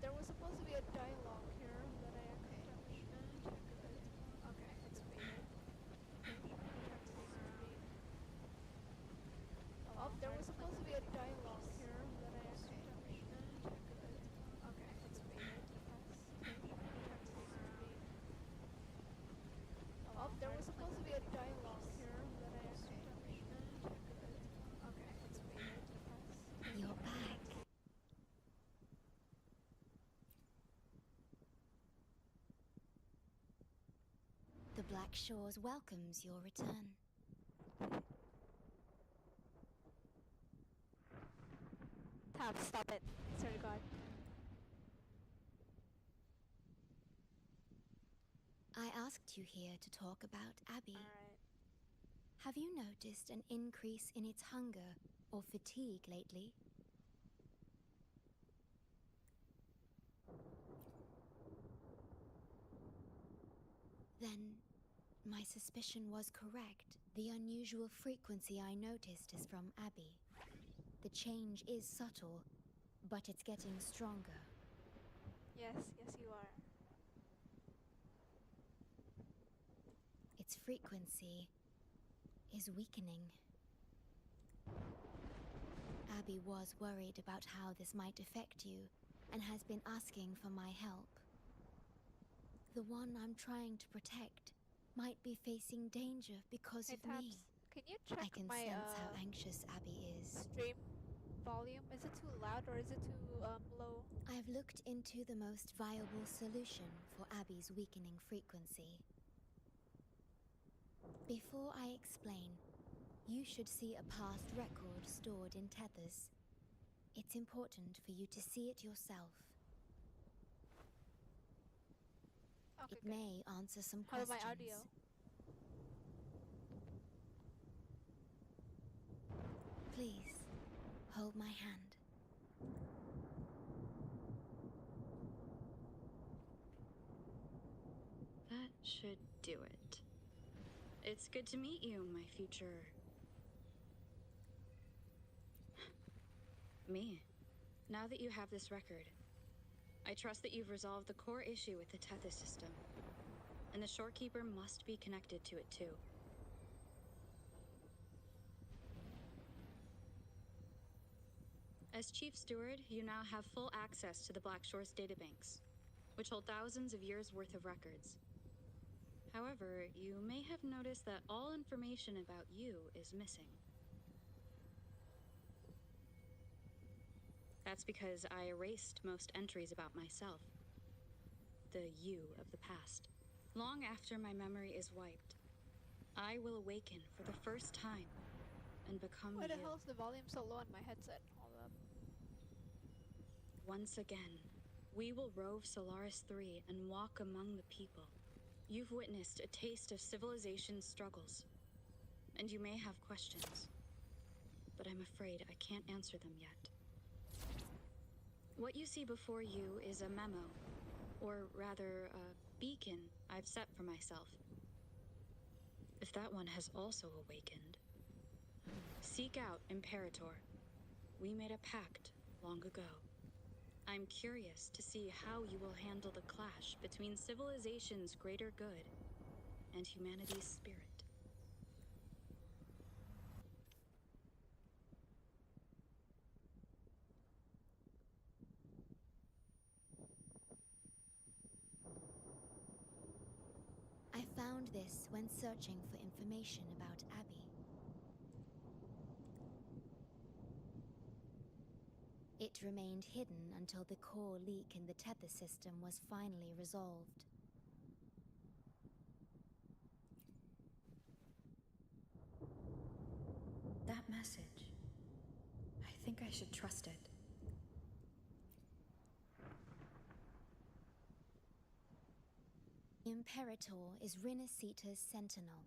There was supposed to be a dialogue here that I accidentally checked it. Okay, it's faded. There was supposed to be a dialogue here that I accidentally checked it. Okay, it's faded. There was supposed to be a dialogue here that I accidentally checked it. Okay, it's faded. You're back. The Black Shores welcomes your return. Tab, stop it. Swear to God. I asked you here to talk about Abby. Alright. Have you noticed an increase in its hunger or fatigue lately? Then, my suspicion was correct. The unusual frequency I noticed is from Abby. The change is subtle, but it's getting stronger. Yes, you are. Its frequency is weakening. Abby was worried about how this might affect you and has been asking for my help. The one I'm trying to protect might be facing danger because of me. Can you check I can my sense how anxious Abby is. stream volume? Is it too loud or is it too low? I've looked into the most viable solution for Abby's weakening frequency. Before I explain, you should see a past record stored in tethers. It's important for you to see it yourself. Okay, It may answer some how questions. about my audio? Please, hold my hand. That should do it. It's good to meet you, my future... me. Now that you have this record, I trust that you've resolved the core issue with the Tethys system. And the Shorekeeper must be connected to it too. As Chief Steward, you now have full access to the Black Shore's databanks, which hold thousands of years' worth of records. However, you may have noticed that all information about you is missing. That's because I erased most entries about myself. The you of the past. Long after my memory is wiped, I will awaken for the first time and become Why the you. hell is the volume so low on my headset? Hold up. Once again, we will rove Solaris 3 and walk among the people. You've witnessed a taste of civilization's struggles, and you may have questions, but I'm afraid I can't answer them yet. What you see before you is a memo, or rather, a beacon I've set for myself. If that one has also awakened, seek out Imperator. We made a pact long ago. I'm curious to see how you will handle the clash between civilization's greater good and humanity's spirit. I found this when searching for information about Abby. It remained hidden until the core leak in the tether system was finally resolved. That message. I think I should trust it. Imperator is Rinasita's sentinel.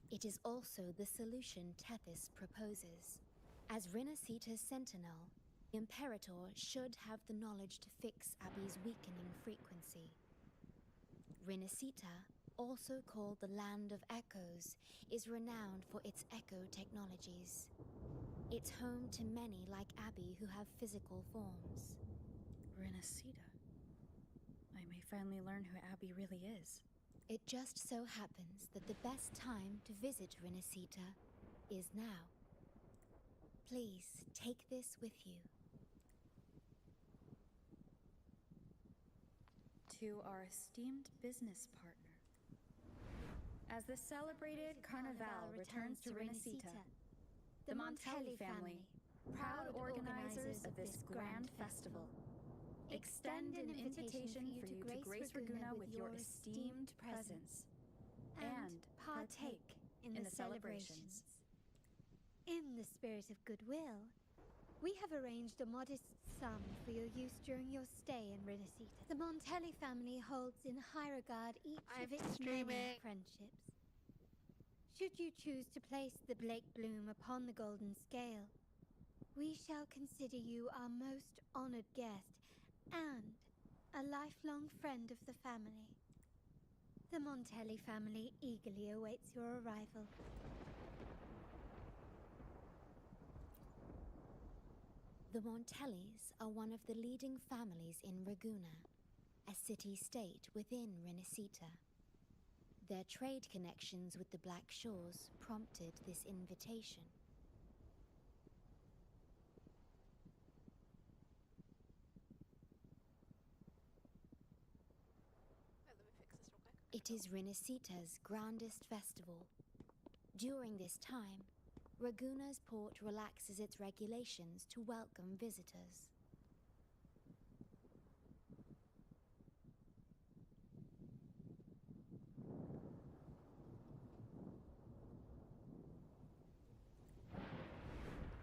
It is also the solution Tethys proposes. As Rinasita's sentinel, Imperator should have the knowledge to fix Abby's weakening frequency. Rinasita, also called the Land of Echoes, is renowned for its echo technologies. It's home to many like Abby who have physical forms. Rinasita. finally learn who Abby really is. It just so happens that the best time to visit Rinasita is now. Please take this with you. To our esteemed business partner. As the celebrated Carnival returns to Rinasita, the Montelli family, proud organizers of this grand festival, extend an invitation for you to grace Ragunna with your esteemed presence and partake in the celebrations. In the spirit of goodwill, we have arranged a modest sum for your use during your stay in Rinasita. The Montelli family holds in high regard each of its many friendships. Should you choose to place the Blake Bloom upon the golden scale, we shall consider you our most honored guest and a lifelong friend of the family. The Montelli family eagerly awaits your arrival. The Montellis are one of the leading families in Ragunna, a city-state within Rinasita. Their trade connections with the Black Shores prompted this invitation. Wait, let me fix this real quick. It is Rinasita's grandest festival. During this time, Ragunna's port relaxes its regulations to welcome visitors.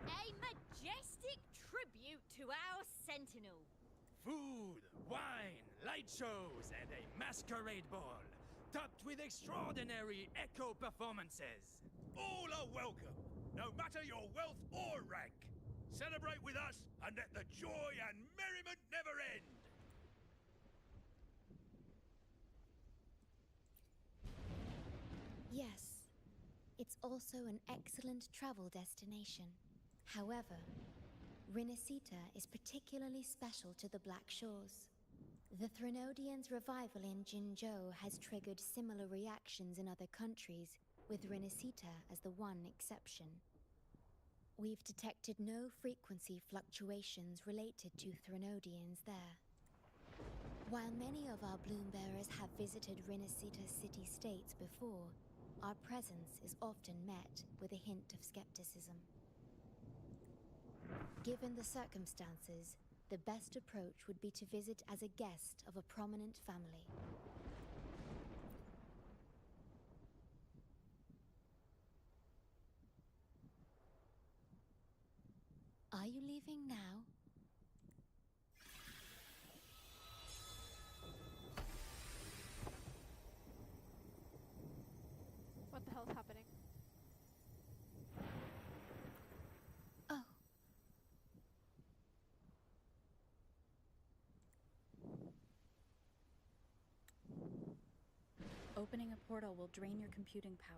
A majestic tribute to our sentinel. Food, wine, light shows, and a masquerade ball, topped with extraordinary echo performances. All are welcome, no matter your wealth or rank. Celebrate with us and let the joy and merriment never end. Yes, it's also an excellent travel destination. However, Rinasita is particularly special to the Black Shores. The Threnodians' revival in Jinzhou has triggered similar reactions in other countries, with Rinasita as the one exception. We've detected no frequency fluctuations related to Threnodians there. While many of our Bloombearers have visited Rinasita city-states before, our presence is often met with a hint of skepticism. Given the circumstances, the best approach would be to visit as a guest of a prominent family. Are you leaving now? What the hell's happening? Oh. Opening a portal will drain your computing power.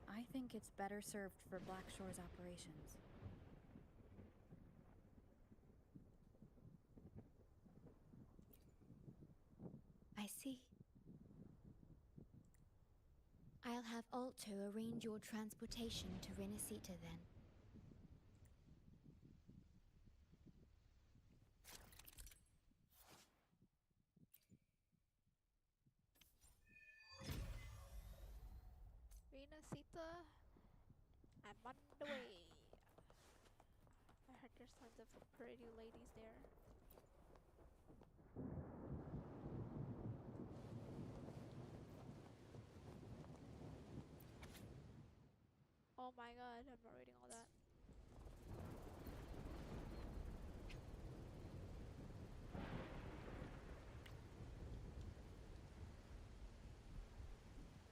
I think it's better served for Black Shore's operations. I see. I'll have Alto arrange your transportation to Rinasita then. Rinasita, I'm on the way. I heard there's tons of pretty ladies there. Oh my god, I'm not reading all that.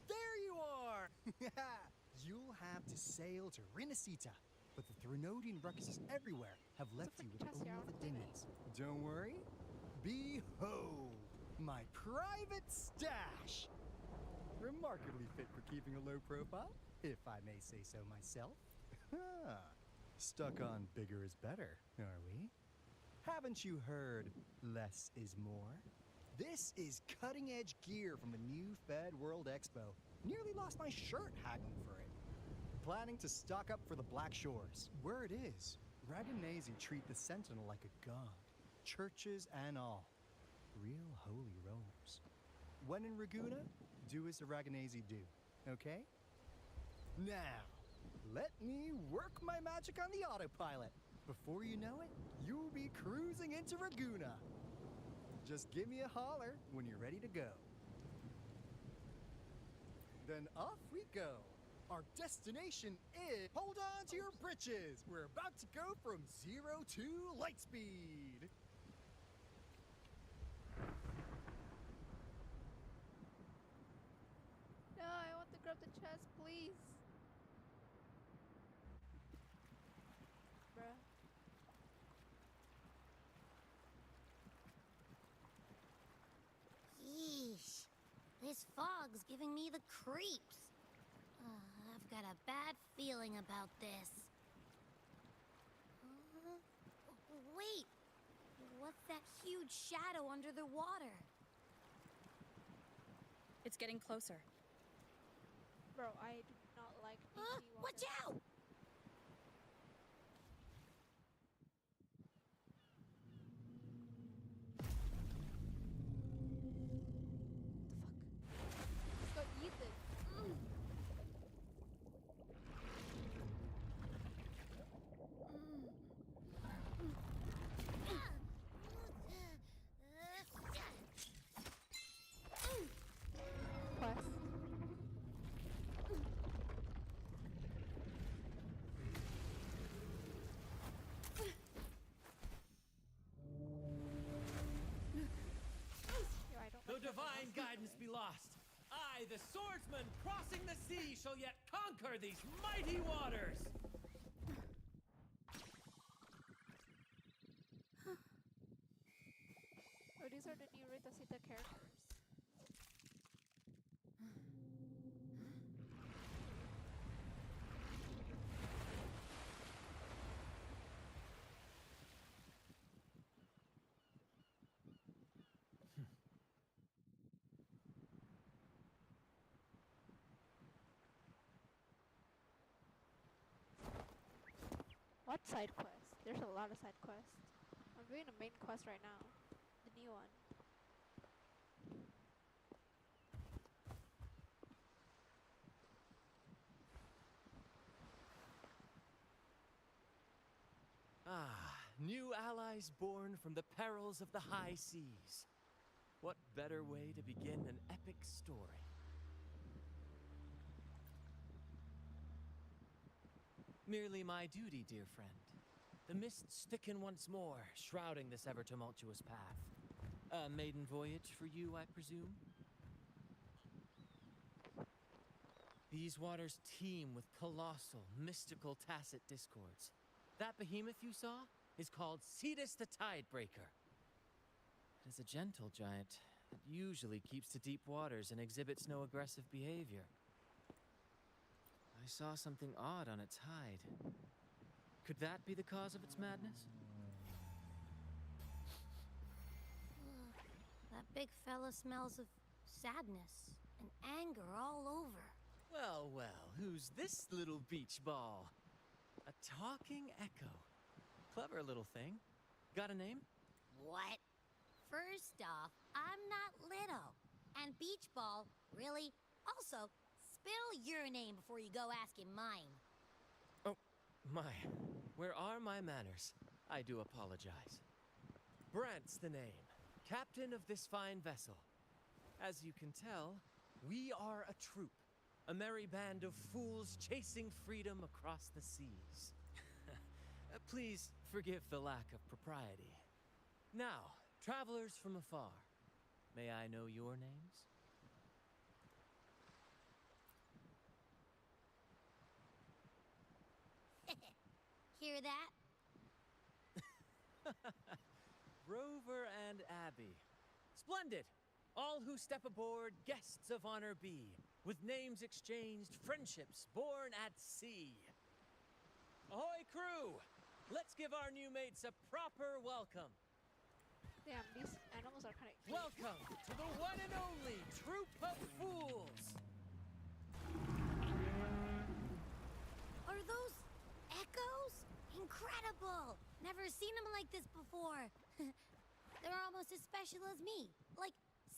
There you are! You'll have to sail to Rinasita, but the Threnodian ruckuses everywhere have left you with only the dingies. Don't worry. Behold, my private stash! Remarkably fit for keeping a low profile, if I may say so myself. Stuck on bigger is better, are we? Haven't you heard less is more? This is cutting-edge gear from the new Fed World Expo. Nearly lost my shirt haggling for it. Planning to stock up for the Black Shores. Where it is, Raganese treat the Sentinel like a god. Churches and all. Real holy robes. When in Raguna, do as the Raganese do, okay? Now, let me work my magic on the autopilot. Before you know it, you'll be cruising into Raguna. Just give me a holler when you're ready to go. Then off we go. Our destination is... Hold on to your britches! We're about to go from 0 to light speed! No, I want to grab the chest, please. Bruh. Yeesh. This fog's giving me the creeps. I've got a bad feeling about this. Wait! What's that huge shadow under the water? It's getting closer. Bro, I do not like deep sea water. Watch out! Let's go eat this. Quest. Yo, I don't Though like that divine one. guidance be lost, I, the swordsman crossing the sea, shall yet conquer these mighty waters! Oh, these are the new Ritasita characters. What side quest? There's a lot of side quests. I'm doing the main quest right now. The new one. Ah, new allies born from the perils of the high seas. What better way to begin an epic story? Merely my duty, dear friend. The mists thicken once more, shrouding this ever-tumultuous path. A maiden voyage for you, I presume? These waters teem with colossal, mystical, tacit discords. That behemoth you saw is called Cetus the Tidebreaker. It is a gentle giant that usually keeps to deep waters and exhibits no aggressive behavior. I saw something odd on its hide. Could that be the cause of its madness? That big fella smells of sadness and anger all over. Well, well, who's this little beach ball? A talking echo. Clever little thing. Got a name? What? First off, I'm not little. And Beach Ball, really? Also, spill your name before you go asking mine. Oh, my. Where are my manners? I do apologize. Brant's the name. Captain of this fine vessel. As you can tell, we are a troop. A merry band of fools chasing freedom across the seas. Please forgive the lack of propriety. Now, travelers from afar, may I know your names? Hear that? Rover and Abby. Splendid! All who step aboard, guests of honor be. With names exchanged, friendships born at sea. Ahoy, crew! Let's give our new mates a proper welcome. Damn, these animals are kind of cute. Welcome to the one and only Troop of Fools! Are those echoes? Incredible! Never seen them like this before. They're almost as special as me. Like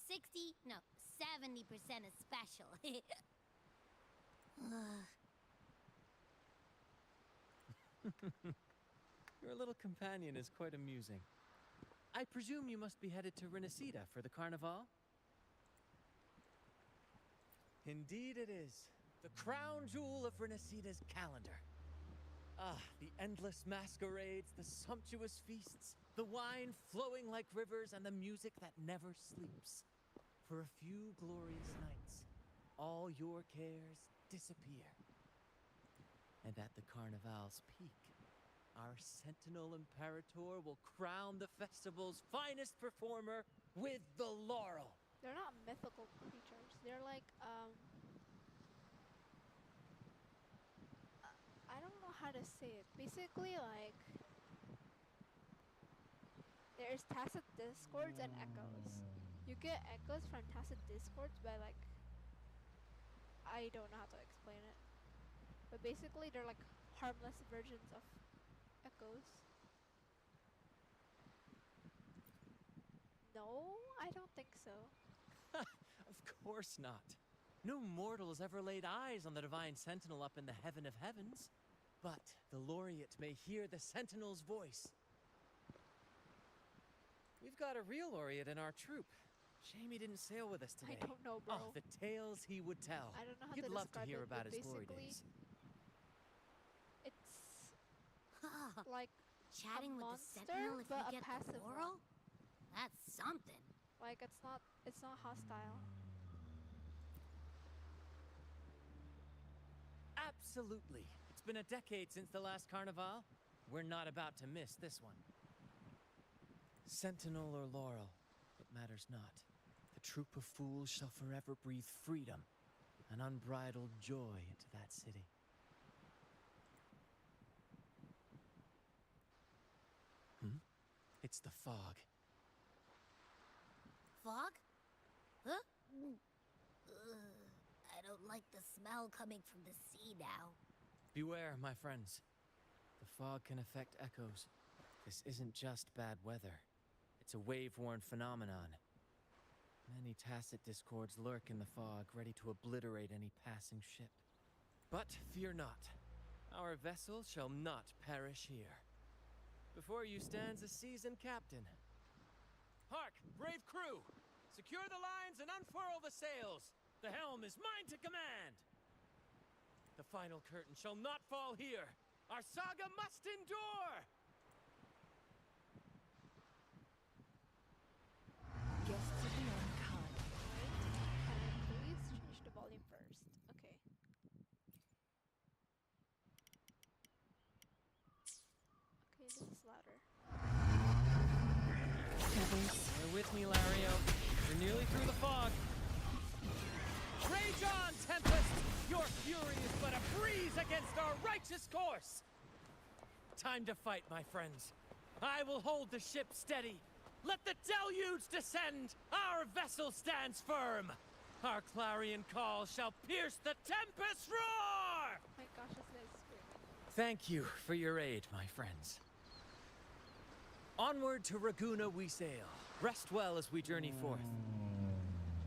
60, no, 70% as special. Your little companion is quite amusing. I presume you must be headed to Renacida for the carnival? Indeed it is. The crown jewel of Renacida's calendar. Ah, the endless masquerades, the sumptuous feasts, the wine flowing like rivers, and the music that never sleeps. For a few glorious nights, all your cares disappear. And at the carnival's peak, our Sentinel Imperator will crown the festival's finest performer with the laurel. They're not mythical creatures. They're like, I don't know how to say it. Basically, like, there's tacit discords and echoes. You get echoes from tacit discords by, like, I don't know how to explain it. But basically, they're like harmless versions of echoes. No, I don't think so. Of course not. No mortal has ever laid eyes on the divine sentinel up in the heaven of heavens. But the laureate may hear the sentinel's voice. We've got a real laureate in our troop. Shame he didn't sail with us today. I don't know, bro. Oh, the tales he would tell. I don't know how You'd to love to describe hear it, about but his glory basically, days. it's like Chatting a with the monster, Sentinel if but you a get the passive laurel? one. That's something. Like it's not hostile. Absolutely. It's been a decade since the last carnival. We're not about to miss this one. Sentinel or laurel, it matters not. The troop of fools shall forever breathe freedom and unbridled joy into that city. It's the fog. Fog? Huh? I don't like the smell coming from the sea now. Beware, my friends. The fog can affect echoes. This isn't just bad weather. It's a wave-worn phenomenon. Many tacit discords lurk in the fog, ready to obliterate any passing ship. But fear not. Our vessel shall not perish here. Before you stands a seasoned captain. Hark, brave crew! Secure the lines and unfurl the sails! The helm is mine to command! The final curtain shall not fall here! Our saga must endure! Guests of the unkind. Can I please change the volume first? Okay. Okay, this is louder. Bear with me, Lario. We're nearly through the fog. Rage on, Tempest! Your fury is but a breeze against our righteous course! Time to fight, my friends. I will hold the ship steady. Let the deluge descend! Our vessel stands firm! Our clarion call shall pierce the tempest roar! My gosh, this guy's screaming. Thank you for your aid, my friends. Onward to Raguna we sail. Rest well as we journey forth.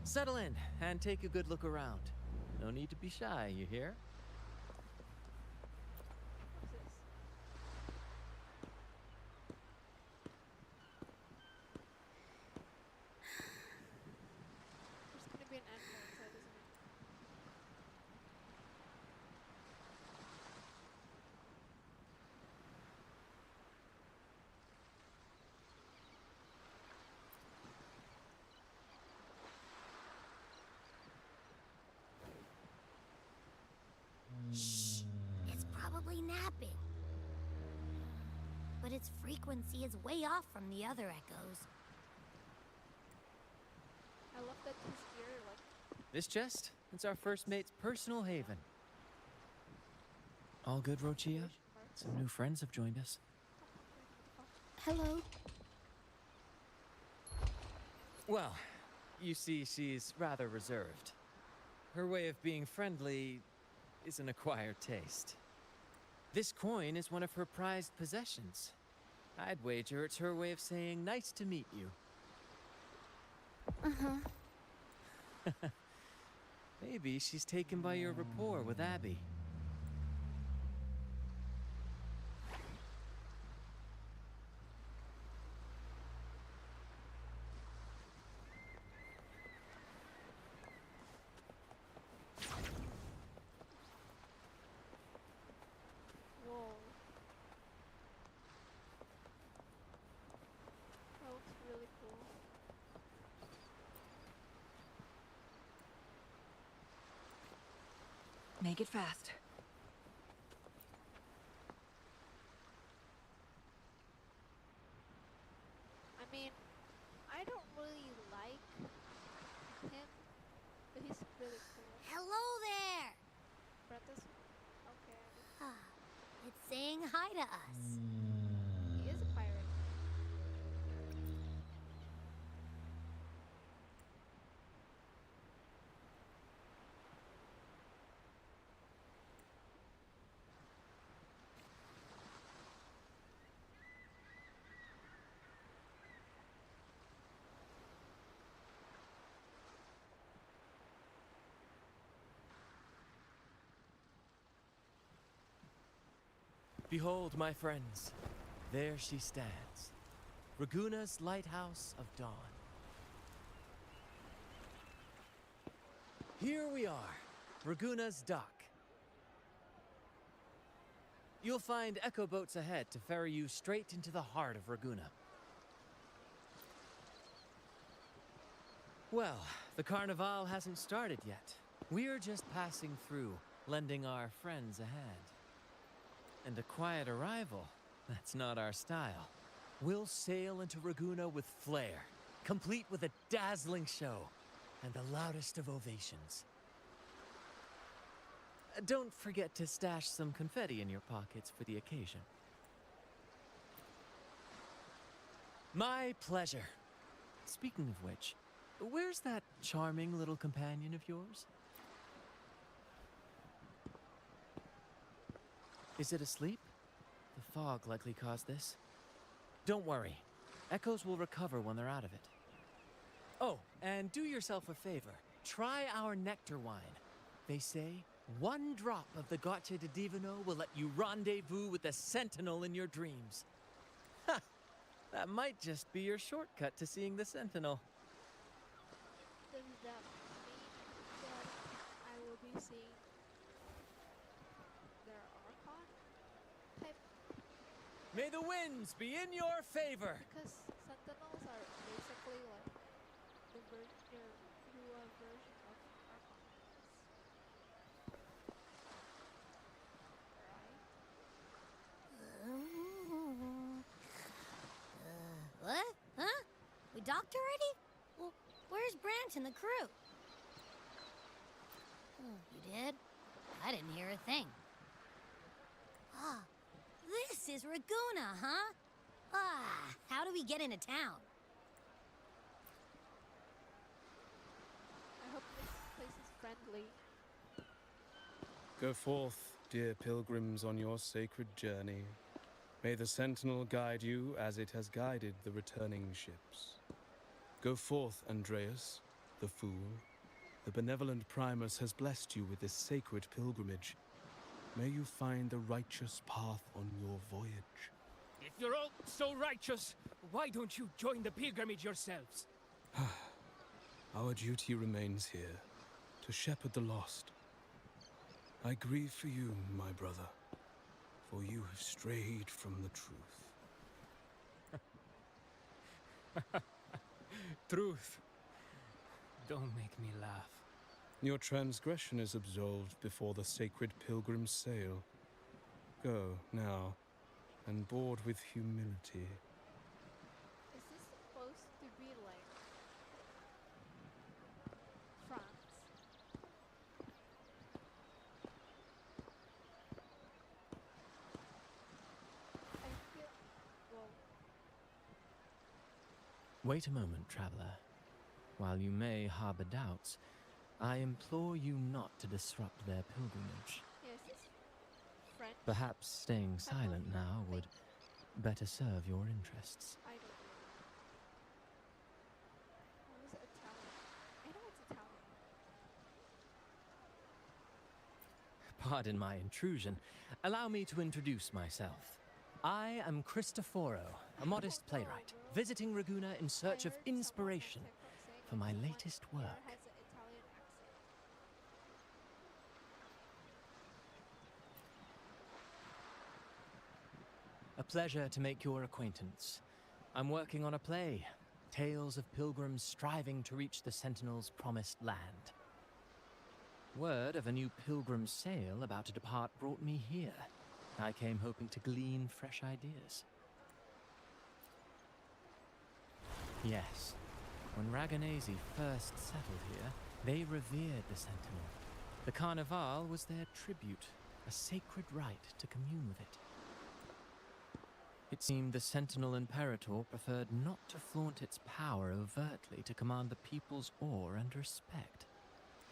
Settle in and take a good look around. No need to be shy, you hear? What's this? There's gonna be an animal inside, isn't it? It's probably napping. But its frequency is way off from the other echoes. I love that his ear, like, This chest? It's our first mate's personal haven. All good, Rochia? quotation marks. Some new friends have joined us. Hello. Well, you see, she's rather reserved. Her way of being friendly is an acquired taste. This coin is one of her prized possessions. I'd wager it's her way of saying nice to meet you. Maybe she's taken by your rapport with Abby. Whoa. That looks really cool. Make it fast. I mean, I don't really like him, but he's really cool. Hello there! Bretta's okay. It's saying hi to us. He is a pirate. Behold, my friends, there she stands, Raguna's lighthouse of dawn. Here we are, Raguna's dock. You'll find echo boats ahead to ferry you straight into the heart of Raguna. Well, the Carnival hasn't started yet. We're just passing through, lending our friends a hand. And a quiet arrival, that's not our style. We'll sail into Raguna with flair, complete with a dazzling show and the loudest of ovations. Don't forget to stash some confetti in your pockets for the occasion. My pleasure. Speaking of which, where's that charming little companion of yours? Is it asleep? The fog likely caused this. Don't worry. Echoes will recover when they're out of it. Oh, and do yourself a favor. Try our nectar wine. They say one drop of the Gotcha de Divino will let you rendezvous with the Sentinel in your dreams. Ha! That might just be your shortcut to seeing the Sentinel. Does that mean that I will be seeing their Archon type? May the winds be in your favor! Because Sentinels are basically like the version of Archons. Right? What? Huh? We docked already? Well, where's Brant and the crew? You did? I didn't hear a thing. Ah, this is Raguna, huh? Ah, how do we get into town? I hope this place is friendly. Go forth, dear pilgrims, on your sacred journey. May the Sentinel guide you as it has guided the returning ships. Go forth, Andreas, the fool. The benevolent Primus has blessed you with this sacred pilgrimage. May you find the righteous path on your voyage. If you're all so righteous, why don't you join the pilgrimage yourselves? Our duty remains here, to shepherd the lost. I grieve for you, my brother, for you have strayed from the truth. Truth. Don't make me laugh. Your transgression is absolved before the sacred pilgrims sail. Go, now, and board with humility. Is this supposed to be like France? I feel... Well, Wait a moment, traveler. While you may harbor doubts, I implore you not to disrupt their pilgrimage. Yes, it's French. Perhaps staying silent now would better serve your interests. I don't know. What is it, Italian? I know it's Italian. Pardon my intrusion. Allow me to introduce myself. I am Cristoforo, a modest playwright, visiting Ragunna in search of inspiration for my latest work. Has an Italian accent. A pleasure to make your acquaintance. I'm working on a play, tales of pilgrims striving to reach the Sentinel's promised land. Word of a new pilgrim sail about to depart brought me here. I came hoping to glean fresh ideas. Yes, when Raganese first settled here, they revered the Sentinel. The Carnival was their tribute, a sacred rite to commune with it. It seemed the Sentinel Imperator preferred not to flaunt its power overtly to command the people's awe and respect.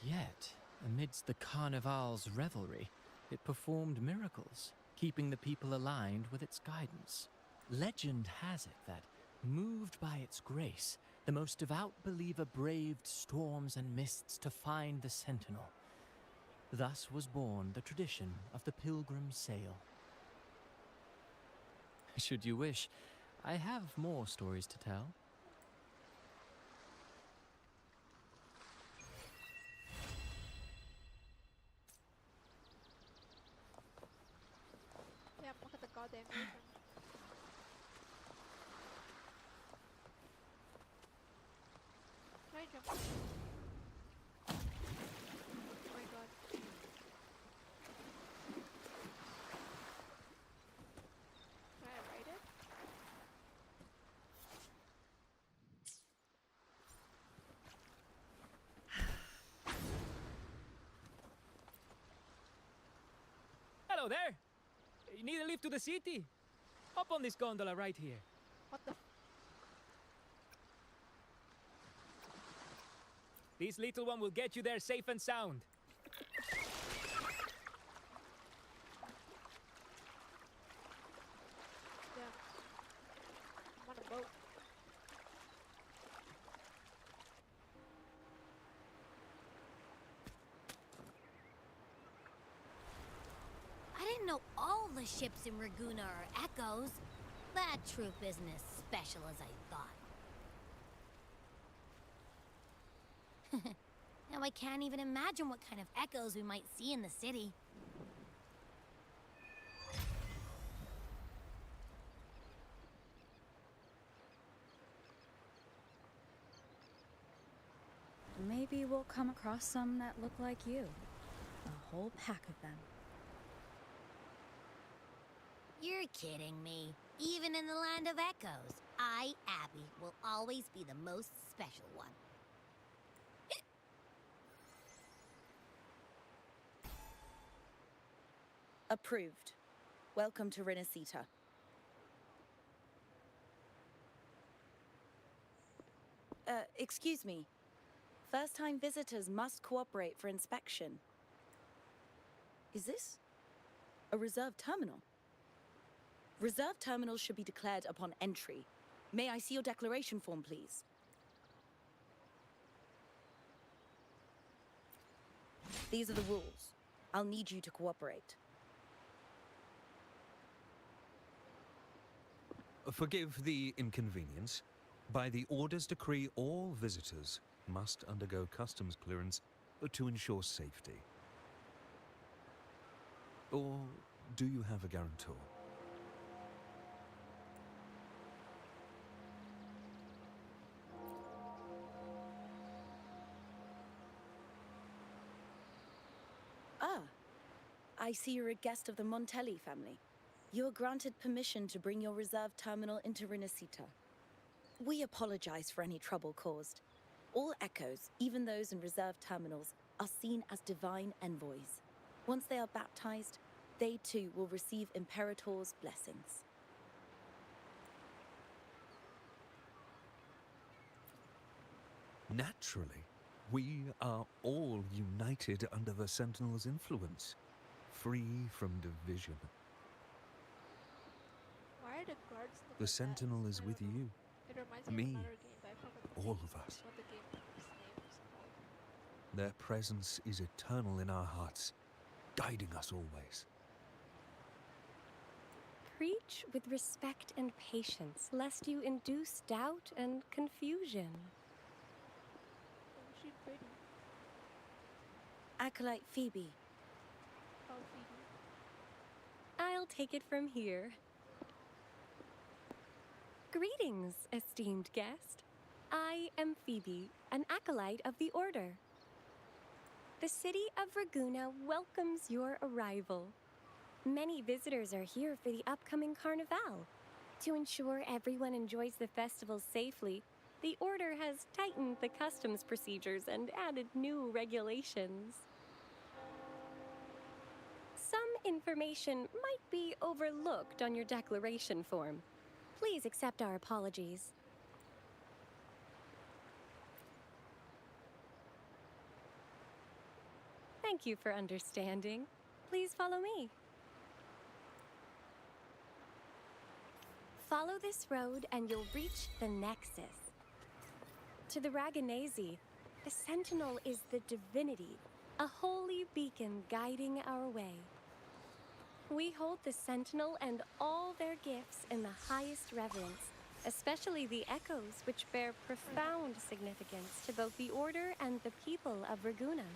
Yet, amidst the Carnival's revelry, it performed miracles, keeping the people aligned with its guidance. Legend has it that, moved by its grace, the most devout believer braved storms and mists to find the Sentinel. Thus was born the tradition of the pilgrim sail. Should you wish, I have more stories to tell. Yeah, look at the goddamn ocean. Can I jump? Oh my god. Can I ride it? Hello there! You need a lift to the city? Hop on this gondola right here. What the? This little one will get you there safe and sound. Yeah. I'm on a boat. I didn't know all the ships in Ragunna are echoes. That troop isn't as special as I thought. Now I can't even imagine what kind of echoes we might see in the city. Maybe we'll come across some that look like you. A whole pack of them. You're kidding me. Even in the land of echoes, I, Abby, will always be the most special one. Approved. Welcome to Renacita. Excuse me. First-time visitors must cooperate for inspection. Is this a reserved terminal? Reserved terminals should be declared upon entry. May I see your declaration form, please? These are the rules. I'll need you to cooperate. Forgive the inconvenience. By the Order's decree, all visitors must undergo customs clearance to ensure safety. Or do you have a guarantor? Ah, I see you're a guest of the Montelli family. You are granted permission to bring your reserve terminal into Renacita. We apologize for any trouble caused. All echoes, even those in reserve terminals, are seen as divine envoys. Once they are baptized, they too will receive Imperator's blessings. Naturally, we are all united under the Sentinel's influence, free from division. Why are the guards looking The Sentinel bad? is with you, It reminds me me, of another game, but I forgot the all name. of us. What the game's name is called. Their presence is eternal in our hearts, guiding us always. Preach with respect and patience, lest you induce doubt and confusion. Oh, she's pretty. Acolyte Phoebe. Oh, Phoebe. I'll take it from here. Greetings, esteemed guest. I am Phoebe, an acolyte of the Order. The city of Raguna welcomes your arrival. Many visitors are here for the upcoming Carnival. To ensure everyone enjoys the festival safely, the Order has tightened the customs procedures and added new regulations. Some information might be overlooked on your declaration form. Please accept our apologies. Thank you for understanding. Please follow me. Follow this road and you'll reach the Nexus. To the Raganese, the Sentinel is the divinity, a holy beacon guiding our way. We hold the Sentinel and all their gifts in the highest reverence, especially the echoes, which bear profound significance to both the Order and the people of Raguna.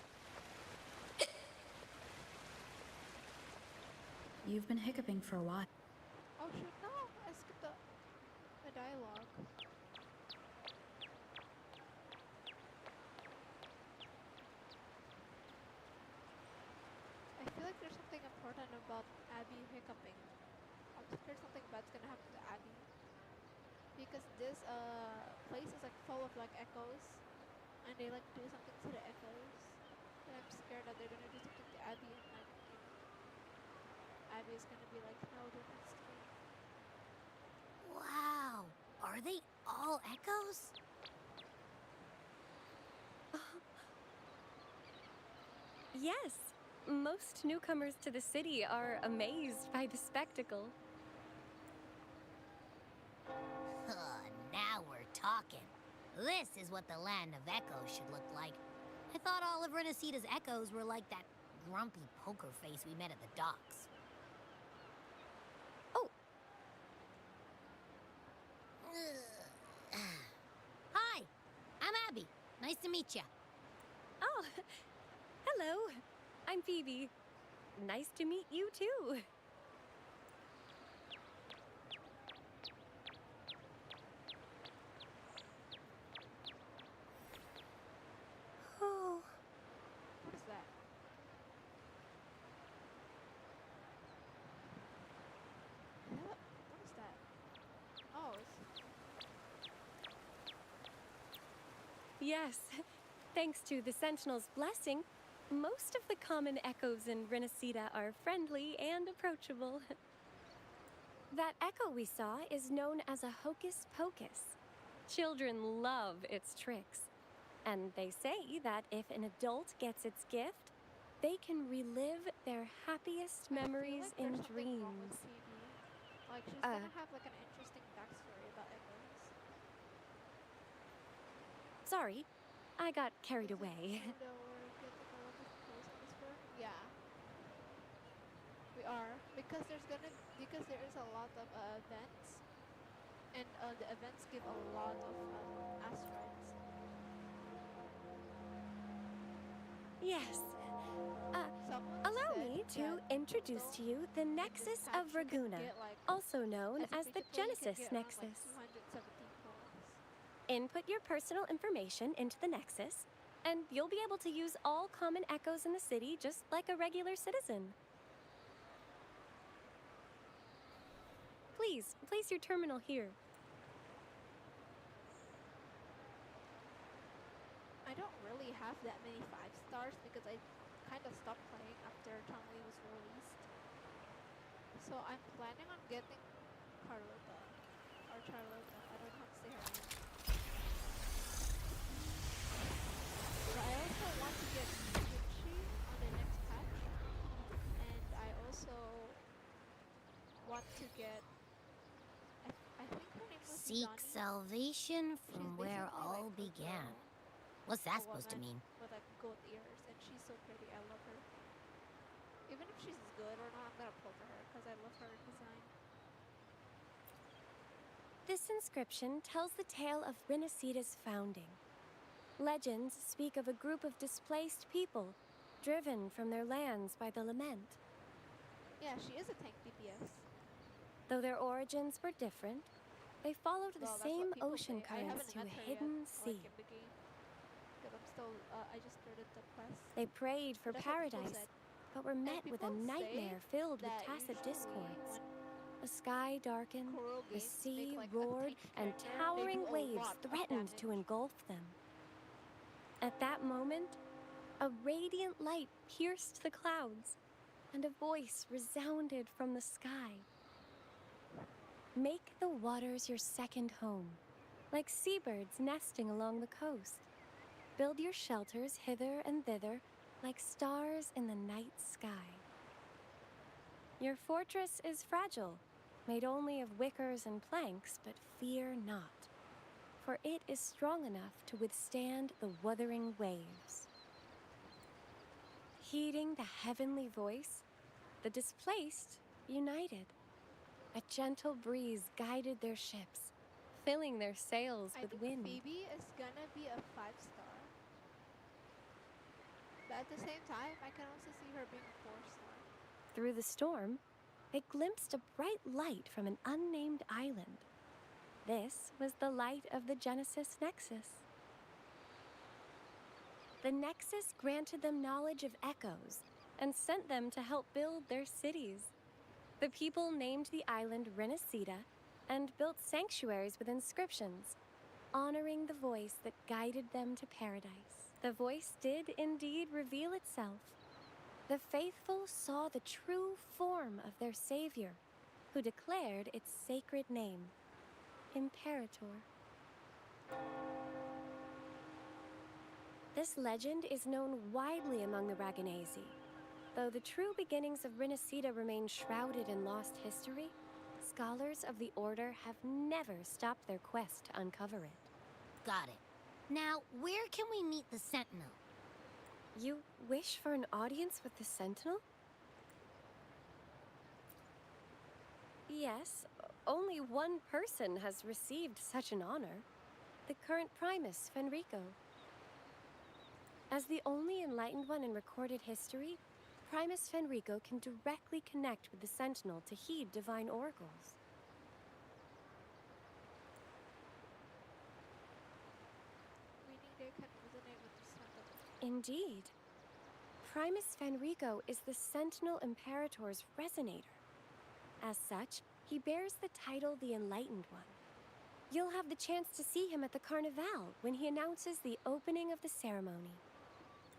You've been hiccuping for a while. Oh shoot, no! I skipped the dialogue. I feel like there's something important about Abby hiccuping. There's something bad's gonna happen to Abby. Because this place is like full of like echoes. And they like do something to the echoes. And I'm scared that they're gonna do something to Abby and like, you know, Abby is gonna be like, no, do next to me. Wow, are they all echoes? Yes, most newcomers to the city are amazed by the spectacle. Now we're talking. This is what the land of echoes should look like. I thought all of Renacita's echoes were like that grumpy poker face we met at the docks. Oh. Hi, I'm Abby. Nice to meet you. Oh, hello. I'm Phoebe. Nice to meet you too. Oh. What is that? What is that? Oh, Yes, thanks to the Sentinel's blessing, most of the common echoes in Renacita are friendly and approachable. That echo we saw is known as a hocus pocus. Children love its tricks. And they say that if an adult gets its gift, they can relive their happiest memories in dreams. Like, she's gonna have like an interesting backstory about echoes. Sorry, I got carried away. Yeah. We are. Because there is a lot of events. And the events give a lot of asteroids. Yes. Allow me to introduce to you the Nexus of Raguna, also known as the Genesis Nexus. Input your personal information into the Nexus, and you'll be able to use all common echoes in the city just like a regular citizen. Please, place your terminal here. I don't really have that many 5 stars because I kind of stopped playing after Chongli was released. So I'm planning on getting Carlota. Or Charlotta. I don't know how to say her name. But I also want to get Gucci on the next patch, and I also want to get. I think her name was Seek Johnny. salvation from She's where basically all like a began. girl, What's a that supposed to woman mean? with like goat ears, and she's so pretty. I love her. Even if she's good or not, I'm gonna pull for her because I love her design. This inscription tells the tale of Rinasita's founding. Legends speak of a group of displaced people driven from their lands by the lament. Yeah, she is a tank DPS. Though their origins were different, they followed the Well, that's same what people ocean say. I currents haven't to a met her hidden yet, sea. like in the game, because I'm still. I just started the quest. They prayed for That's what people paradise, said. but were met with a people say nightmare filled with that tacit usually discords. when The sky darkened, Kuro the games sea make, like, a roared, tank and character, they towering do a waves lot of threatened to damage. engulf them. At that moment, a radiant light pierced the clouds, and a voice resounded from the sky. Make the waters your second home, like seabirds nesting along the coast. Build your shelters hither and thither, like stars in the night sky. Your fortress is fragile, made only of wickers and planks, but fear not, for it is strong enough to withstand the wuthering waves. Heeding the heavenly voice, the displaced united. A gentle breeze guided their ships, filling their sails I with think wind. Phoebe is gonna be a 5-star. But at the same time, I can also see her being a 4-star. Through the storm, they glimpsed a bright light from an unnamed island. This was the light of the Genesis Nexus. The Nexus granted them knowledge of echoes and sent them to help build their cities. The people named the island Rinasita and built sanctuaries with inscriptions, honoring the voice that guided them to paradise. The voice did indeed reveal itself. The faithful saw the true form of their savior, who declared its sacred name, Imperator. This legend is known widely among the Raganesi. Though the true beginnings of Rinasita remain shrouded in lost history, scholars of the Order have never stopped their quest to uncover it. Got it. Now, where can we meet the Sentinel? You wish for an audience with the Sentinel? Yes, only one person has received such an honor. The current Primus, Fenrico. As the only enlightened one in recorded history, Primus Fenrico can directly connect with the Sentinel to heed divine oracles. Meaning they can resonate with the Sentinel. Indeed. Primus Fenrico is the Sentinel Imperator's resonator. As such, he bears the title the Enlightened One. You'll have the chance to see him at the Carnival when he announces the opening of the ceremony.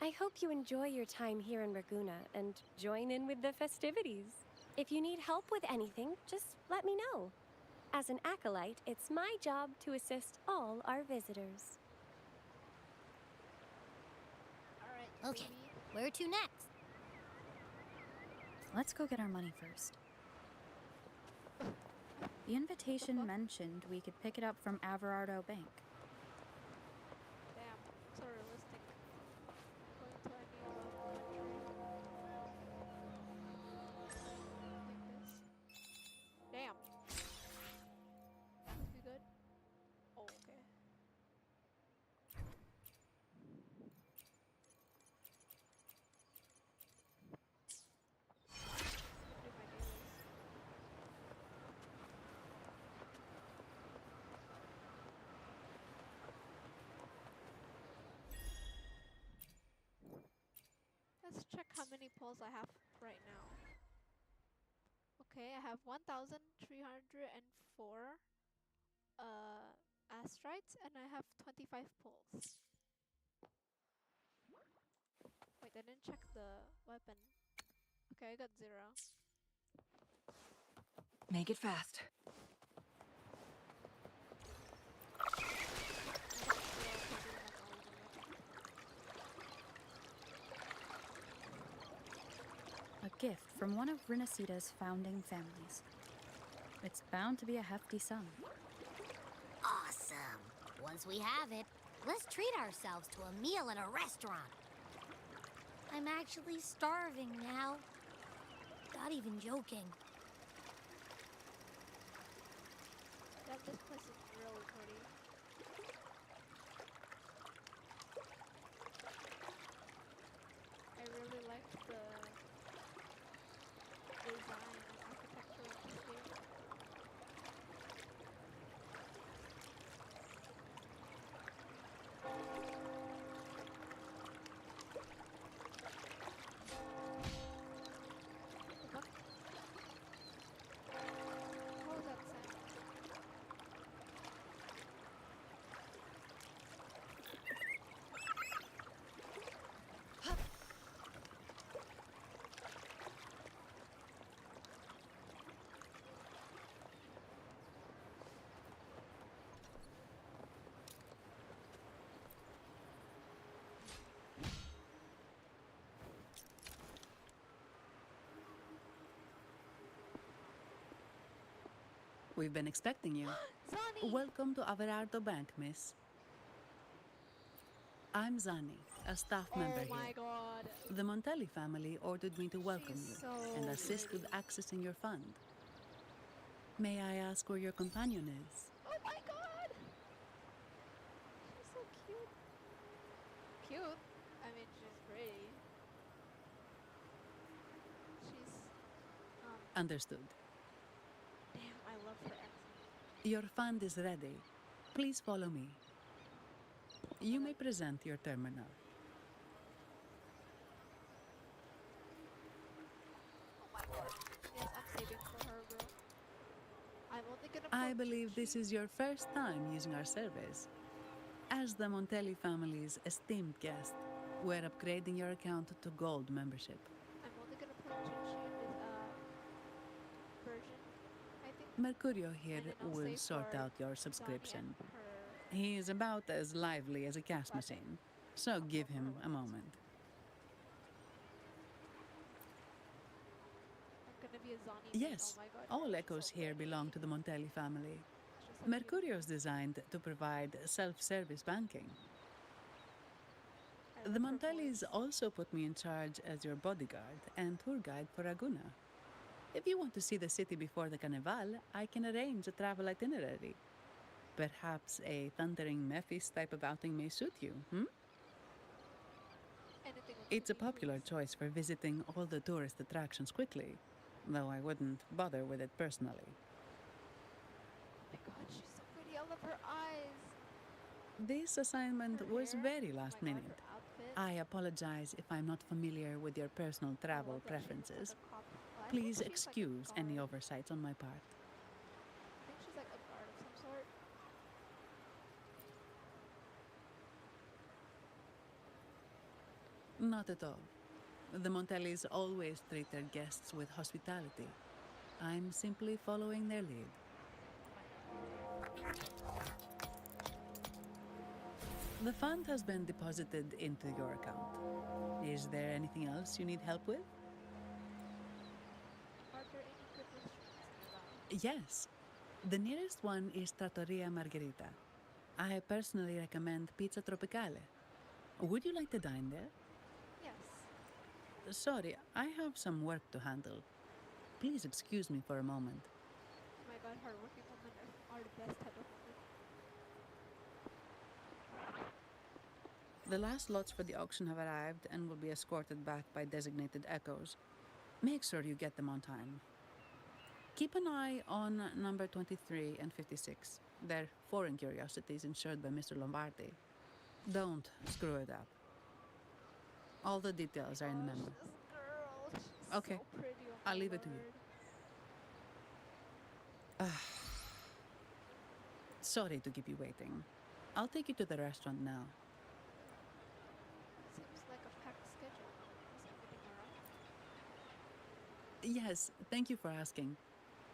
I hope you enjoy your time here in Raguna and join in with the festivities. If you need help with anything, just let me know. As an acolyte, it's my job to assist all our visitors. Alright, okay, where to next? Let's go get our money first. The invitation mentioned we could pick it up from Averardo Bank. Damn, so realistic. Going to a new country. Like this. Damn. Must be good. Oh, okay. Do my dailies. Let's check how many pulls I have right now. Okay, I have 1,304 astrites and I have 25 pulls. Wait, I didn't check the weapon. Okay, I got 0. Make it fast. from one of Rinasita's founding families. It's bound to be a hefty sum. Awesome. Once we have it, let's treat ourselves to a meal at a restaurant. I'm actually starving now. Not even joking. Damn, this place is really pretty. I really like the design and architecture of this game. What? What was that sound? We've been expecting you. Zani! Welcome to Averardo Bank, miss. I'm Zani, a staff member Oh my here. god. The Montelli family ordered me to welcome you so and assist with accessing your fund. May I ask where your companion is? Oh my god! She's so cute. Cute? I mean, she's pretty. She's, Understood. damn, I love her accent. Your fund is ready. Please follow me. You may present your terminal. Oh my god. Yes, I'm saving for her, bro. I'm only gonna I put believe this Gigi. is your first time using our service. As the Montelli family's esteemed guest, we're upgrading your account to Gold membership. I'm only gonna put Gigi in this, version, I think. Mercurio here And then I'll will save sort for out your Zani subscription. and her He is about as lively as a cash machine, so give him a moment. I'm gonna be a Zani main. Yes, Oh my god. all she's echoes so here pretty. belong to the Montelli family. She's so cute. Mercurio is designed to provide self-service banking. I The love her Montellis voice. also put me in charge as your bodyguard and tour guide for Aguna. If you want to see the city before the Carnival, I can arrange a travel itinerary. Perhaps a thundering Mephis type of outing may suit you, Anything with It's a cookies, popular please. choice for visiting all the tourist attractions quickly, though I wouldn't bother with it personally. Oh my god, she's so pretty. I love her eyes. This assignment Her was hair. very Oh last my god, minute. her outfit. I apologize if I'm not familiar with your personal I travel love that she looks preferences. like a cop. Well, I think Please she's like a excuse any guard. oversights on my part. I think she's like a guard of some sort. Not at all. The Montellis always treat their guests with hospitality. I'm simply following their lead. The fund has been deposited into your account. Is there anything else you need help with? Are there any good restaurants nearby? Yes. The nearest one is Trattoria Margherita. I personally recommend Pizza Tropicale. Would you like to dine there? Yes. Sorry, I have some work to handle. Please excuse me for a moment. Oh my god, hardworking women are the best type of women. The last lots for the auction have arrived and will be escorted back by designated echoes. Make sure you get them on time. Keep an eye on number 23 and 56. They're foreign curiosities insured by Mr. Lombardi. Don't screw it up. All the details are in the memo. This girl, she's Okay, so pretty. Oh I'll my leave it to you. lord. Sorry to keep you waiting. I'll take you to the restaurant now. Seems like a packed schedule. Is everything alright? Yes, thank you for asking.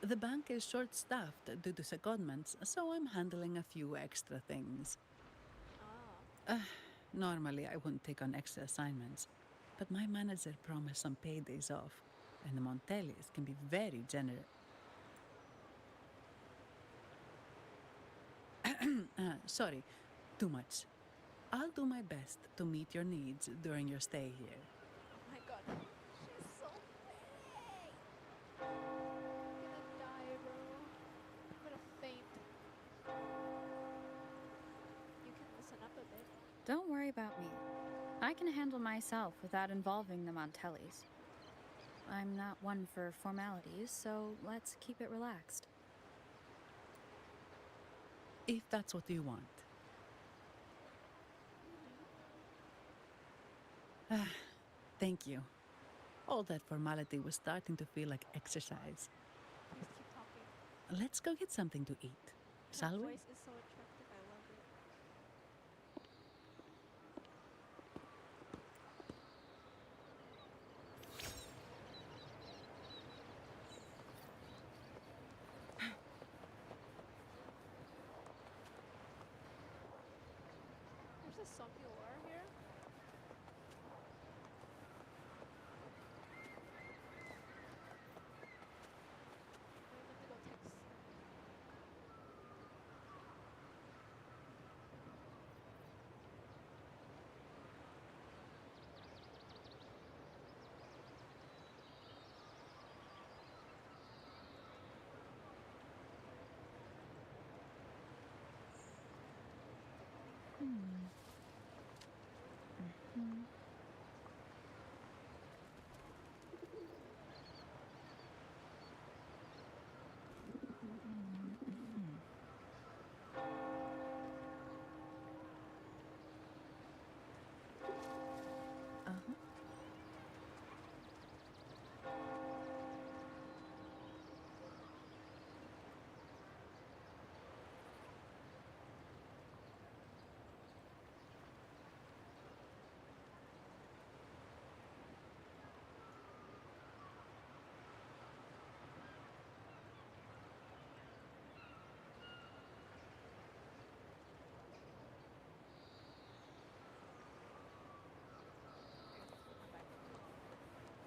The bank is short-staffed due to secondments, so I'm handling a few extra things. Normally, I wouldn't take on extra assignments, but my manager promised some paydays off, and the Montellis can be very generous. Sorry, too much. I'll do my best to meet your needs during your stay here. Oh my god, she's so pretty. I'm gonna die, bro. I'm gonna faint. You can listen up a bit. Don't worry about me. I can handle myself without involving the Montellis. I'm not one for formalities, so let's keep it relaxed. If that's what you want. Thank you. All that formality was starting to feel like exercise. Please keep talking. Let's go get something to eat, shall Her we? voice is so attractive, I love it. There's a Somular here. Wait, let me go text.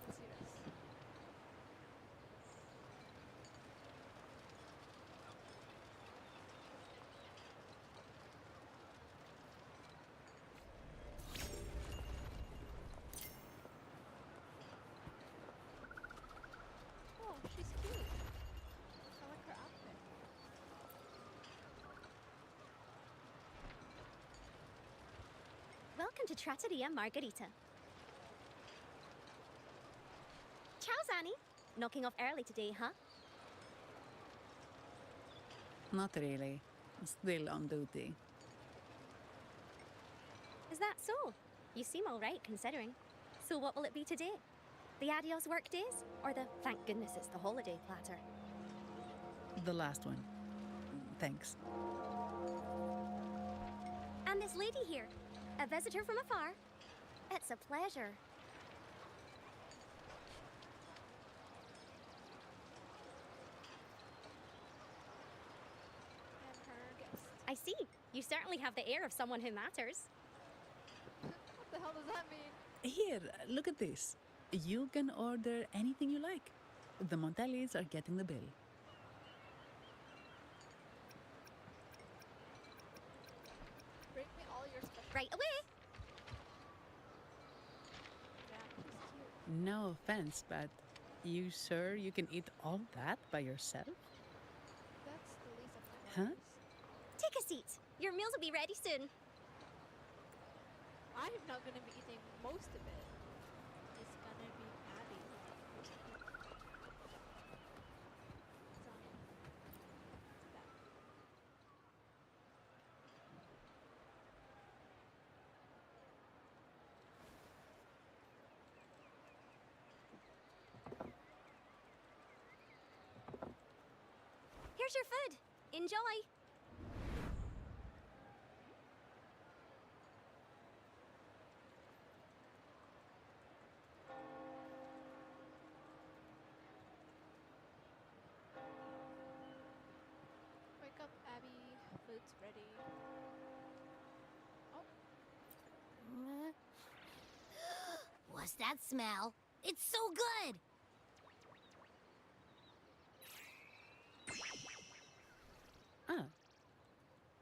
Let's see this. Oh, she's cute. I like her outfit. Welcome to Trattoria Margarita. Ciao, Annie. Knocking off early today, huh? Not really. Still on duty. Is that so? You seem all right, considering. So what will it be today? The adios work days? Or the thank goodness it's the holiday platter? The last one. Thanks. And this lady here, a visitor from afar. It's a pleasure. And her guest. I see. You certainly have the air of someone who matters. What the hell does that mean? Here, look at this. You can order anything you like. The Montellis are getting the bill. Bring me all your special. Right away. Yeah, she's cute. No offense, but you sure you can eat all that by yourself? That's the least of my Huh? worries. Take a seat. Your meals will be ready soon. I'm not gonna be eating most of it. It's gonna be Abby. Here's your food. Enjoy. Wake up, Abby. Food's ready. Oh, What's that smell? It's so good!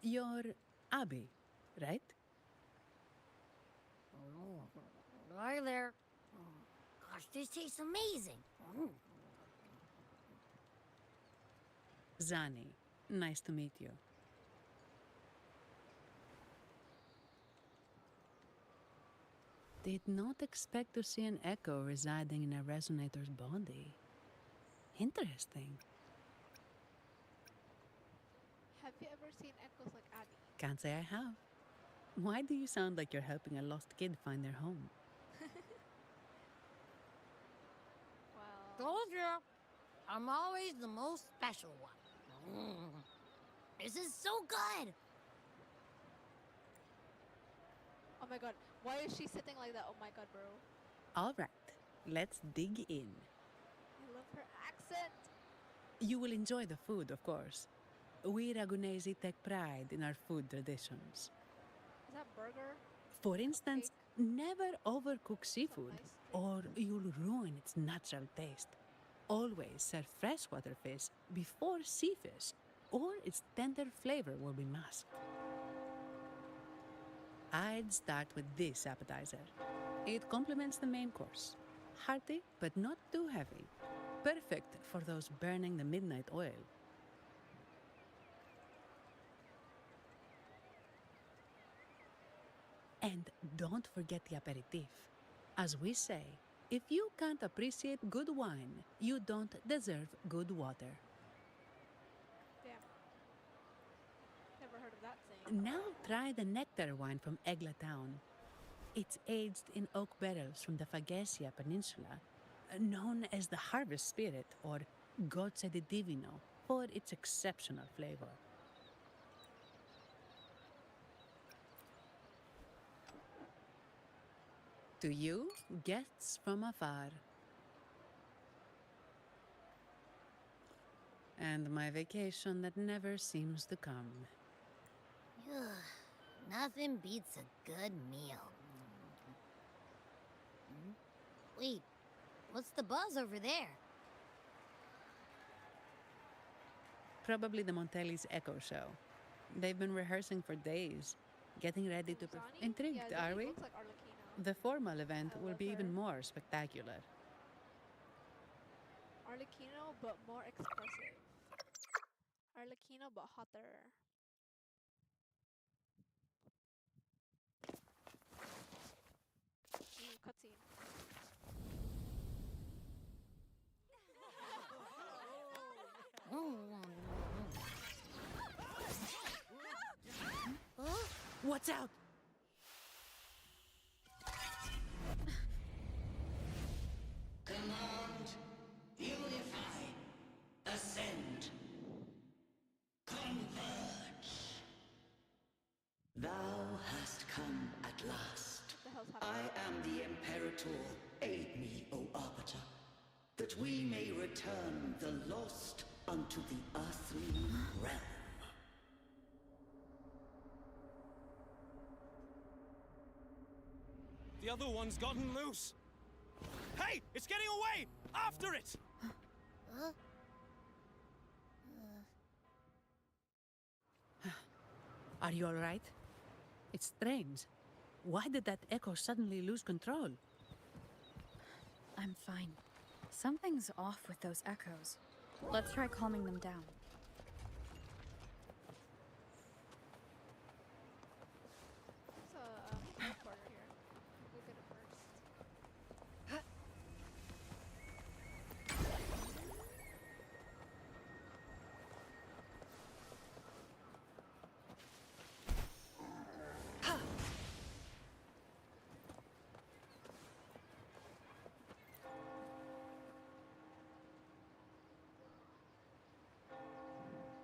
You're Abby, right? Hi there. Gosh, this tastes amazing. Zani, nice to meet you. Did not expect to see an echo residing in a resonator's body. Interesting. Have you ever seen echoes like Abby? Can't say I have. Why do you sound like you're helping a lost kid find their home? Told you, I'm always the most special one. This is so good. Oh my god, why is she sitting like that? Oh my god, bro. All right, let's dig in. I love her accent. You will enjoy the food, of course. We Ragunesi take pride in our food traditions. Is that burger? For instance, never overcook seafood, or you'll ruin its natural taste. Always serve freshwater fish before sea fish, or its tender flavor will be masked. I'd start with this appetizer. It complements the main course. Hearty, but not too heavy. Perfect for those burning the midnight oil. And don't forget the aperitif. As we say, if you can't appreciate good wine, you don't deserve good water. Damn. Never heard of that saying. Now try the nectar wine from Egla Town. It's aged in oak barrels from the Faghesia Peninsula, known as the Harvest Spirit or Gozze di Divino for its exceptional flavor. To you, guests from afar. And my vacation that never seems to come. Nothing beats a good meal. Wait, what's the buzz over there? Probably the Montelli's Echo Show. They've been rehearsing for days, getting ready to perform. Intrigued, Yeah, are it we? looks like Arlecchino. The formal event will be even more spectacular. Arlecchino, but more expressive. Arlecchino, but hotter. Cutscene. Watch out! Command, unify, ascend, converge. Thou hast come at last. I am the Imperator. Aid me, O Arbiter, that we may return the lost unto the earthly realm. The other one's gotten loose. Hey, it's getting away! After it! Are you all right? It's strange. Why did that echo suddenly lose control? I'm fine. Something's off with those echoes. Let's try calming them down. There's a teleporter here. We'll get it first.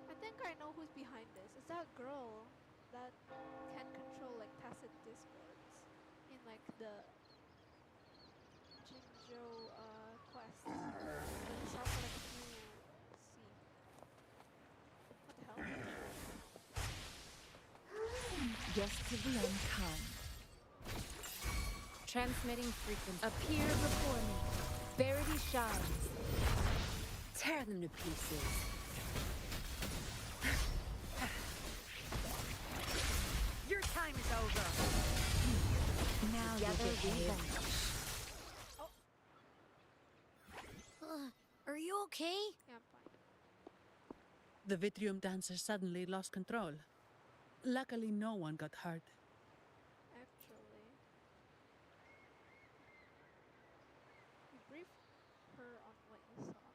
I think I know who's behind this. It's that girl that can control like tacit discords in like the Jinzhou quest. We saw for like a few scenes. What the hell? Guests of the unkind. Transmitting frequency. Appear before me. Verity shines. Tear them to pieces. Behave. Are you okay? Yeah, I'm fine. The Vitrium dancer suddenly lost control. Luckily, no one got hurt. Actually, you briefed her on what you saw.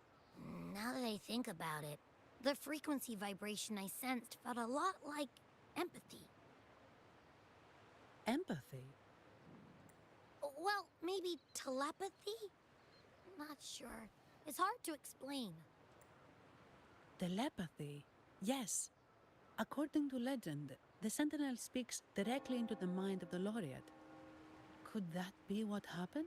Now that I think about it, the frequency vibration I sensed felt a lot like empathy. Empathy? Well, maybe telepathy? Not sure. It's hard to explain. Telepathy? Yes. According to legend, the Sentinel speaks directly into the mind of the laureate. Could that be what happened?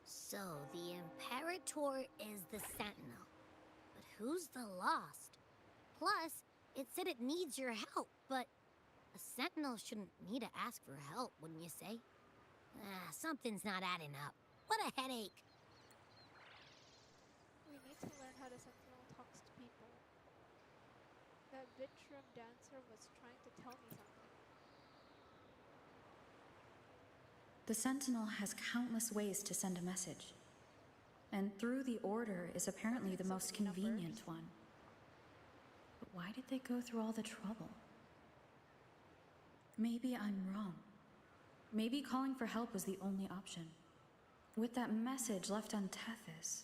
So, the Imperator is the Sentinel. But who's the Lost? Plus, it said it needs your help, but a Sentinel shouldn't need to ask for help, wouldn't you say? Something's not adding up. What a headache. We need to learn how the Sentinel talks to people. That Vitrum dancer was trying to tell me something. The Sentinel has countless ways to send a message. And through the Order is apparently the most convenient one. But why did they go through all the trouble? Maybe I'm wrong. Maybe calling for help was the only option. With that message left on Tethys,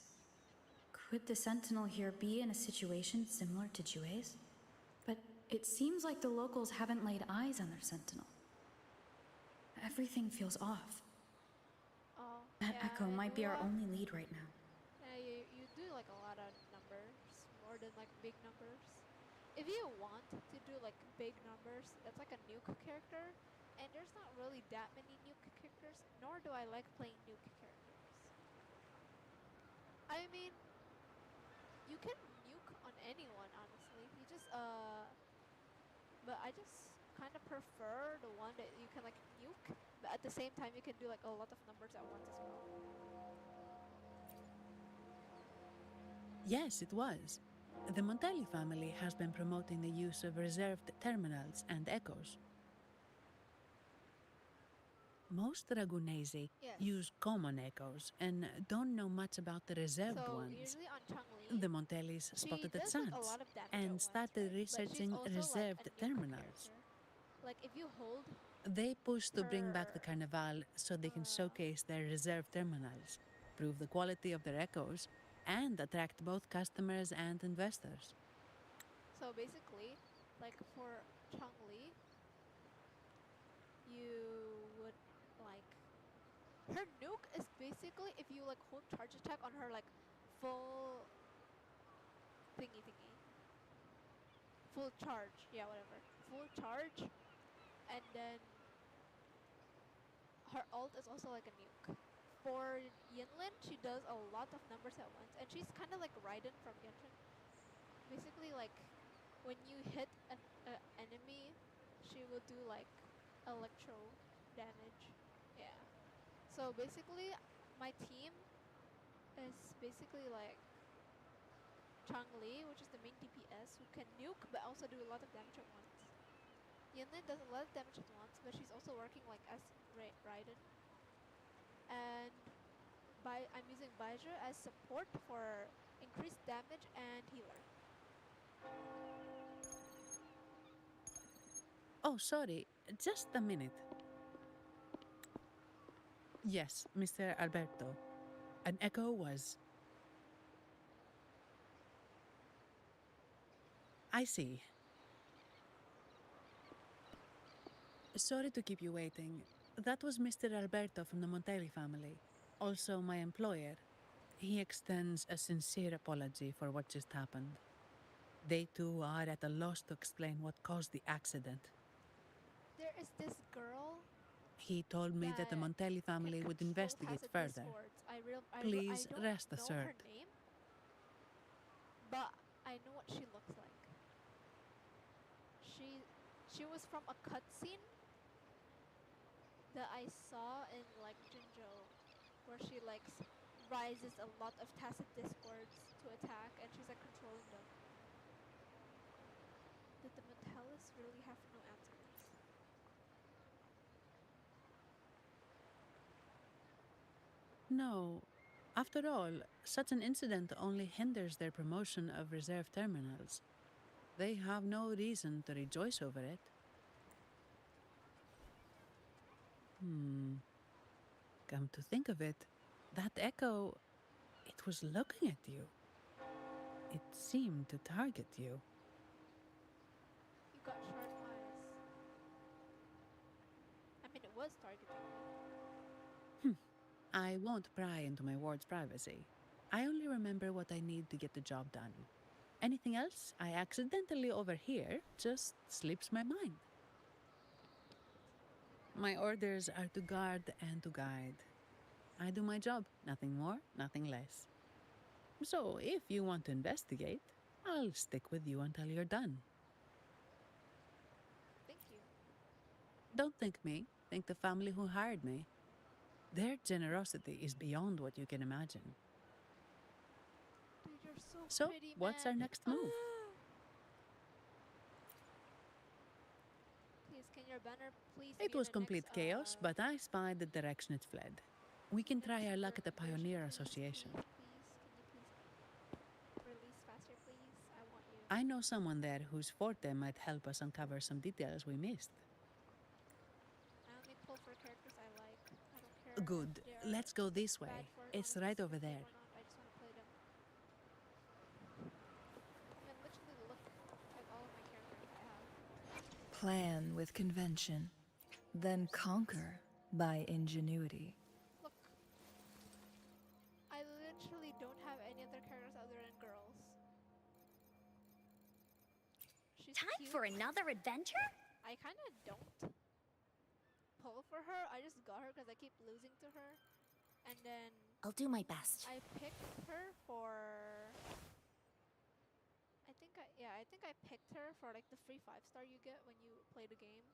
could the Sentinel here be in a situation similar to Jue's? But it seems like the locals haven't laid eyes on their Sentinel. Everything feels off. Oh, That yeah, Echo might be our Lua, only lead right now. Yeah, you do like a lot of numbers, more than like big numbers. If you want to do like big numbers, that's like a nuke character, and there's not really that many nuke characters, nor do I like playing nuke characters. I mean, you can nuke on anyone, honestly. You just, but I just kind of prefer the one that you can like nuke, but at the same time you can do like a lot of numbers at once as well. Yes, it was. The Montelli family has been promoting the use of reserved terminals and echoes. Most Dragonesi use common echoes and don't know much about the reserved So ones. usually on Changli, The Montellis she spotted the does like a chance lot of damage and at once, started right? But she's researching also reserved like a nuke terminals. character. Like if you hold They push to bring back the her, Carnival so they can showcase their reserved terminals, prove the quality of their echoes, and attract both customers and investors. so basically, like for Changli, you would like her nuke is basically if you like hold charge attack on her like full thingy, full charge, yeah, whatever, full charge, and then her ult is also like a nuke. For Yinlin, she does a lot of numbers at once, and she's kind of like Raiden from Genshin. Basically, like when you hit an enemy, she will do like electro damage. Yeah. So basically, my team is basically like Changli, which is the main DPS, who can nuke but also do a lot of damage at once. Yinlin does a lot of damage at once, but she's also working like as Raiden. And I'm using Baijer as support for increased damage and healer. Oh, sorry, just a minute. Yes, Mr. Alberto. An echo was... I see. Sorry to keep you waiting. That was Mr. Alberto from the Montelli family, also my employer. He extends a sincere apology for what just happened. They too are at a loss to explain what caused the accident. There is this girl. He told me that the Montelli family would investigate further. Please rest know assured. her name, but I know what she looks like. She was from a cutscene that I saw in like Jinzhou, where she like rises a lot of tacit discords to attack, and she's like controlling them. Did the Montellis really have no answers? No. After all, such an incident only hinders their promotion of reserve terminals. They have no reason to rejoice over it. Come to think of it, that echo, it was looking at you. It seemed to target you. You got sharp eyes. I mean, it was targeting me. I won't pry into my ward's privacy. I only remember what I need to get the job done. Anything else I accidentally overhear just slips my mind. My orders are to guard and to guide. I do my job, nothing more, nothing less. So, if you want to investigate, I'll stick with you until you're done. Thank you. Don't think me, think the family who hired me. Their generosity is beyond what you can imagine. Dude, you're so So, pretty, what's man. our next move? Please, can your banner please It be was in the complete next, chaos, but I spied the direction it fled. We can try our luck at the Pioneer Association. Please, can you please release faster, please? I want you. I know someone there whose forte might help us uncover some details we missed. I only pull for characters I like. I don't care. Good. If they are Let's go this way. bad for It's on a right over specific there. game or not. I just want to play them. I mean, literally look at all of my characters I have. Plan with convention, then conquer by ingenuity. Look. I literally don't have any other characters other than girls. She's Time cute. for another adventure? I kind of don't pull for her. I just got her because I keep losing to her. And then I'll do my best. I picked her for... I think I picked her for like the free 5-star you get when you play the game.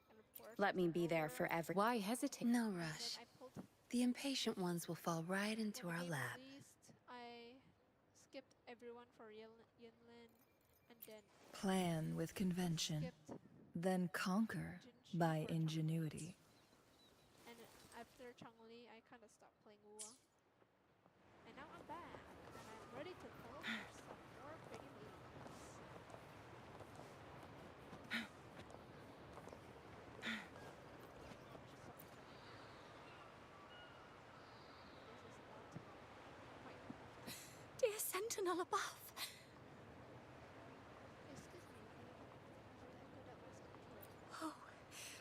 And of course, Let me be there for every... Why hesitate? No rush. I pulled The impatient ones will fall right into when our the game lap. released, I skipped everyone for Yinlin, and then Plan with convention, then conquer by ingenuity. And after Changli, I kind of stopped playing Wua. And now I'm back, and I'm ready to pull for some more pretty ladies. Dear Sentinel above. Oh,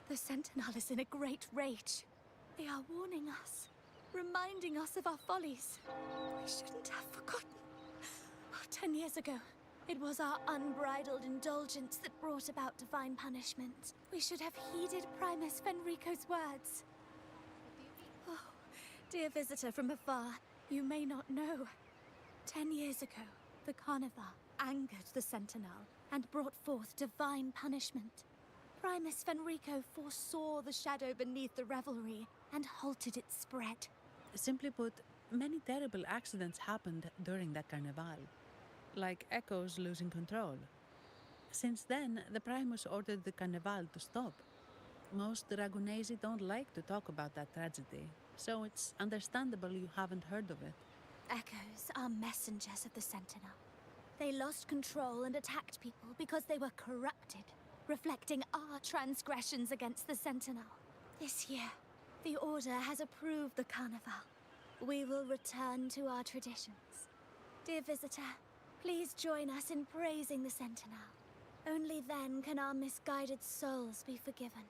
the Sentinel is in a great rage. They are warning us, reminding us of our follies. We shouldn't have forgotten. 10 years ago, it was our unbridled indulgence that brought about divine punishment. We should have heeded Primus Fenrico's words. Oh, dear visitor from afar, you may not know. 10 years ago, the Carnival angered the Sentinel and brought forth divine punishment. Primus Fenrico foresaw the shadow beneath the revelry and halted its spread. Simply put, many terrible accidents happened during that Carnival, like Echo's losing control. Since then, the Primus ordered the Carnival to stop. Most Dragonesi don't like to talk about that tragedy, so it's understandable you haven't heard of it. Echoes are messengers of the Sentinel. They lost control and attacked people because they were corrupted, reflecting our transgressions against the Sentinel. This year, the Order has approved the Carnival. We will return to our traditions. Dear visitor, please join us in praising the Sentinel. Only then can our misguided souls be forgiven.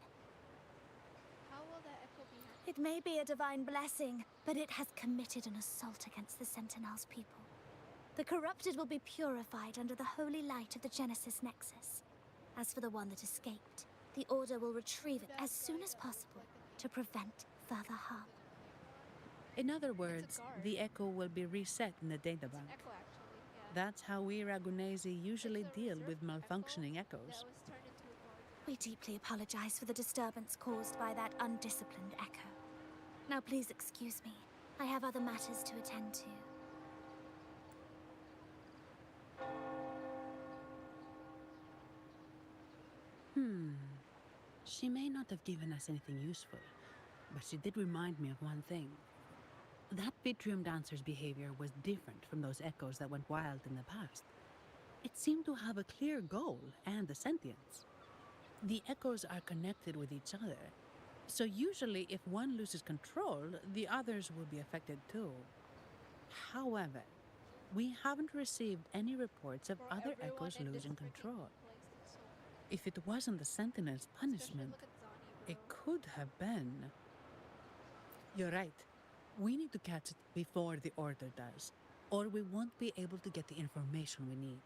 How will that echo be? It may be a divine blessing, but it has committed an assault against the Sentinel's people. The corrupted will be purified under the holy light of the Genesis Nexus. As for the one that escaped, the Order will retrieve it as soon as possible to prevent further harm. In other words, the Echo will be reset in the databank. Echo, actually, yeah. That's how we Ragunesi usually deal with malfunctioning echoes. That was turned into a guard. We deeply apologize for the disturbance caused by that undisciplined Echo. Now please excuse me. I have other matters to attend to. She may not have given us anything useful, but she did remind me of one thing. That Vitrium dancer's behavior was different from those echoes that went wild in the past. It seemed to have a clear goal and a sentience. The echoes are connected with each other, so usually if one loses control, the others will be affected too. However, we haven't received any reports of other echoes losing control. If it wasn't the Sentinel's punishment, it could have been. You're right. We need to catch it before the Order does, or we won't be able to get the information we need.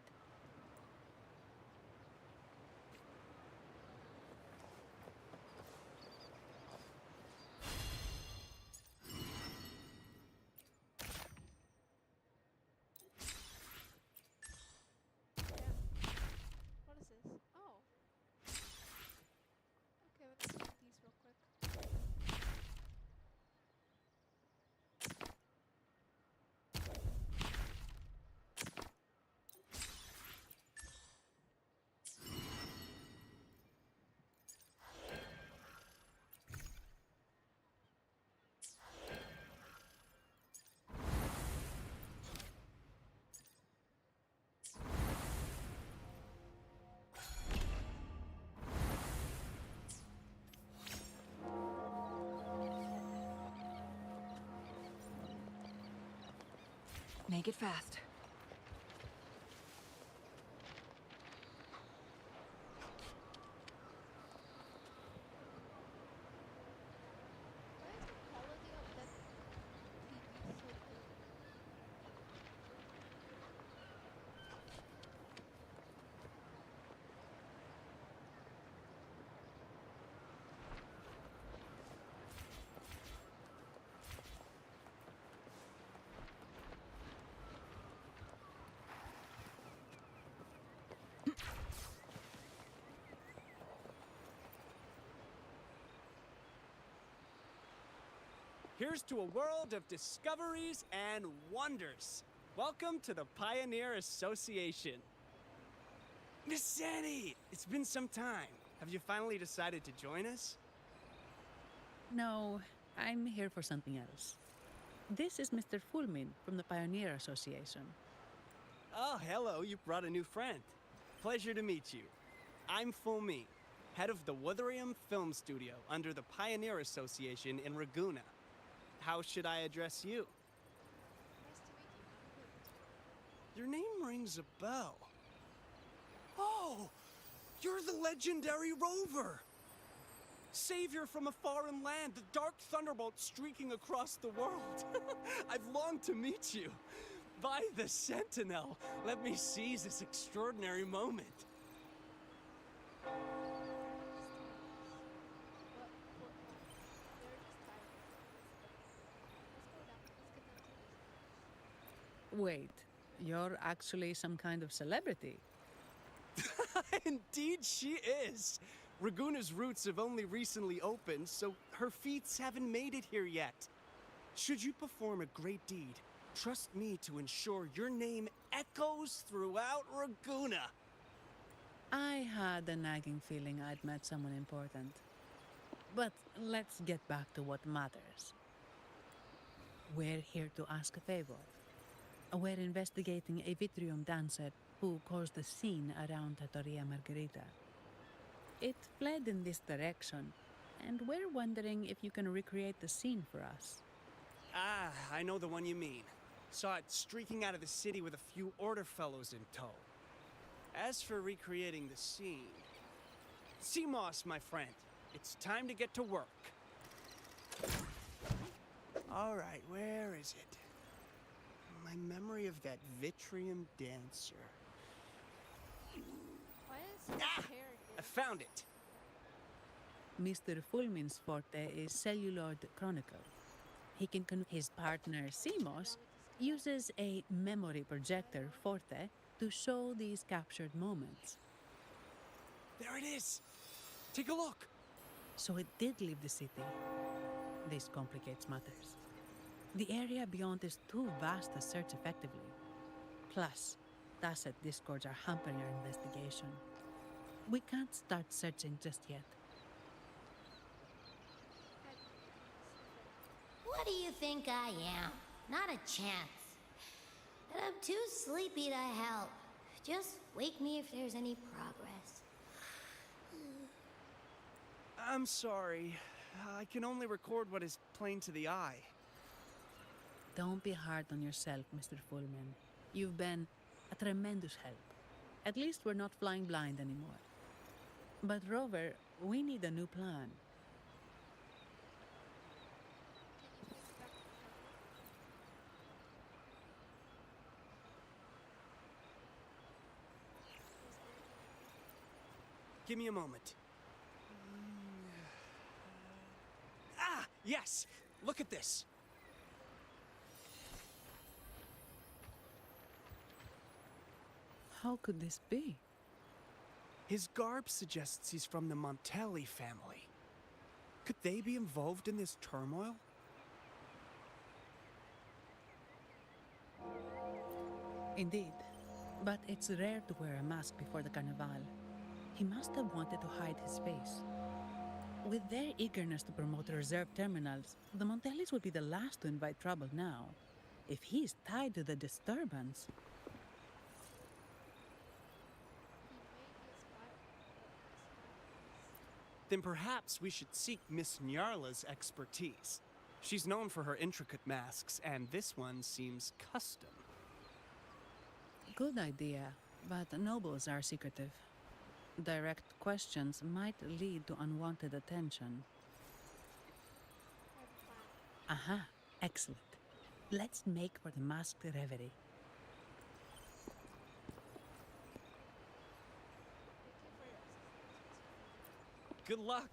What is this? Oh. Okay, let's do these real quick. Make it fast. Why is the quality of that TV so good? Here's to a world of discoveries and wonders. Welcome to the Pioneer Association. Miss Sandy, it's been some time. Have you finally decided to join us? No, I'm here for something else. This is Mr. Fulmin from the Pioneer Association. Oh, hello, you brought a new friend. Pleasure to meet you. I'm Fulmin, head of the Wuthering Film Studio under the Pioneer Association in Ragunna. How should I address you? Your name rings a bell. Oh, you're the legendary Rover! Savior from a foreign land, the dark thunderbolt streaking across the world. I've longed to meet you. By the Sentinel, let me seize this extraordinary moment. Wait, you're actually some kind of celebrity? Indeed she is. Ragunna's roots have only recently opened, so her feats haven't made it here yet. Should you perform a great deed, trust me to ensure your name echoes throughout Ragunna. I had a nagging feeling I'd met someone important. But let's get back to what matters. We're here to ask a favor. We're investigating a Vitrium dancer who caused a scene around Trattoria Margherita. It fled in this direction, and we're wondering if you can recreate the scene for us. Ah, I know the one you mean. Saw it streaking out of the city with a few Order fellows in tow. As for recreating the scene... Seamoss, my friend, it's time to get to work. All right, where is it? My memory of that Vitrium dancer. Why is his hair I found it. Mr. Fulmin's forte is celluloid chronicle. He can his partner, Seamoss, uses a memory projector, Forte, to show these captured moments. There it is! Take a look! So it did leave the city. This complicates matters. The area beyond is too vast to search effectively. Plus, Tacet discords are hampering our investigation. We can't start searching just yet. What What do you think I am? Not a chance. And I'm too sleepy to help. Just wake me if there's any progress. I'm sorry. I can only record what is plain to the eye. Don't be hard on yourself, Mr. Fullman. You've been a tremendous help. At least we're not flying blind anymore. But Rover, we need a new plan. Give me a moment. Ah, yes! Look at this! How could this be? His garb suggests he's from the Montelli family. Could they be involved in this turmoil? Indeed. But it's rare to wear a mask before the Carnival. He must have wanted to hide his face. With their eagerness to promote reserve terminals, the Montellis would be the last to invite trouble now. If he's tied to the disturbance... Then perhaps we should seek Miss Nyarla's expertise. She's known for her intricate masks, and this one seems custom. Good idea, but nobles are secretive. Direct questions might lead to unwanted attention. Aha, excellent. Let's make for the masked reverie. Good luck!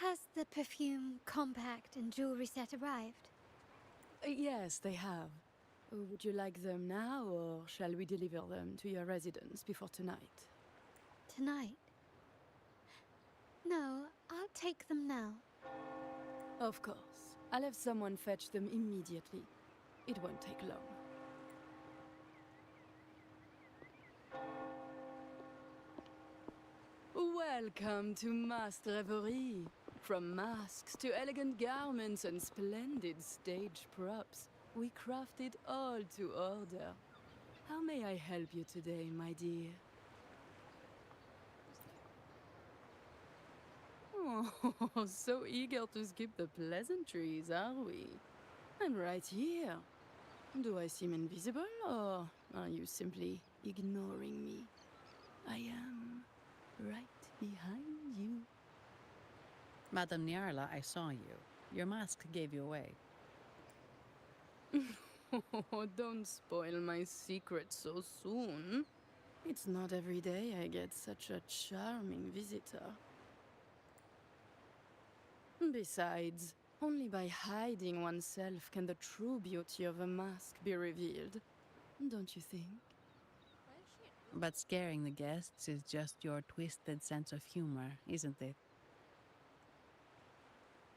Has the perfume, compact, and jewelry set arrived? Yes, they have. Would you like them now, or shall we deliver them to your residence before tonight? Tonight? No, I'll take them now. Of course. I'll have someone fetch them immediately. It won't take long. Welcome to Masked Reverie. From masks to elegant garments and splendid stage props, we craft it all to order. How may I help you today, my dear? Oh, so eager to skip the pleasantries, are we? I'm right here. Do I seem invisible, or are you simply ignoring me? I am right behind you. Madame Nyarla, I saw you. Your mask gave you away. Oh, don't spoil my secret so soon. It's not every day I get such a charming visitor. Besides, only by hiding oneself can the true beauty of a mask be revealed. Don't you think? But scaring the guests is just your twisted sense of humor, isn't it?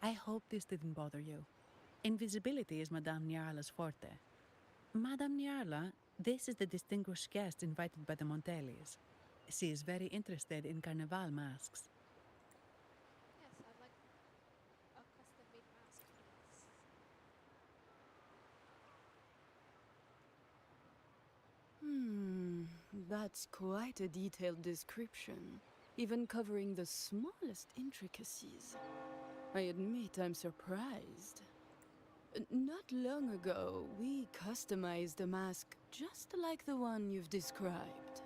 I hope this didn't bother you. Invisibility is Madame Nyarla's forte. Madame Nyarla, this is the distinguished guest invited by the Montellis. She is very interested in Carnival masks. Yes, I'd like a custom-made mask, please. That's quite a detailed description, even covering the smallest intricacies. I admit I'm surprised. Not long ago, we customized a mask just like the one you've described.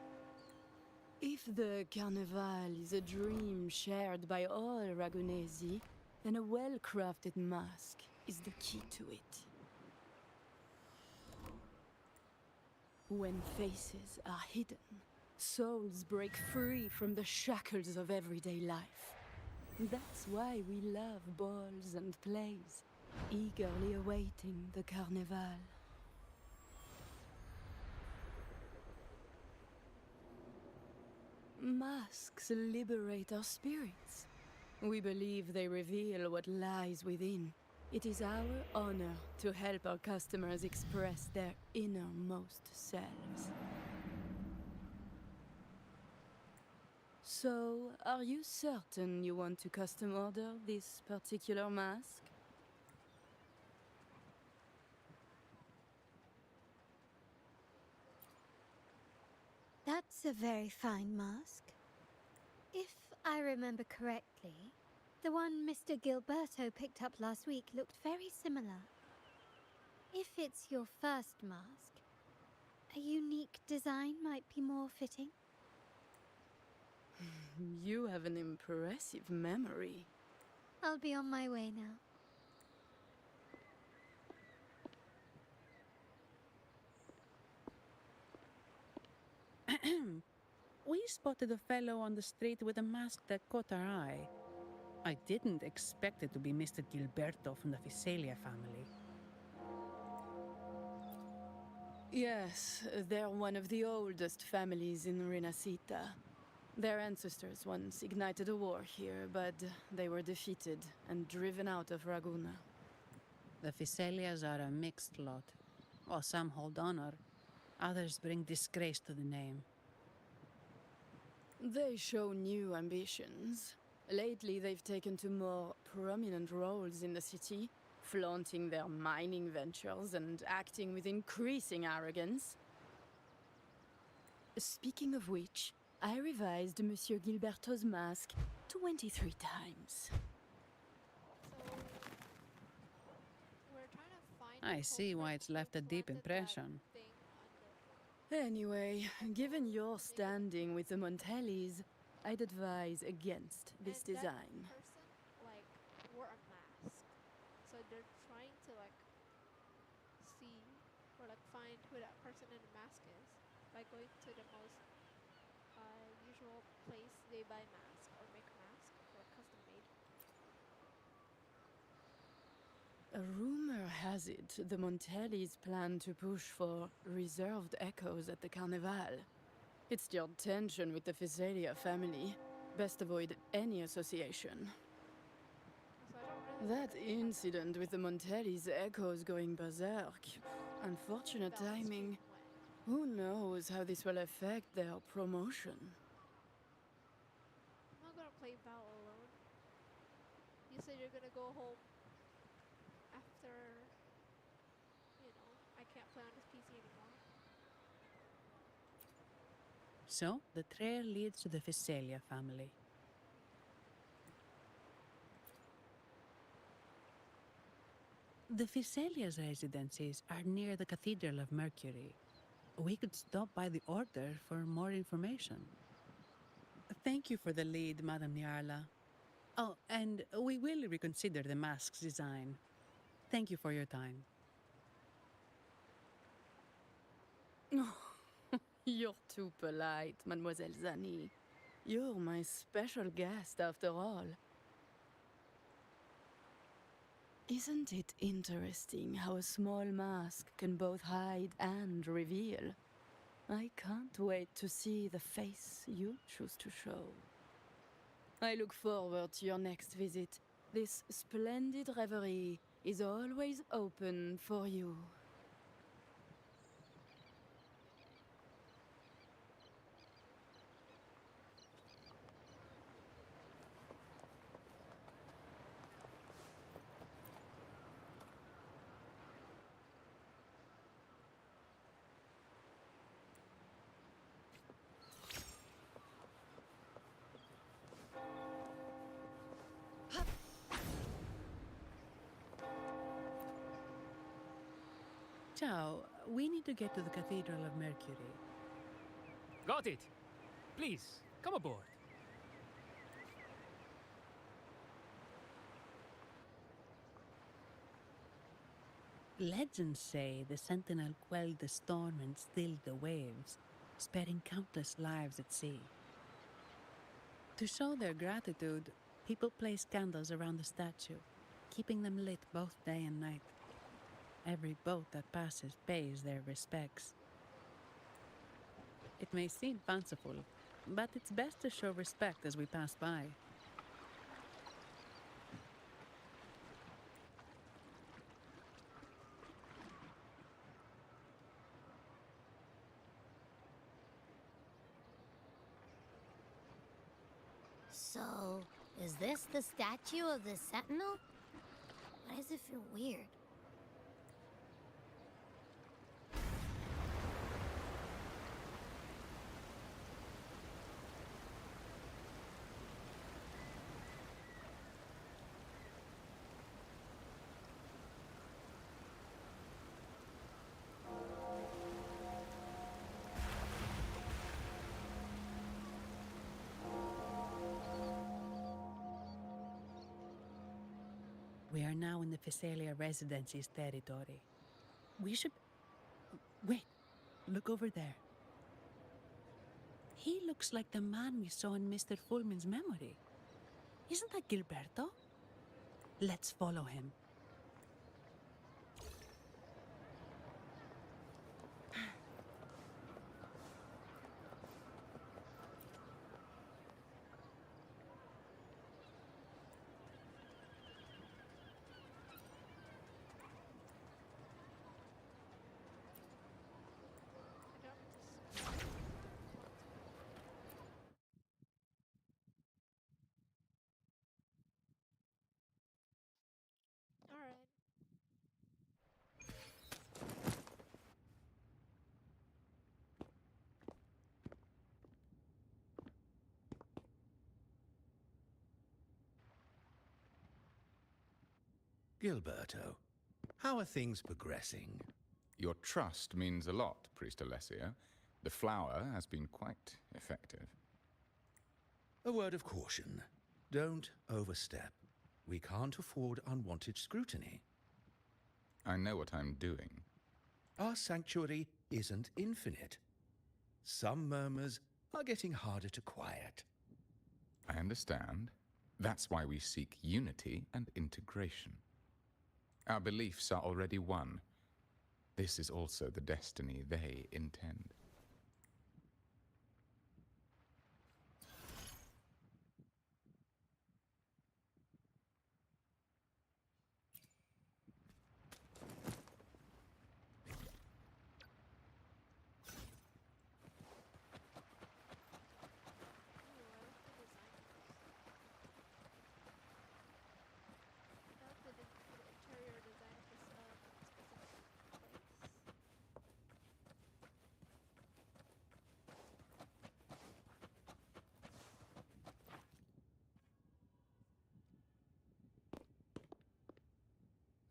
If the Carnival is a dream shared by all Ragunesi, then a well-crafted mask is the key to it. When faces are hidden, souls break free from the shackles of everyday life. That's why we love balls and plays, eagerly awaiting the Carnival. Masks liberate our spirits. We believe they reveal what lies within, It is our honor to help our customers express their innermost selves. So, are you certain you want to custom order this particular mask? That's a very fine mask. If I remember correctly, the one Mr. Gilberto picked up last week looked very similar. If it's your first mask, a unique design might be more fitting. You have an impressive memory. I'll be on my way now. We spotted a fellow on the street with a mask that caught our eye. I didn't expect it to be Mr. Gilberto from the Visalia family. Yes, they're one of the oldest families in Renacita. Their ancestors once ignited a war here, but they were defeated and driven out of Raguna. The Visalias are a mixed lot. While some hold honor, others bring disgrace to the name. They show new ambitions. Lately, they've taken to more prominent roles in the city, flaunting their mining ventures and acting with increasing arrogance. Speaking of which, I revised Monsieur Gilberto's mask 23 times. I see why it's left a deep impression. Anyway, given your standing with the Montellis, I'd advise against this design. That person, wore a mask. So they're trying to, see or, find who that person in the mask is by going to the most usual place they buy masks or make masks or custom made. A rumor has it the Montellis plan to push for reserved echoes at the Carnival. It's stirred tension with the Visalia family. Best avoid any association. That incident with the Montellis' echoes going berserk. Unfortunate timing. Who knows how this will affect their promotion? I'm not gonna play Val alone. You said you're gonna go home after, I can't play on this PC anymore. So, the trail leads to the Visalia family. The Visalia's residences are near the Cathedral of Mercury. We could stop by the Order for more information. Thank you for the lead, Madame Niarla. Oh, and we will reconsider the mask's design. Thank you for your time. You're too polite, Mademoiselle Zani. You're my special guest, after all. Isn't it interesting how a small mask can both hide and reveal? I can't wait to see the face you choose to show. I look forward to your next visit. This splendid reverie is always open for you. Ciao, we need to get to the Cathedral of Mercury. Got it. Please, come aboard. Legends say the Sentinel quelled the storm and stilled the waves, sparing countless lives at sea. To show their gratitude, people place candles around the statue, keeping them lit both day and night. Every boat that passes pays their respects. It may seem fanciful, but it's best to show respect as we pass by. So, is this the statue of the Sentinel? Why does it feel weird? We are now in the Physalia Residency's territory. We should... Wait, look over there. He looks like the man we saw in Mr. Fulmin's memory. Isn't that Gilberto? Let's follow him. Alright. Gilberto, how are things progressing? Your trust means a lot, Priest Alessio. The flower has been quite effective. A word of caution. Don't overstep. We can't afford unwanted scrutiny. I know what I'm doing. Our sanctuary isn't infinite. Some murmurs are getting harder to quiet. I understand. That's why we seek unity and integration. Our beliefs are already one. This is also the destiny they intend.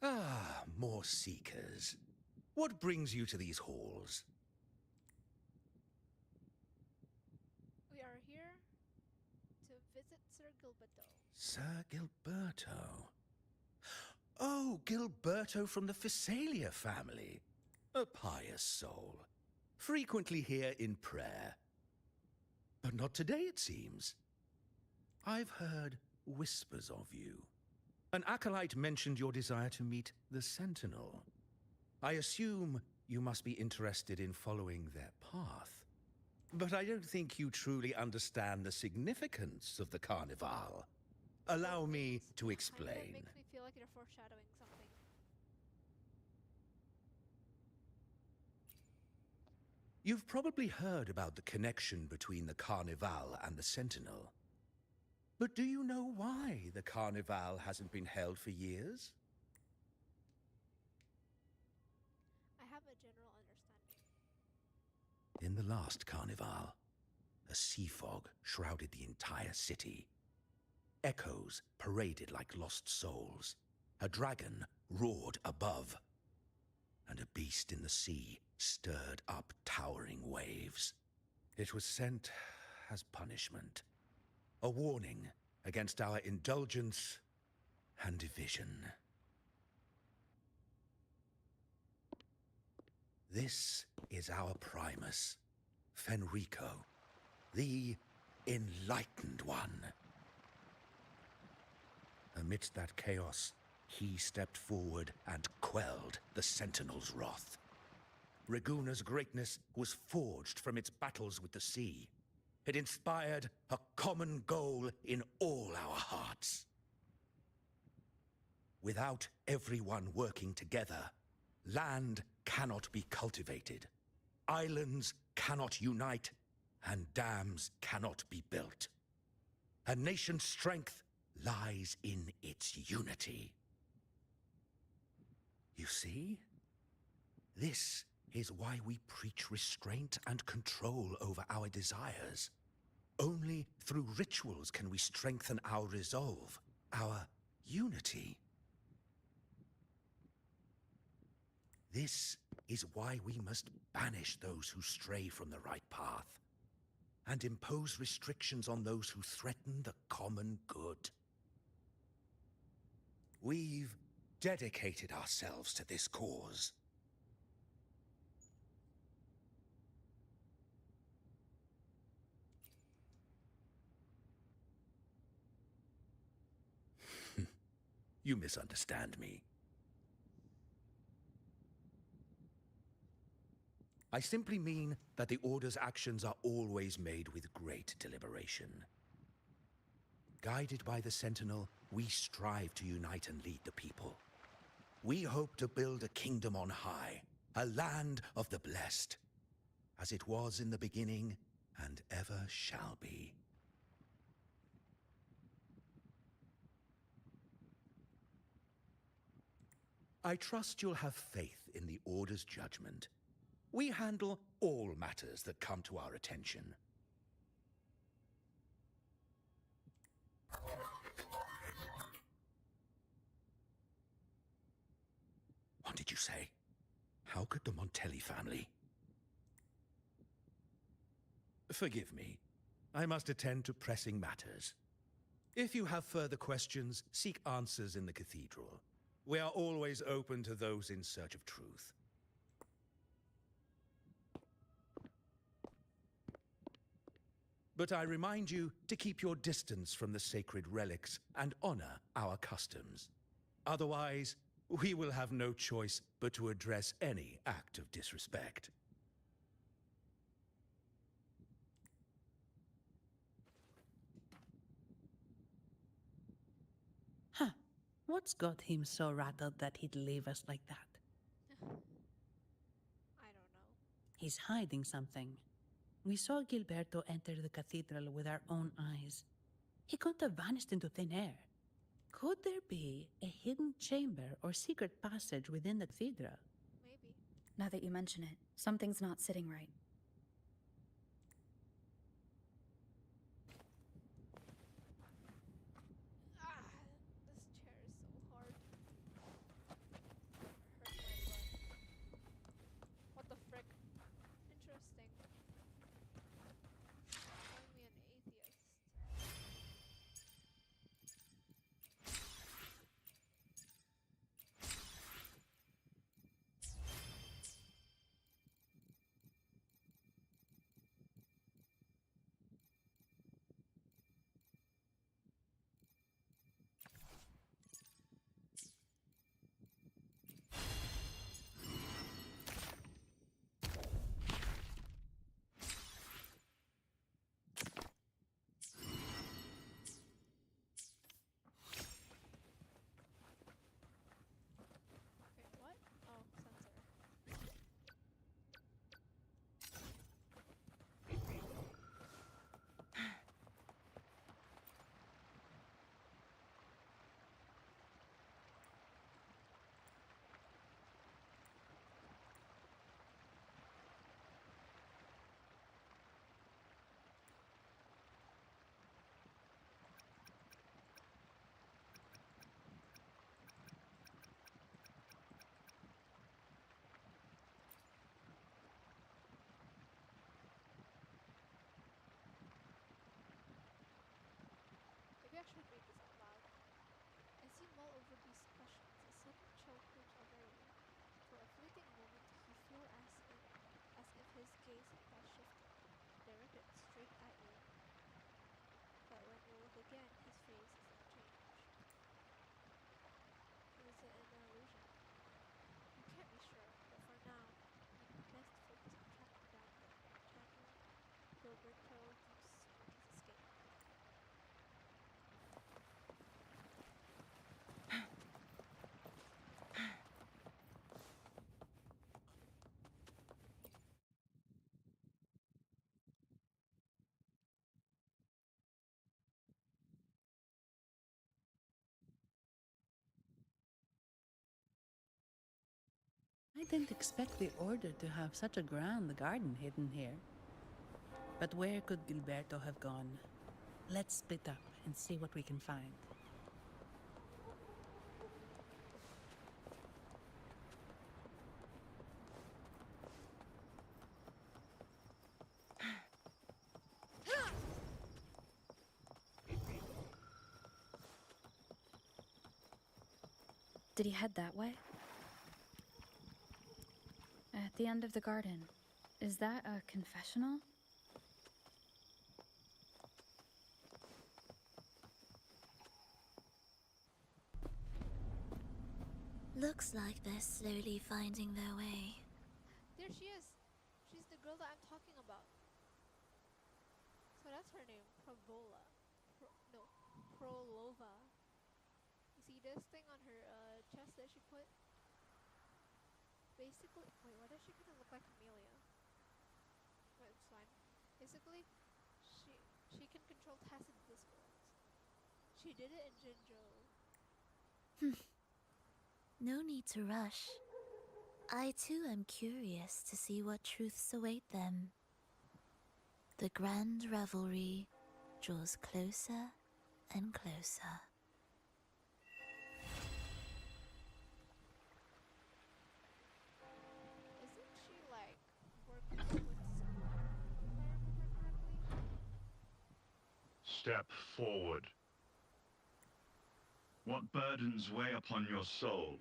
Ah, more seekers. What brings you to these halls? We are here to visit Sir Gilberto. Sir Gilberto. Oh, Gilberto from the Physalia family. A pious soul. Frequently here in prayer. But not today, it seems. I've heard whispers of you. An acolyte mentioned your desire to meet the Sentinel. I assume you must be interested in following their path. But I don't think you truly understand the significance of the Carnival. Allow me to explain. It makes me feel like you're foreshadowing something. You've probably heard about the connection between the Carnival and the Sentinel. But do you know why the Carnival hasn't been held for years? I have a general understanding. In the last Carnival, a sea fog shrouded the entire city. Echoes paraded like lost souls. A dragon roared above. And a beast in the sea stirred up towering waves. It was sent as punishment. A warning against our indulgence and division. This is our Primus, Fenrico, the Enlightened One. Amidst that chaos, he stepped forward and quelled the Sentinel's wrath. Raguna's greatness was forged from its battles with the sea. It inspired a common goal in all our hearts. Without everyone working together, land cannot be cultivated, islands cannot unite, and dams cannot be built. A nation's strength lies in its unity. You see? This is why we preach restraint and control over our desires. Only through rituals can we strengthen our resolve, our unity. This is why we must banish those who stray from the right path, and impose restrictions on those who threaten the common good. We've dedicated ourselves to this cause. You misunderstand me. I simply mean that the Order's actions are always made with great deliberation. Guided by the Sentinel, we strive to unite and lead the people. We hope to build a kingdom on high, a land of the blessed, as it was in the beginning and ever shall be. I trust you'll have faith in the Order's judgment. We handle all matters that come to our attention. What did you say? How could the Montelli family? Forgive me. I must attend to pressing matters. If you have further questions, seek answers in the cathedral. We are always open to those in search of truth. But I remind you to keep your distance from the sacred relics and honor our customs. Otherwise, we will have no choice but to address any act of disrespect. Huh. What's got him so rattled that he'd leave us like that? I don't know. He's hiding something. We saw Gilberto enter the cathedral with our own eyes. He couldn't have vanished into thin air. Could there be a hidden chamber or secret passage within the cathedral? Maybe. Now that you mention it, something's not sitting right. This chair is so hard. Hurt my butt. What the frick? Interesting. Calling me an atheist. Wait, what? Oh, sensor. Maybe I should read this out loud. As you mull over these questions, a sudden chill creeps over you. For a fleeting moment, you feel as if his gaze has shifted, directed straight at you. But when you look again, his face is unchanged. Is it an illusion? You can't be sure, but for now, you best focus on tracking down Gilberto Deuce and make his escape. didn't expect the Order to have such a grand garden hidden here. But where could Gilberto have gone? Let's split up and see what we can find. Did he head that way? At the end of the garden. Is that a confessional? Looks like they're slowly finding their way. There she is. She's the girl that I'm talking about. So that's her name, Prolova. You see this thing on her chest that she put? Basically, wait, why does she kind of look like Amelia? But it's fine. Basically, she can control tacit discords. She did it in Jinzhou. No need to rush. I too am curious to see what truths await them. The grand revelry draws closer and closer. Isn't she like working with someone, if I remember correctly? Step forward. What burdens weigh upon your soul?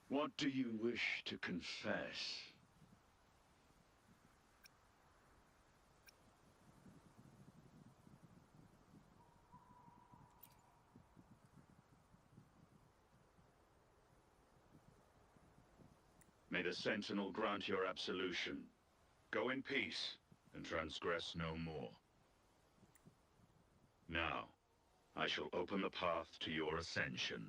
What do you wish to confess? May the Sentinel grant your absolution. Go in peace, and transgress no more. Now, I shall open the path to your ascension.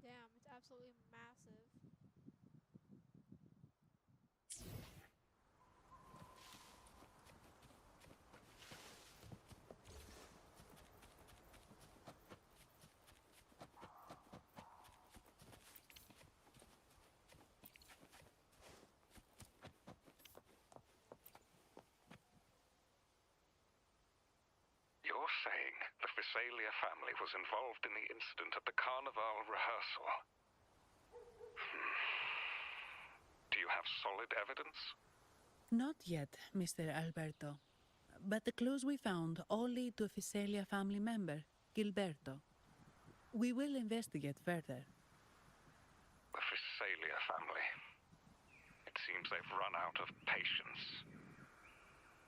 Damn, it's absolutely massive. You're saying the Visalia family was involved in the incident at the Carnival rehearsal? Do you have solid evidence? Not yet, Mr. Alberto. but the clues we found all lead to a Visalia family member, Gilberto. We will investigate further. The Visalia family. It seems they've run out of patience.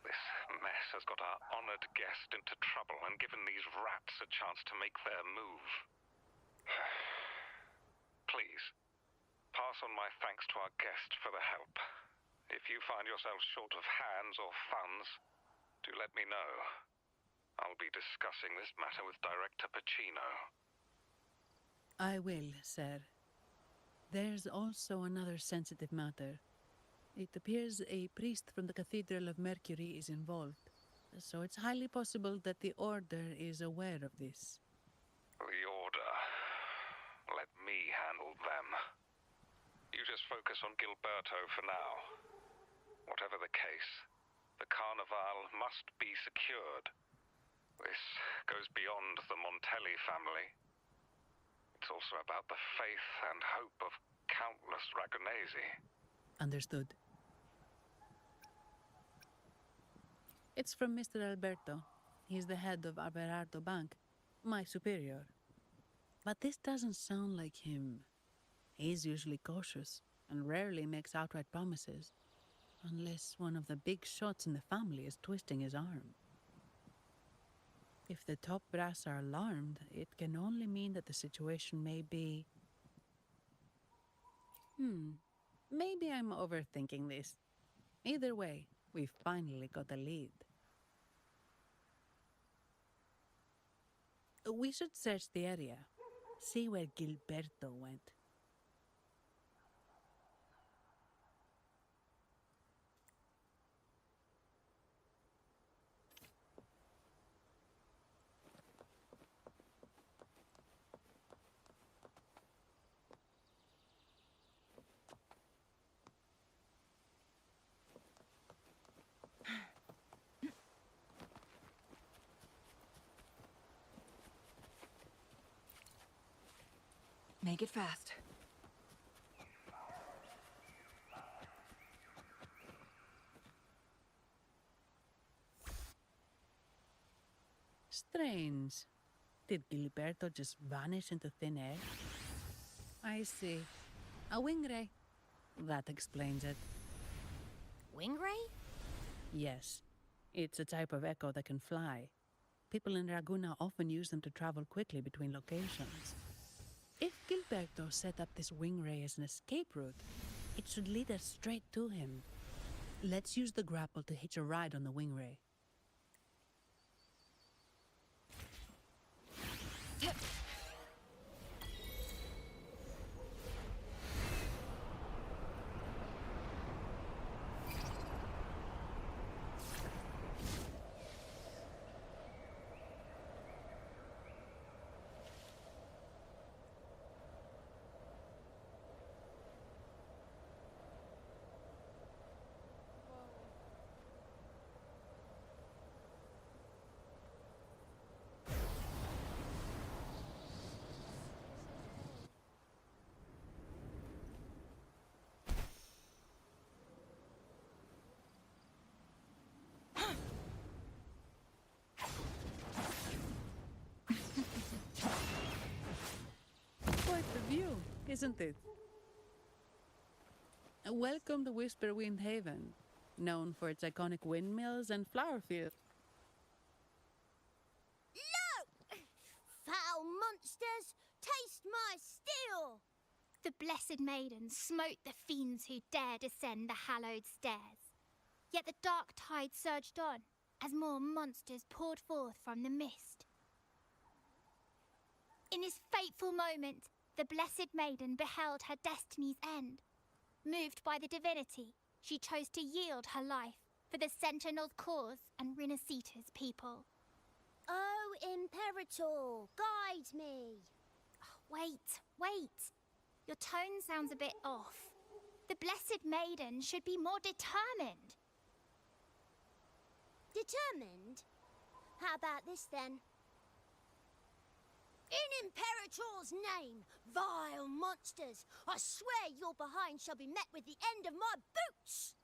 This mess has got our honored guest into trouble and given these rats a chance to make their move. Please, pass on my thanks to our guest for the help. If you find yourself short of hands or funds, do let me know. I'll be discussing this matter with Director Pacino. I will, sir. There's also another sensitive matter. It appears a priest from the Cathedral of Mercury is involved, so it's highly possible that the Order is aware of this. The Order. Let me handle them. You just focus on Gilberto for now. Whatever the case, the Carnival must be secured. This goes beyond the Montelli family. It's also about the faith and hope of countless Ragonesi. Understood. It's from Mr. Alberto. He's the head of Averardo Bank, my superior. But this doesn't sound like him. He's usually cautious and rarely makes outright promises, unless one of the big shots in the family is twisting his arm. If the top brass are alarmed, it can only mean that the situation may be... Maybe I'm overthinking this. Either way, we've finally got a lead. We should search the area. See where Gilberto went. Make it fast. Strange. Did Gilberto just vanish into thin air? I see. A wing ray. That explains it. Wing ray? Yes. It's a type of echo that can fly. People in Raguna often use them to travel quickly between locations. If Gilberto set up this wing ray as an escape route, it should lead us straight to him. Let's use the grapple to hitch a ride on the wing ray. Quite the view, isn't it? Welcome to Whisperwind Haven, known for its iconic windmills and flower fields. No! Foul monsters, taste my steel! The Blessed Maiden smote the fiends who dare descend the hallowed stairs. Yet the dark tide surged on as more monsters poured forth from the mist. In this fateful moment, the Blessed Maiden beheld her destiny's end. Moved by the divinity, she chose to yield her life for the Sentinel's cause and Rinasita's people. Oh, Imperator, guide me! Wait. Your tone sounds a bit off. The Blessed Maiden should be more determined. Determined? How about this then? In Imperator's name, vile monsters, I swear your behind shall be met with the end of my boots!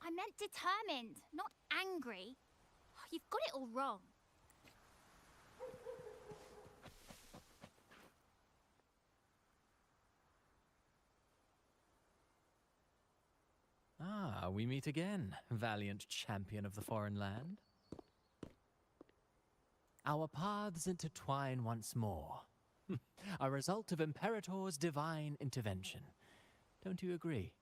I meant determined, not angry. you've got it all wrong. Ah, we meet again, valiant champion of the foreign land. Our paths intertwine once more. A result of Imperator's divine intervention. Don't you agree?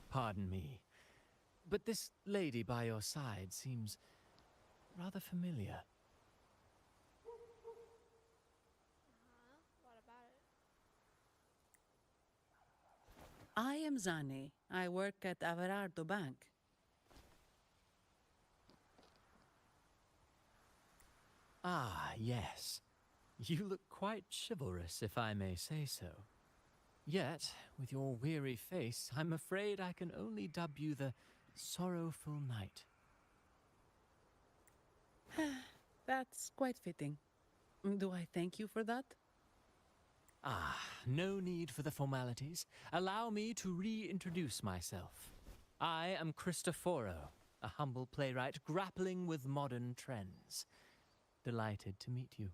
Pardon me, but this lady by your side seems rather familiar. What about it? I am Zani. I work at Averardo Bank. Ah, yes. You look quite chivalrous, if I may say so. Yet, with your weary face, I'm afraid I can only dub you the Sorrowful Knight. That's quite fitting. Do I thank you for that? Ah, no need for the formalities. Allow me to reintroduce myself. I am Cristoforo, a humble playwright grappling with modern trends. Delighted to meet you.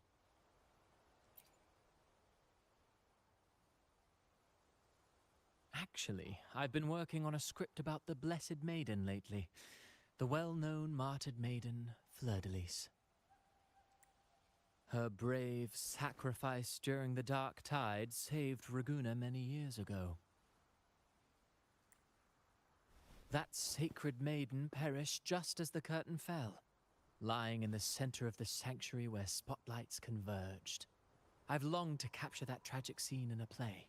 Actually, I've been working on a script about the Blessed Maiden lately. The well-known martyred maiden, Fleur-de-Lis. Her brave sacrifice during the Dark Tide saved Raguna many years ago. That sacred maiden perished just as the curtain fell, lying in the center of the sanctuary where spotlights converged. I've longed to capture that tragic scene in a play.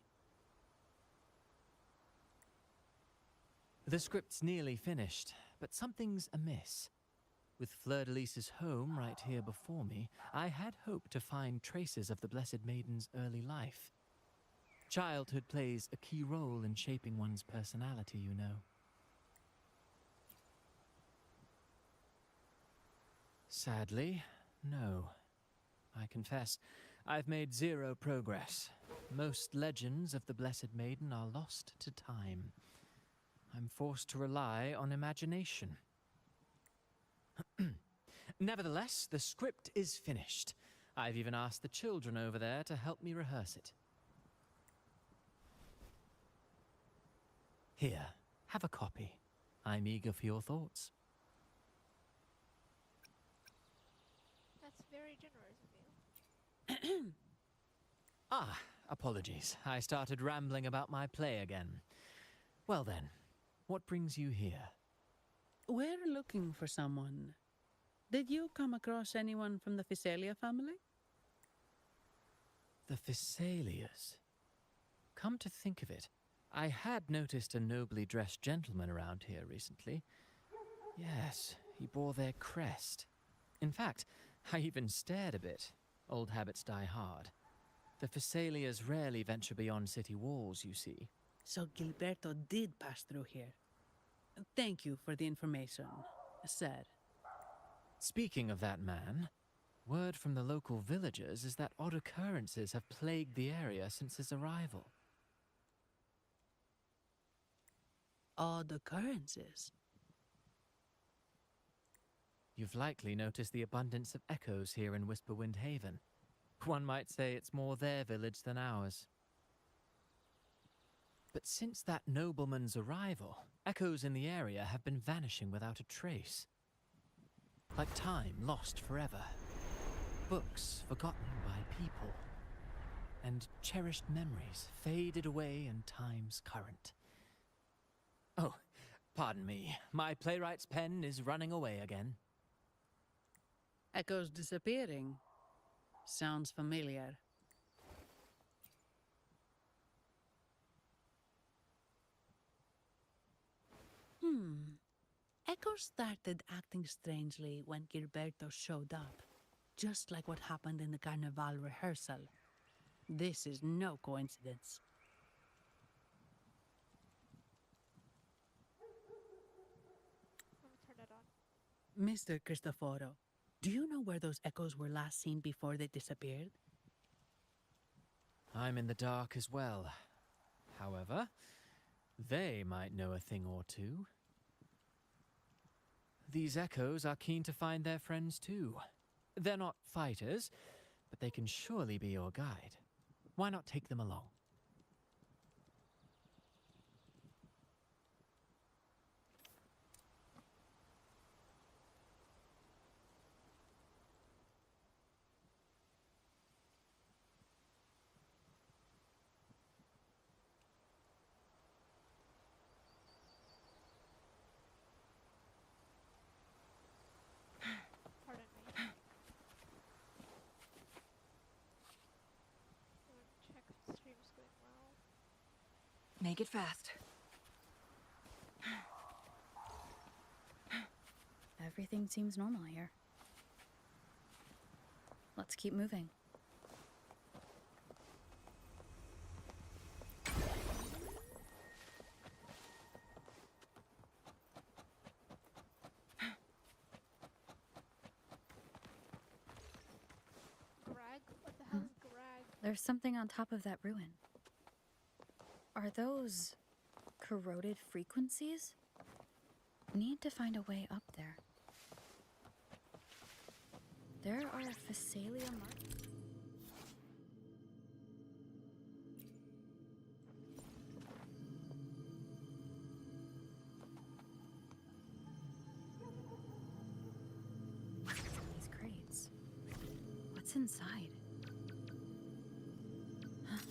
The script's nearly finished, but something's amiss. With Fleur-de-Lis's home right here before me, I had hoped to find traces of the Blessed Maiden's early life. Childhood plays a key role in shaping one's personality, you know. Sadly, no. I confess, I've made zero progress. Most legends of the Blessed Maiden are lost to time. I'm forced to rely on imagination. Nevertheless, the script is finished. I've even asked the children over there to help me rehearse it. Here, have a copy. I'm eager for your thoughts. That's very generous of you. Ah, apologies. I started rambling about my play again. Well then, what brings you here? We're looking for someone. Did you come across anyone from the Physalia family? The Physalias. Come to think of it, I had noticed a nobly dressed gentleman around here recently. Yes, he bore their crest. In fact, I even stared a bit. Old habits die hard. The Physalias rarely venture beyond city walls, you see. So Gilberto did pass through here. Thank you for the information, sir. Speaking of that man, word from the local villagers is that odd occurrences have plagued the area since his arrival. Odd occurrences? You've likely noticed the abundance of echoes here in Whisperwind Haven. One might say it's more their village than ours. But since that nobleman's arrival, echoes in the area have been vanishing without a trace. Like time lost forever. Books forgotten by people. And cherished memories faded away in time's current. Oh, pardon me. My playwright's pen is running away again. Echoes disappearing. Sounds familiar. Echoes started acting strangely when Gilberto showed up, just like what happened in the Carnival rehearsal. This is no coincidence. Let me turn it on. Mr. Cristoforo, do you know where those echoes were last seen before they disappeared? I'm in the dark as well. However, They might know a thing or two. These echoes are keen to find their friends too. They're not fighters, but they can surely be your guide. Why not take them along? Pardon me. Check if the stream's going well. Make it fast. Everything seems normal here. Let's keep moving. Greg? What the hell is Greg? There's something on top of that ruin. Are those corroded frequencies? Need to find a way up there. There are Phasalia marks. These crates. What's inside? Huh.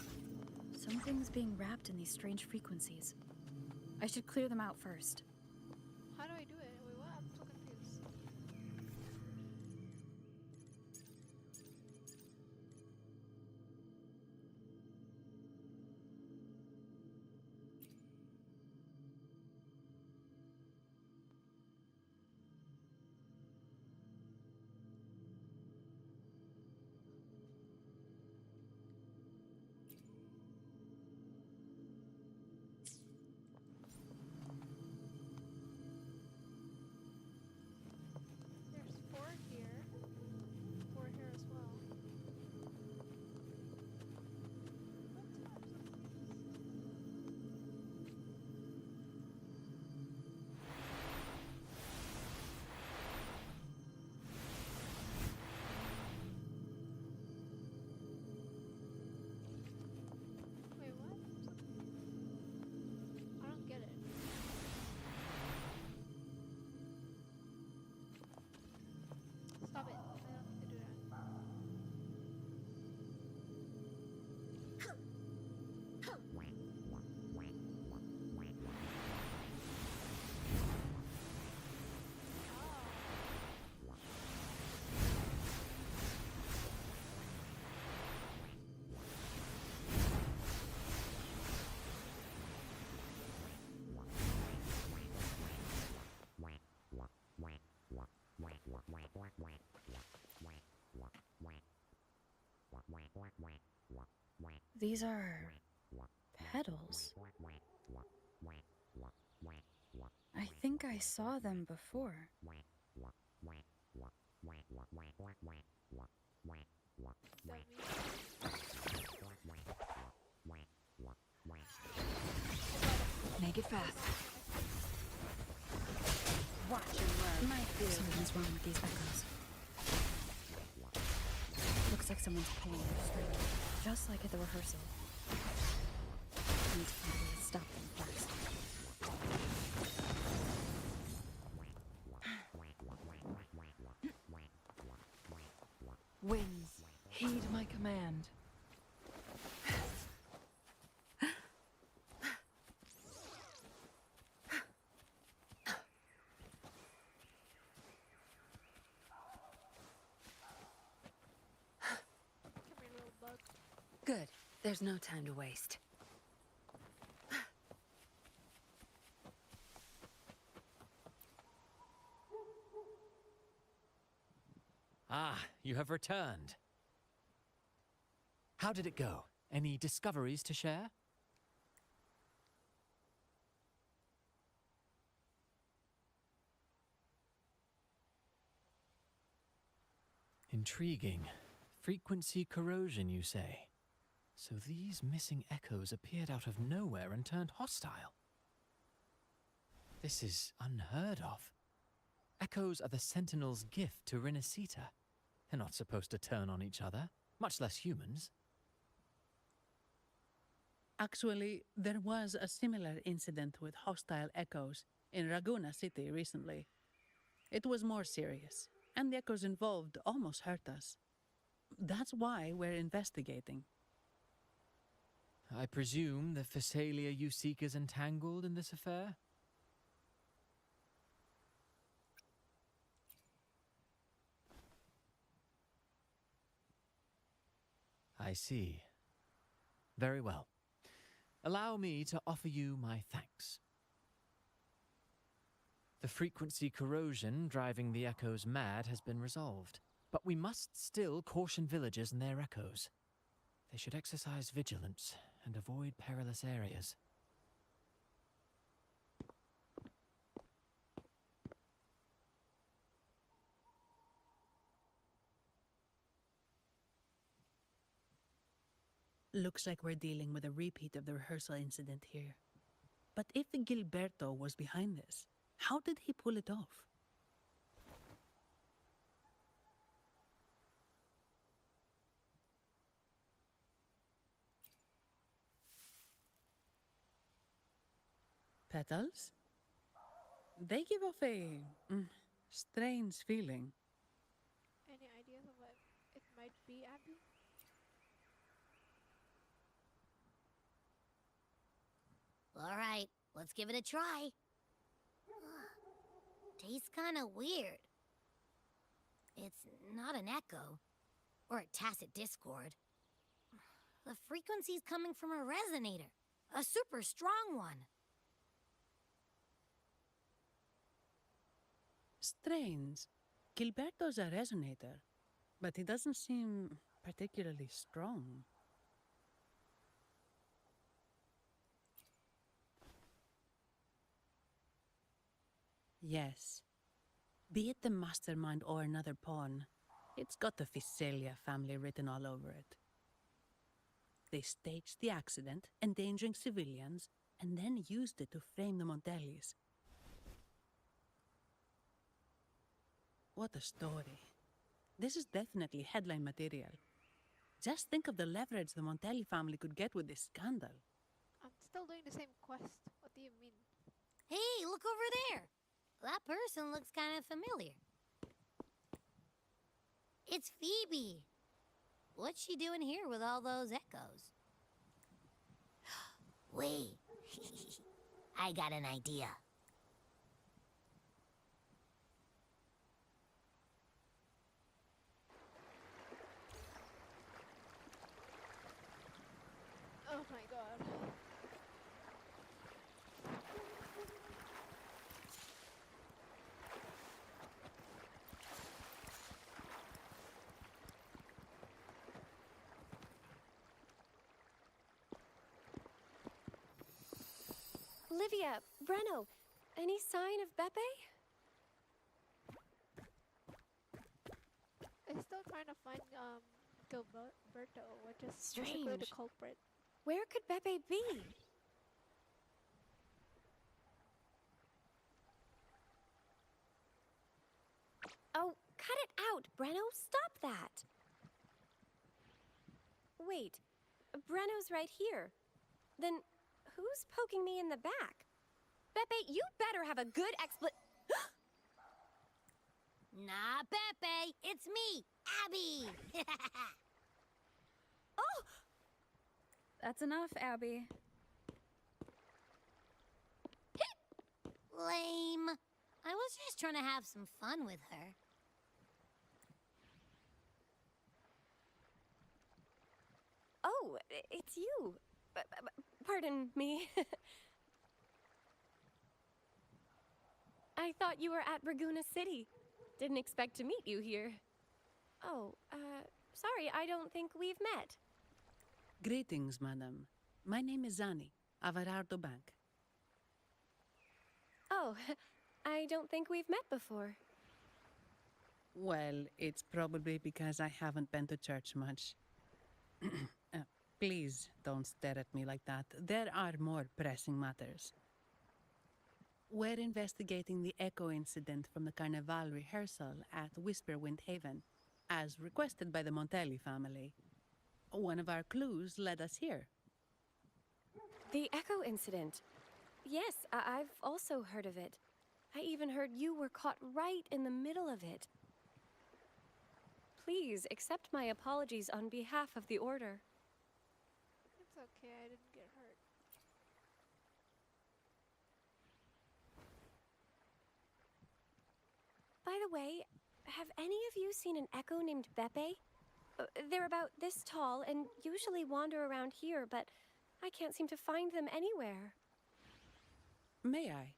Something's being wrapped in these strange frequencies. I should clear them out first. How do I do it? Wait, what? I'm so confused. There's 4 here. 4 here as well. Wait, what? I don't get it. Stop it. I don't need to do that. These are petals. I think I saw them before. Make it fast. Watch and learn. Something's wrong with these echoes. Looks like someone's playing their string, just like at the rehearsal. Need to find a way to stop them first. Winds, heed my command. Come here, little bug. Good. There's no time to waste. Ah, you have returned. How did it go? Any discoveries to share? Intriguing. Frequency corrosion, you say? So these missing echoes appeared out of nowhere and turned hostile. This is unheard of. Echoes are the Sentinel's gift to Rinasita. They're not supposed to turn on each other, much less humans. Actually, there was a similar incident with hostile echoes in Ragusa City recently. It was more serious, and the echoes involved almost hurt us. That's why we're investigating. I presume the Physalia you seek is entangled in this affair? I see. Very well. Allow me to offer you my thanks. The frequency corrosion driving the echoes mad has been resolved, but we must still caution villagers and their echoes. They should exercise vigilance and avoid perilous areas. Looks like we're dealing with a repeat of the rehearsal incident here. But if Gilberto was behind this, how did he pull it off? Petals? They give off a strange feeling. Any ideas of what it might be, Abby? All right, let's give it a try. Tastes kind of weird. It's not an echo or a tacit discord. The frequency's coming from a resonator, a super strong one. Strange. Gilberto's a resonator, but he doesn't seem particularly strong. Yes. Be it the mastermind or another pawn, it's got the Physalia family written all over it. They staged the accident, endangering civilians, and then used it to frame the Montellis. What a story. This is definitely headline material. Just think of the leverage the Montelli family could get with this scandal. I'm still doing the same quest. What do you mean? Hey, look over there! That person looks kind of familiar. It's Phoebe. What's she doing here with all those echoes? Wait. I got an idea. Oh my god. Livia, Breno, any sign of Beppe? I'm still trying to find Gilberto, which is Strange. basically the culprit. Where could Beppe be? Oh, cut it out, Breno. Stop that. Wait, Breno's right here. Then who's poking me in the back? Beppe, you better have a good Nah, Beppe, it's me, Abby. Oh! That's enough, Abby. Lame. I was just trying to have some fun with her. Oh, it's you. Pardon me. I thought you were at Ragusa City. Didn't expect to meet you here. Oh, sorry, I don't think we've met. Greetings, madam. My name is Zani, Averardo Bank. Oh, I don't think we've met before. Well, it's probably because I haven't been to church much. Please don't stare at me like that. There are more pressing matters. We're investigating the echo incident from the Carnival rehearsal at Whisperwind Haven, as requested by the Montelli family. One of our clues led us here. The echo incident. Yes, I've also heard of it. I even heard you were caught right in the middle of it. Please accept my apologies on behalf of the Order. It's okay, I didn't get hurt. By the way, have any of you seen an echo named Beppe? They're about this tall and usually wander around here, but I can't seem to find them anywhere. May I?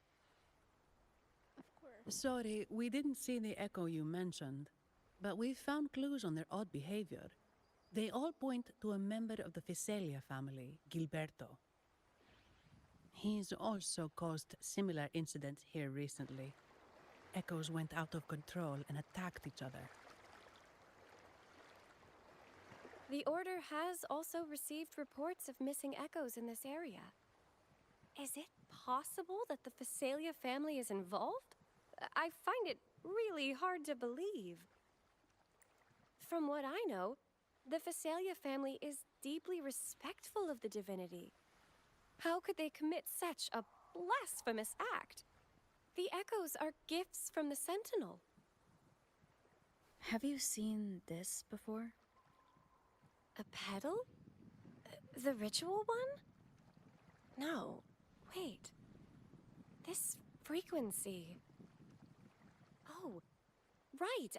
Of course. Sorry, we didn't see the echo you mentioned, but we've found clues on their odd behavior. They all point to a member of the Fiselia family, Gilberto. He's also caused similar incidents here recently. Echoes went out of control and attacked each other. The Order has also received reports of missing echoes in this area. Is it possible that the Fiselia family is involved? I find it really hard to believe. From what I know, the Fiselia family is deeply respectful of the divinity. How could they commit such a blasphemous act? The echoes are gifts from the Sentinel. Have you seen this before? A pedal? The ritual one? No. Wait. This frequency. Oh, right.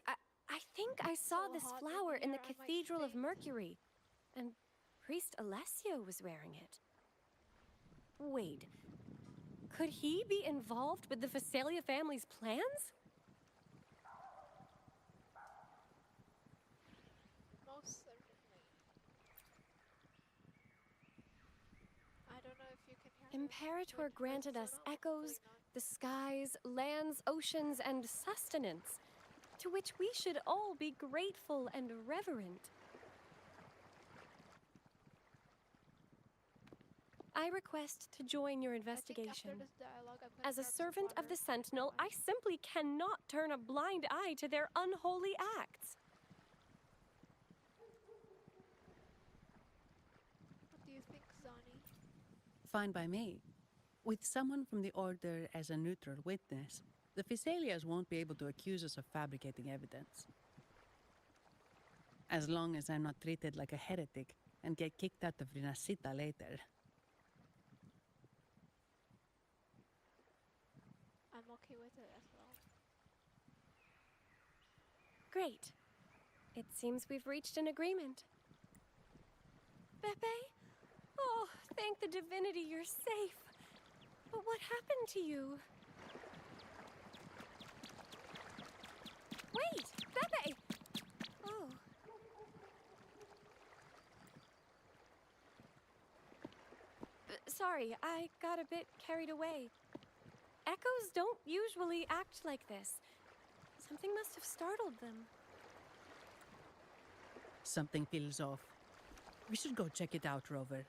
I think I saw this flower in the Cathedral of Mercury, and Priest Alessio was wearing it. Wait. Could he be involved with the Fiselia family's plans? Most certainly. I don't know if you can hear me. Imperator granted us echoes, the skies, lands, oceans, and sustenance, to which we should all be grateful and reverent. I request to join your investigation. As a servant of the Sentinel, I simply cannot turn a blind eye to their unholy acts. What do you think, Zani? Fine by me. With someone from the Order as a neutral witness, the Fiselias won't be able to accuse us of fabricating evidence. As long as I'm not treated like a heretic and get kicked out of Rinascita later. I'm okay with it as well. Great. It seems we've reached an agreement. Beppe? Oh, thank the divinity you're safe. But what happened to you? Wait! Beppe! Oh. Sorry, I got a bit carried away. Echoes don't usually act like this. Something must have startled them. Something feels off. We should go check it out, Rover.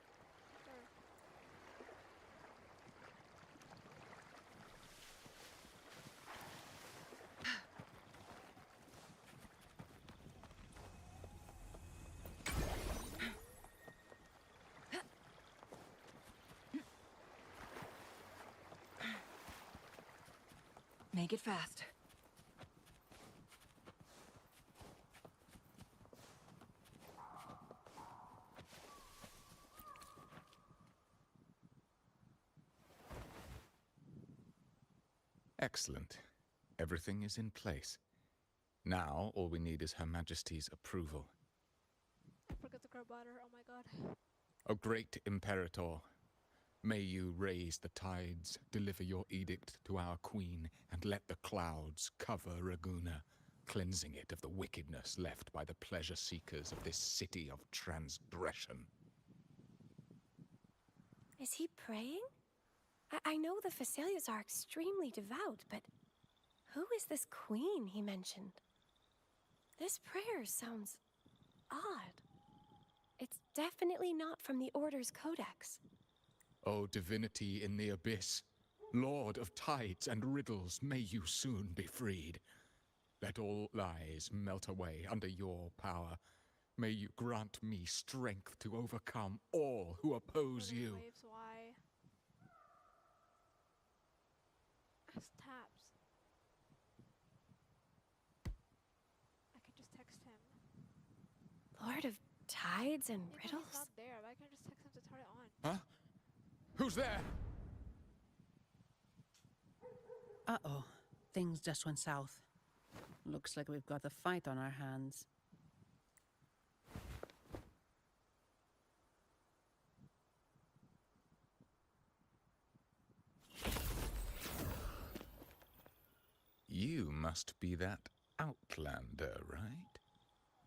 Make it fast. Excellent. Everything is in place. Now, all we need is Her Majesty's approval. I forgot to grab water, oh my god. O great Imperator, may you raise the tides, deliver your edict to our queen, and let the clouds cover Raguna, cleansing it of the wickedness left by the pleasure-seekers of this city of transgression. Is he praying? I know the Fiselias are extremely devout, but who is this queen he mentioned? This prayer sounds odd. It's definitely not from the Order's codex. O divinity in the abyss, Lord of tides and riddles, may you soon be freed. Let all lies melt away under your power. May you grant me strength to overcome all who oppose Wuthering you. Waves, why? As taps. I can just text him. Lord of tides and Even if riddles? he's not there, I can just text him to turn it on. Huh? Who's there? Uh-oh. Things just went south. Looks like we've got a fight on our hands. You must be that outlander, right?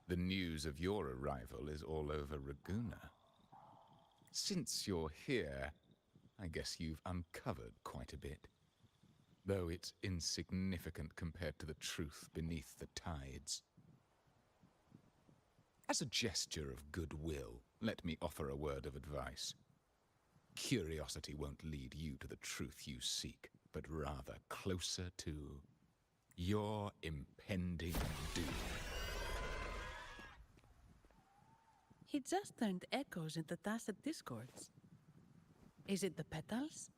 The news of your arrival is all over Raguna. Since you're here, I guess you've uncovered quite a bit. Though it's insignificant compared to the truth beneath the tides. As a gesture of goodwill, let me offer a word of advice. Curiosity won't lead you to the truth you seek, but rather closer to your impending doom. He just turned echoes into tacit discords. Is it the petals?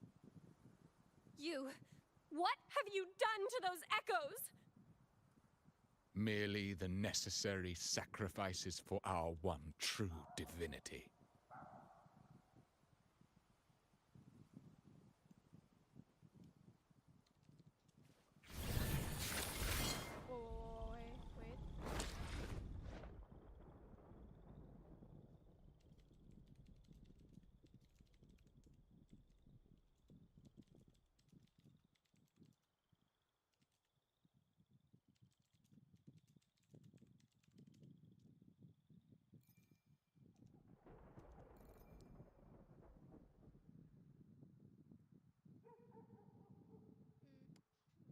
What have you done to those echoes? Merely the necessary sacrifices for our one true divinity. Whoa, wait.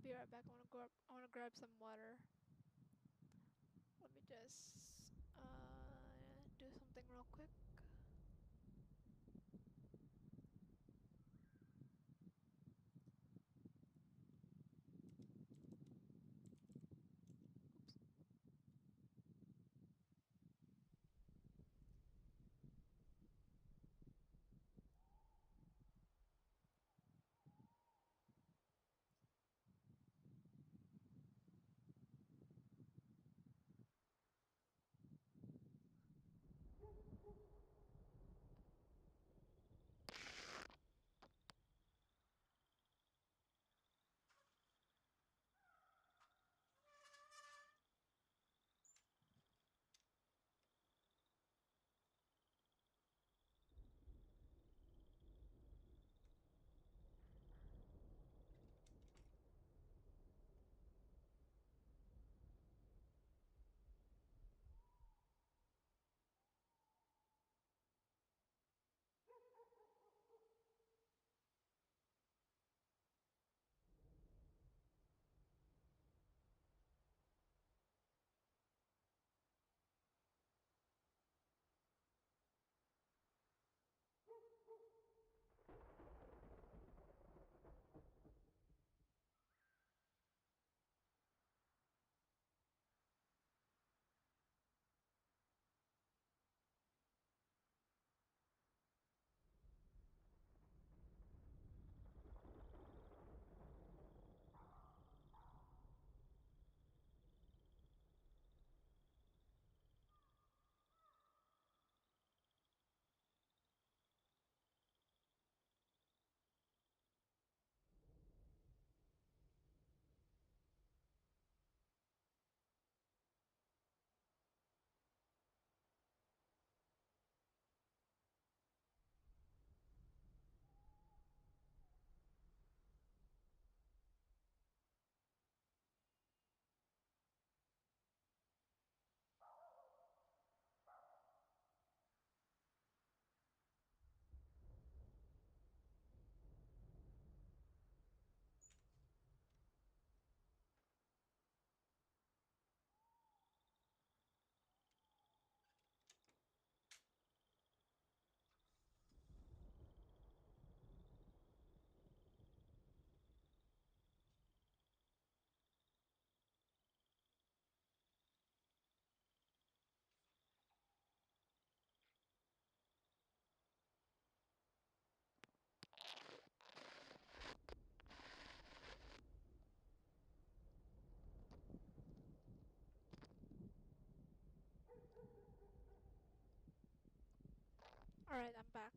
Be right back. I wanna grab some water. Let me just do something real quick. Alright, I'm back.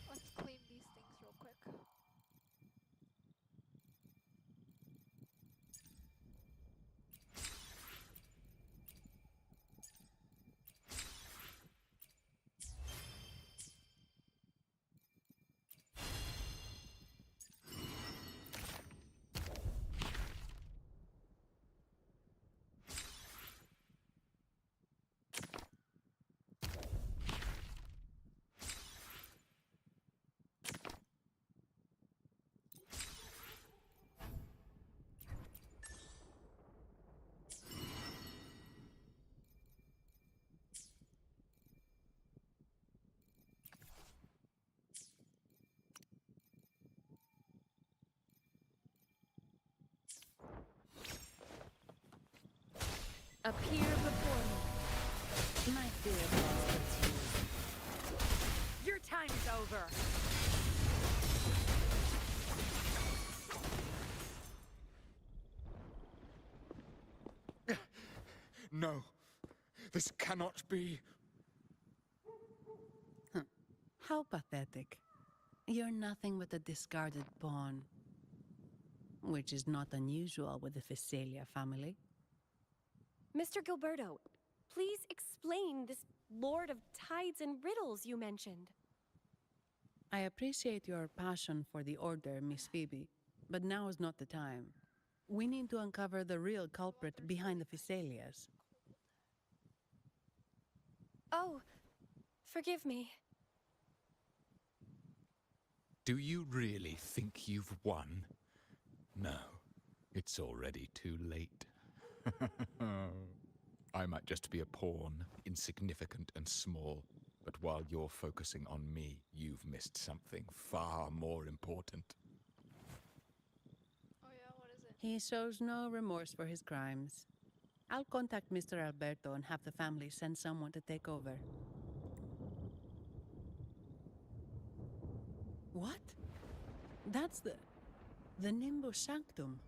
Let's clean these things real quick. Appear before me. My dear Master, Your time is over. No, this cannot be. How pathetic. You're nothing but a discarded pawn. Which is not unusual with the Physalia family. Mr. Gilberto, please explain this Lord of Tides and Riddles you mentioned. I appreciate your passion for the Order, Miss Phoebe, but now is not the time. We need to uncover the real culprit behind the Physalias. Oh, forgive me. Do you really think you've won? No, it's already too late. I might just be a pawn, insignificant and small, but while you're focusing on me, you've missed something far more important. Oh yeah, what is it? He shows no remorse for his crimes. I'll contact Mr. Alberto and have the family send someone to take over. What? That's the Nimbus Sanctum.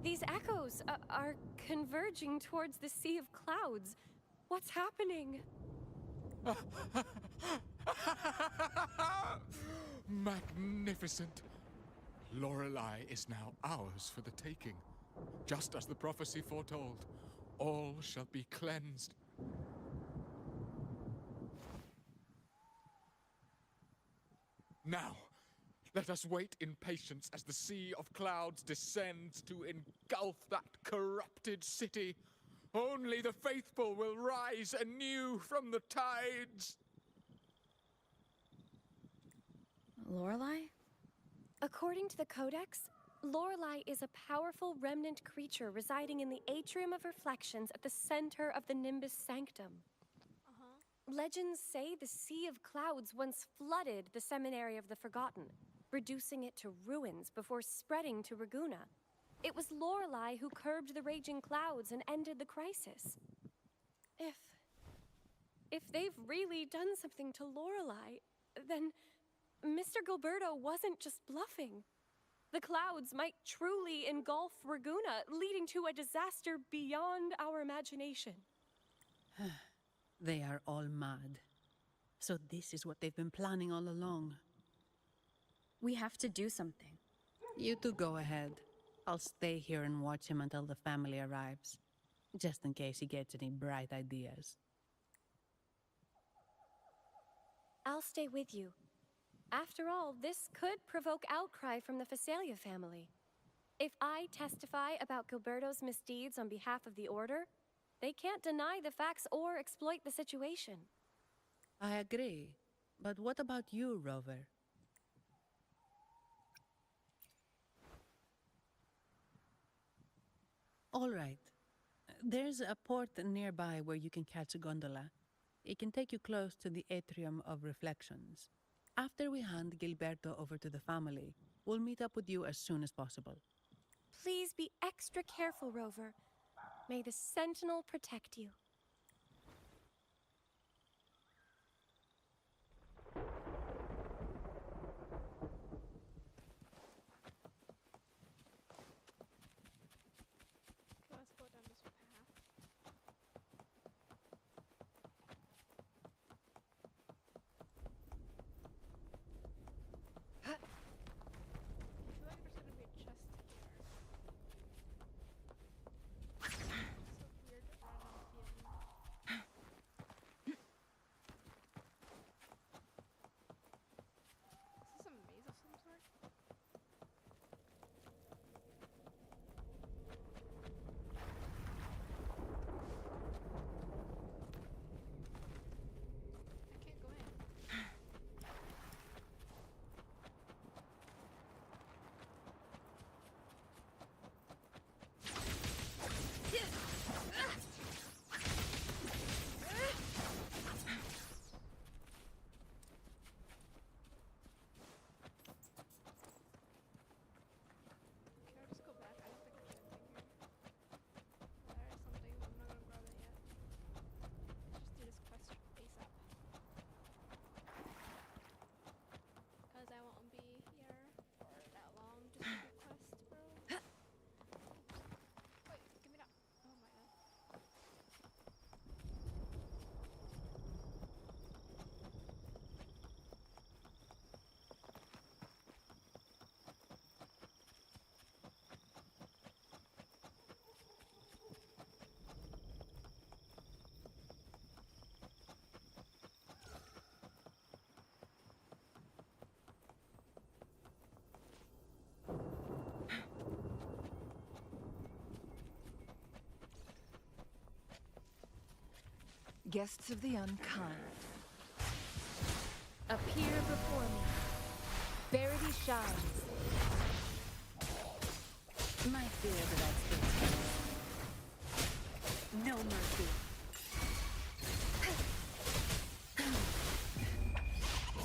These echoes are converging towards the Sea of Clouds. What's happening? Magnificent! Lorelei is now ours for the taking. Just as the prophecy foretold, all shall be cleansed. Now, let us wait in patience as the Sea of Clouds descends to engulf that corrupted city. Only the faithful will rise anew from the tides. Lorelei? According to the Codex, Lorelei is a powerful remnant creature residing in the Atrium of Reflections at the center of the Nimbus Sanctum. Legends say the Sea of Clouds once flooded the Seminary of the Forgotten, reducing it to ruins before spreading to Raguna. It was Lorelei who curbed the raging clouds and ended the crisis. If they've really done something to Lorelei, then Mr. Gilberto wasn't just bluffing. The clouds might truly engulf Raguna, leading to a disaster beyond our imagination. They are all mad. So this is what they've been planning all along. We have to do something. You two go ahead. I'll stay here and watch him until the family arrives. Just in case he gets any bright ideas. I'll stay with you. After all, this could provoke outcry from the Physalia family. If I testify about Gilberto's misdeeds on behalf of the Order, they can't deny the facts or exploit the situation. I agree. But what about you, Rover? All right. There's a port nearby where you can catch a gondola. It can take you close to the Atrium of Reflections. After we hand Gilberto over to the family, we'll meet up with you as soon as possible. Please be extra careful, Rover. May the Sentinel protect you. Let's go down this path. I feel like there's gonna be a chest here. It's so weird random feeling. Is this a maze of some sort? I can't go in. Can I just go back? I don't think I should anything here. There is something, but I'm not gonna grab it yet. Let's just do this quest ASAP. Because I won't be here for that long. Just do quest, bro. Wait, give me that. Oh my god. Guests of the unkind. Appear before me. Verity shines. My fear that I still no mercy.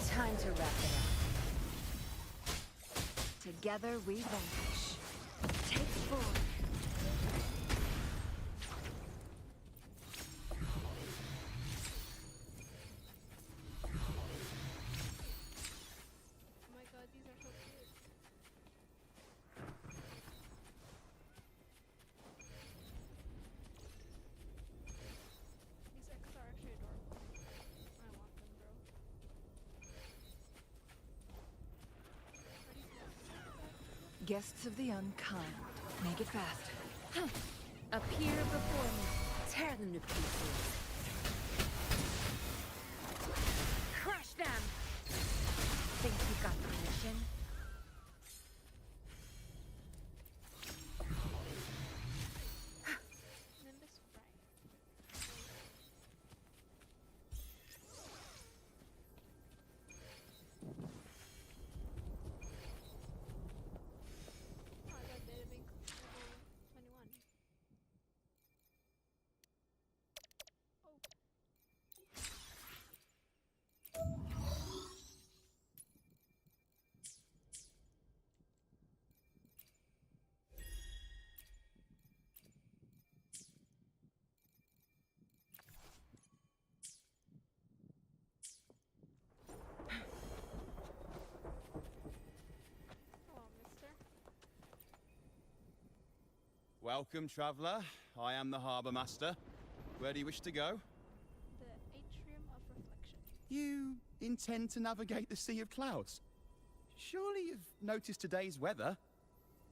Time to wrap it up. Together we vanquish. Take forward. Oh my god, these are so cute. These echoes are actually adorable. I want them, bro. Are these not- Guests of the unkind. Make it fast. Appear before me. Tear them to pieces. Crush them! Think you got permission? Nimbus Fry. Oh, I got data bank level 21. Oh. Hello, mister. Welcome, traveller. I am the harbour master. Where do you wish to go? The Atrium of Reflection. You intend to navigate the Sea of Clouds? Surely you've noticed today's weather?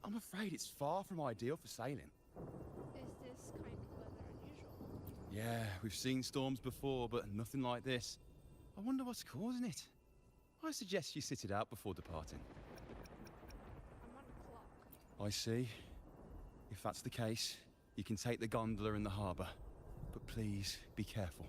I'm afraid it's far from ideal for sailing. Is this kind of weather unusual? Yeah, we've seen storms before, but nothing like this. I wonder what's causing it. I suggest you sit it out before departing. I'm on a clock. I see. If that's the case, you can take the gondola in the harbour. But please, be careful.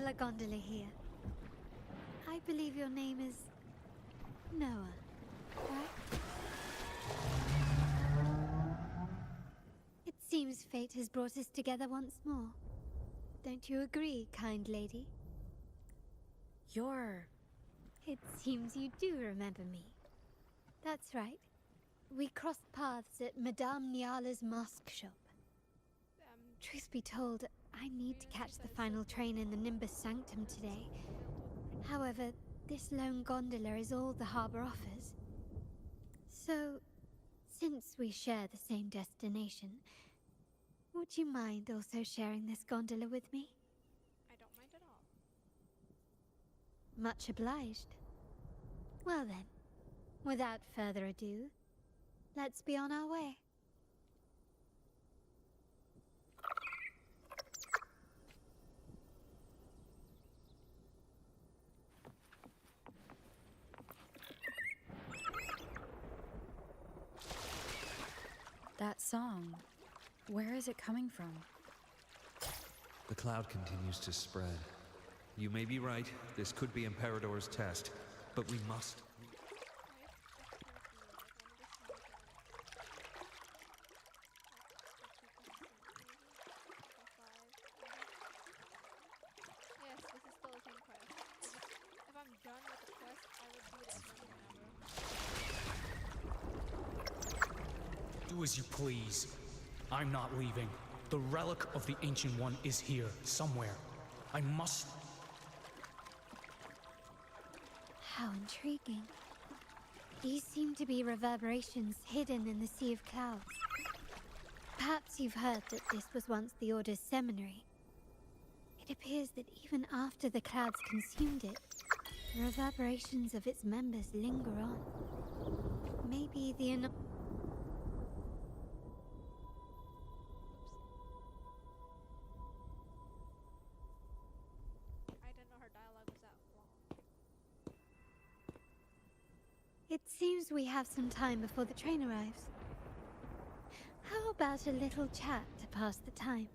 still a gondola here. I believe your name is Noah, right? It seems fate has brought us together once more. Don't you agree, kind lady? It seems you do remember me. That's right. We crossed paths at Madame Niala's mosque shop. Truth be told, I need to catch the final train in the Nimbus Sanctum today. However, this lone gondola is all the harbor offers. So, since we share the same destination, would you mind also sharing this gondola with me? I don't mind at all. Much obliged. Well then, without further ado, let's be on our way. That song, where is it coming from? The cloud continues to spread. You may be right, this could be Imperador's test, but we must... Yes, this is still the same quest. If I'm done with the quest, I would do it as whenever. Do as you please. I'm not leaving. The relic of the Ancient One is here, somewhere. I must... How intriguing. These seem to be reverberations hidden in the Sea of Clouds. Perhaps you've heard that this was once the Order's seminary. It appears that even after the clouds consumed it, the reverberations of its members linger on. Maybe the I didn't know her dialogue was that long. It seems we have some time before the train arrives. How about a little chat to pass the time?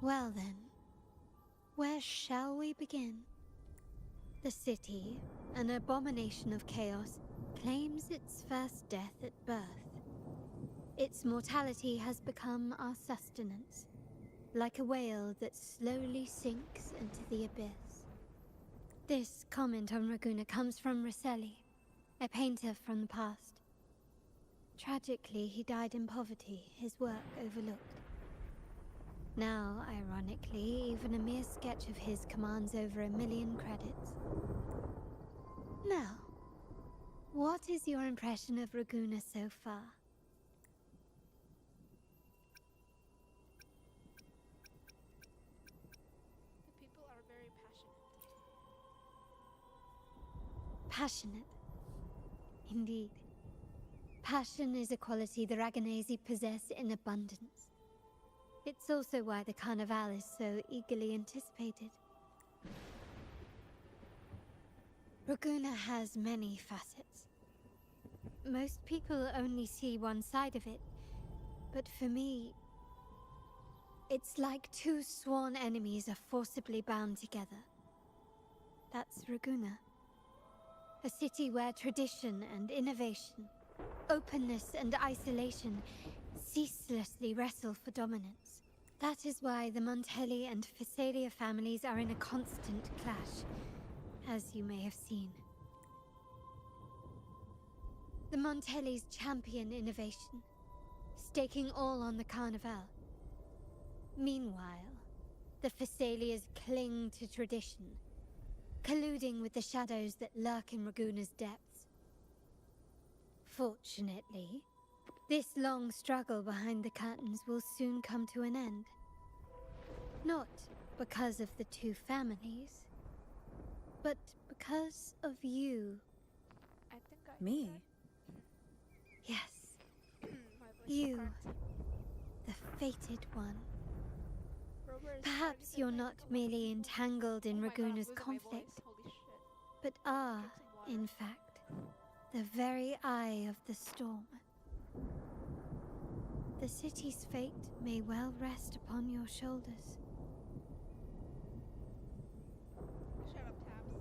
Well then, where shall we begin? The city, an abomination of chaos, claims its first death at birth. Its mortality has become our sustenance, like a whale that slowly sinks into the abyss. This comment on Raguna comes from Rosselli, a painter from the past. Tragically, he died in poverty, his work overlooked. Now, ironically, even a mere sketch of his commands over 1 million credits. Now, what is your impression of Raguna so far? The people are very passionate. Passionate. Indeed. Passion is a quality the Raganesi possess in abundance. It's also why the Carnival is so eagerly anticipated. Raguna has many facets. Most people only see one side of it, but for me, it's like two sworn enemies are forcibly bound together. That's Raguna. A city where tradition and innovation, openness and isolation ceaselessly wrestle for dominance. That is why the Montelli and Phasalia families are in a constant clash, as you may have seen. The Montellis champion innovation, staking all on the Carnival. Meanwhile, the Phasalias cling to tradition, colluding with the shadows that lurk in Raguna's depths. Fortunately, this long struggle behind the curtains will soon come to an end. Not because of the two families, but because of you. I think I Me? Yes, My voice you, cracked. the fated one. Rover is Perhaps starting you're to not think merely entangled in oh my God, I'm Raguna's losing my conflict, voice. Holy shit. but are, in fact, the very eye of the storm. The city's fate may well rest upon your shoulders. Shut up, Tabs.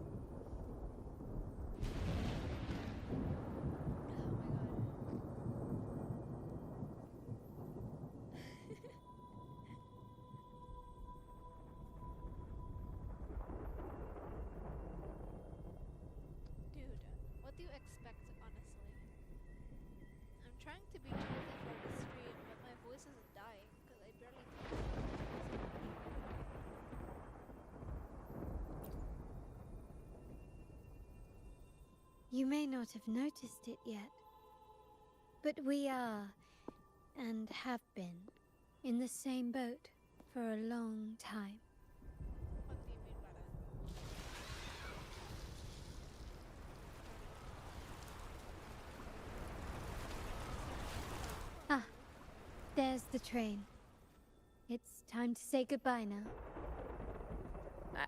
Dude, what do you expect, honestly? I'm trying to be cheerful for the stream, but my voice isn't dying because I barely talk. You may not have noticed it yet, but we are, and have been, in the same boat for a long time. What do you mean by that? Ah, there's the train. It's time to say goodbye now.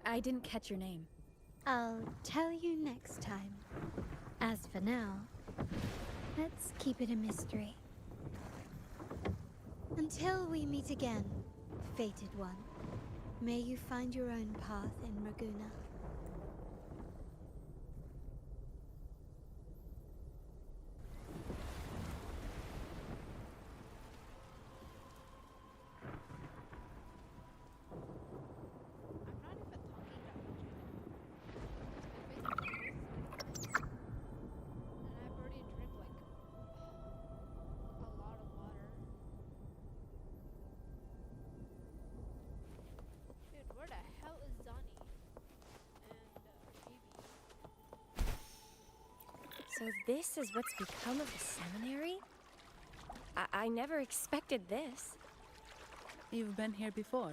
I didn't catch your name. I'll tell you next time. As for now, let's keep it a mystery. Until we meet again, fated one, may you find your own path in Raguna. Where the hell is Zani? And So this is what's become of the seminary? I never expected this. You've been here before.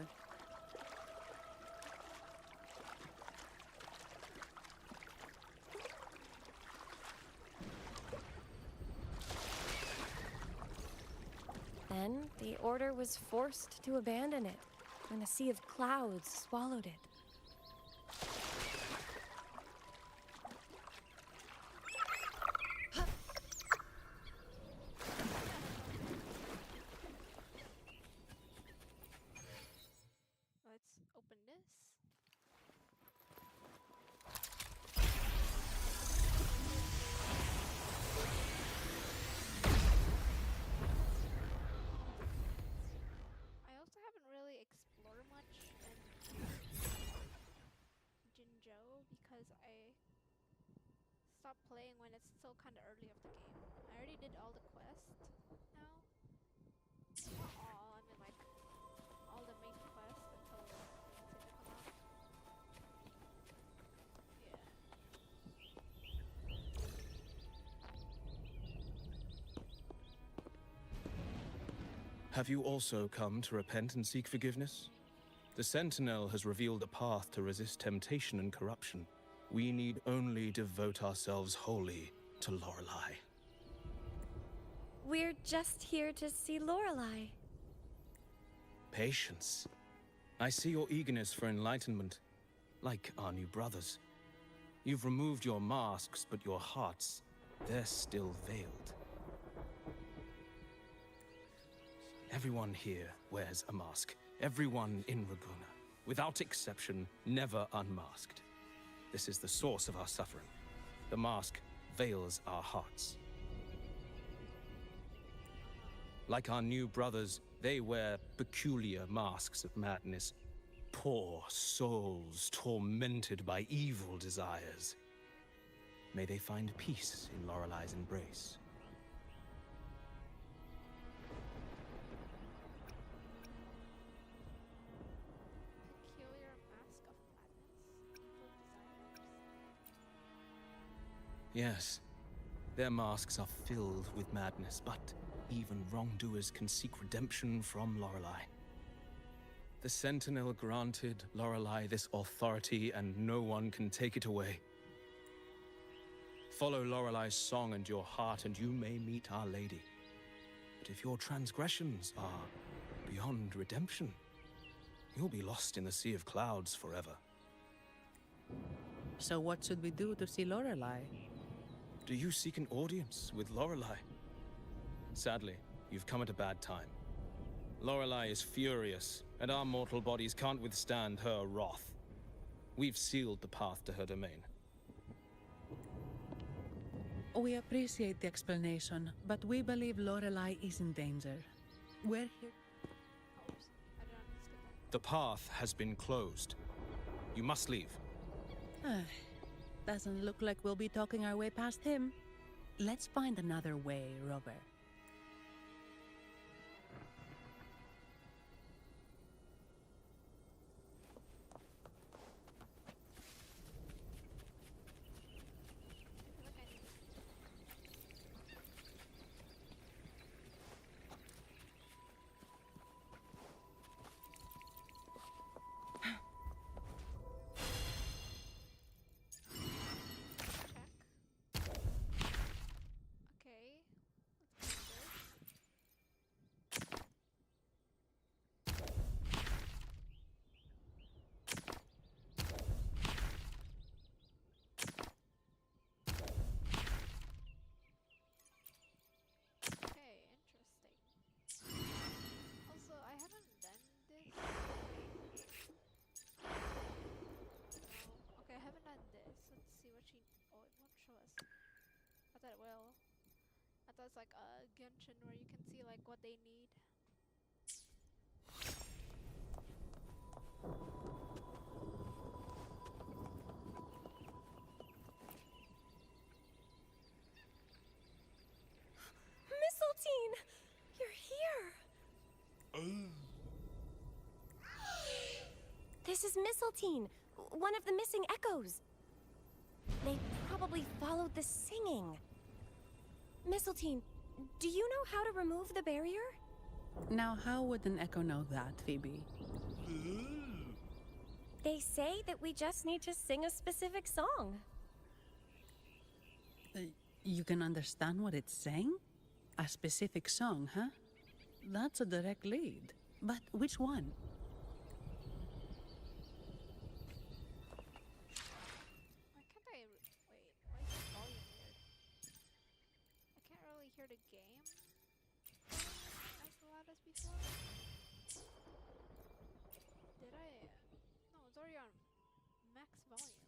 Then the Order was forced to abandon it when a sea of clouds swallowed it. let's open this. I also haven't really explored much in Jinzhou because I stopped playing when it's still kind of early of the game. I already did all the quests now. Not all, I mean like all the main quests until City come out. Yeah. Have you also come to repent and seek forgiveness? The Sentinel has revealed a path to resist temptation and corruption. We need only devote ourselves wholly to Lorelei. We're just here to see Lorelei. Patience. I see your eagerness for enlightenment, like our new brothers. You've removed your masks, but your hearts, they're still veiled. Everyone here wears a mask. Everyone in Raguna, without exception, never unmasked. This is the source of our suffering. The mask veils our hearts. Like our new brothers, they wear peculiar masks of madness. Poor souls tormented by evil desires. May they find peace in Lorelei's embrace. Peculiar mask of madness. Evil desires. Yes, their masks are filled with madness, but even wrongdoers can seek redemption from Lorelei. The Sentinel granted Lorelei this authority, and no one can take it away. Follow Lorelei's song and your heart, and you may meet Our Lady. But if your transgressions are beyond redemption, you'll be lost in the sea of clouds forever. So what should we do to see Lorelei? Do you seek an audience with Lorelei? Sadly, you've come at a bad time. Lorelei is furious, and our mortal bodies can't withstand her wrath. We've sealed the path to her domain. We appreciate the explanation, but we believe Lorelei is in danger. We're here. The path has been closed. You must leave. Doesn't look like we'll be talking our way past him. Let's find another way, Rover. I thought it's like a Genshin where you can see like what they need. Mistletoe! You're here! This is Mistletoe, one of the missing echoes. They probably followed the singing. Mistletoe, do you know how to remove the barrier? Now, how would an echo know that, Phoebe? They say that we just need to sing a specific song. You can understand what it's saying? A specific song, huh? That's a direct lead. But which one? Why can't I... Wait, why is the volume weird? I can't really hear the game as loud as before. Did I... No, it's already on max volume.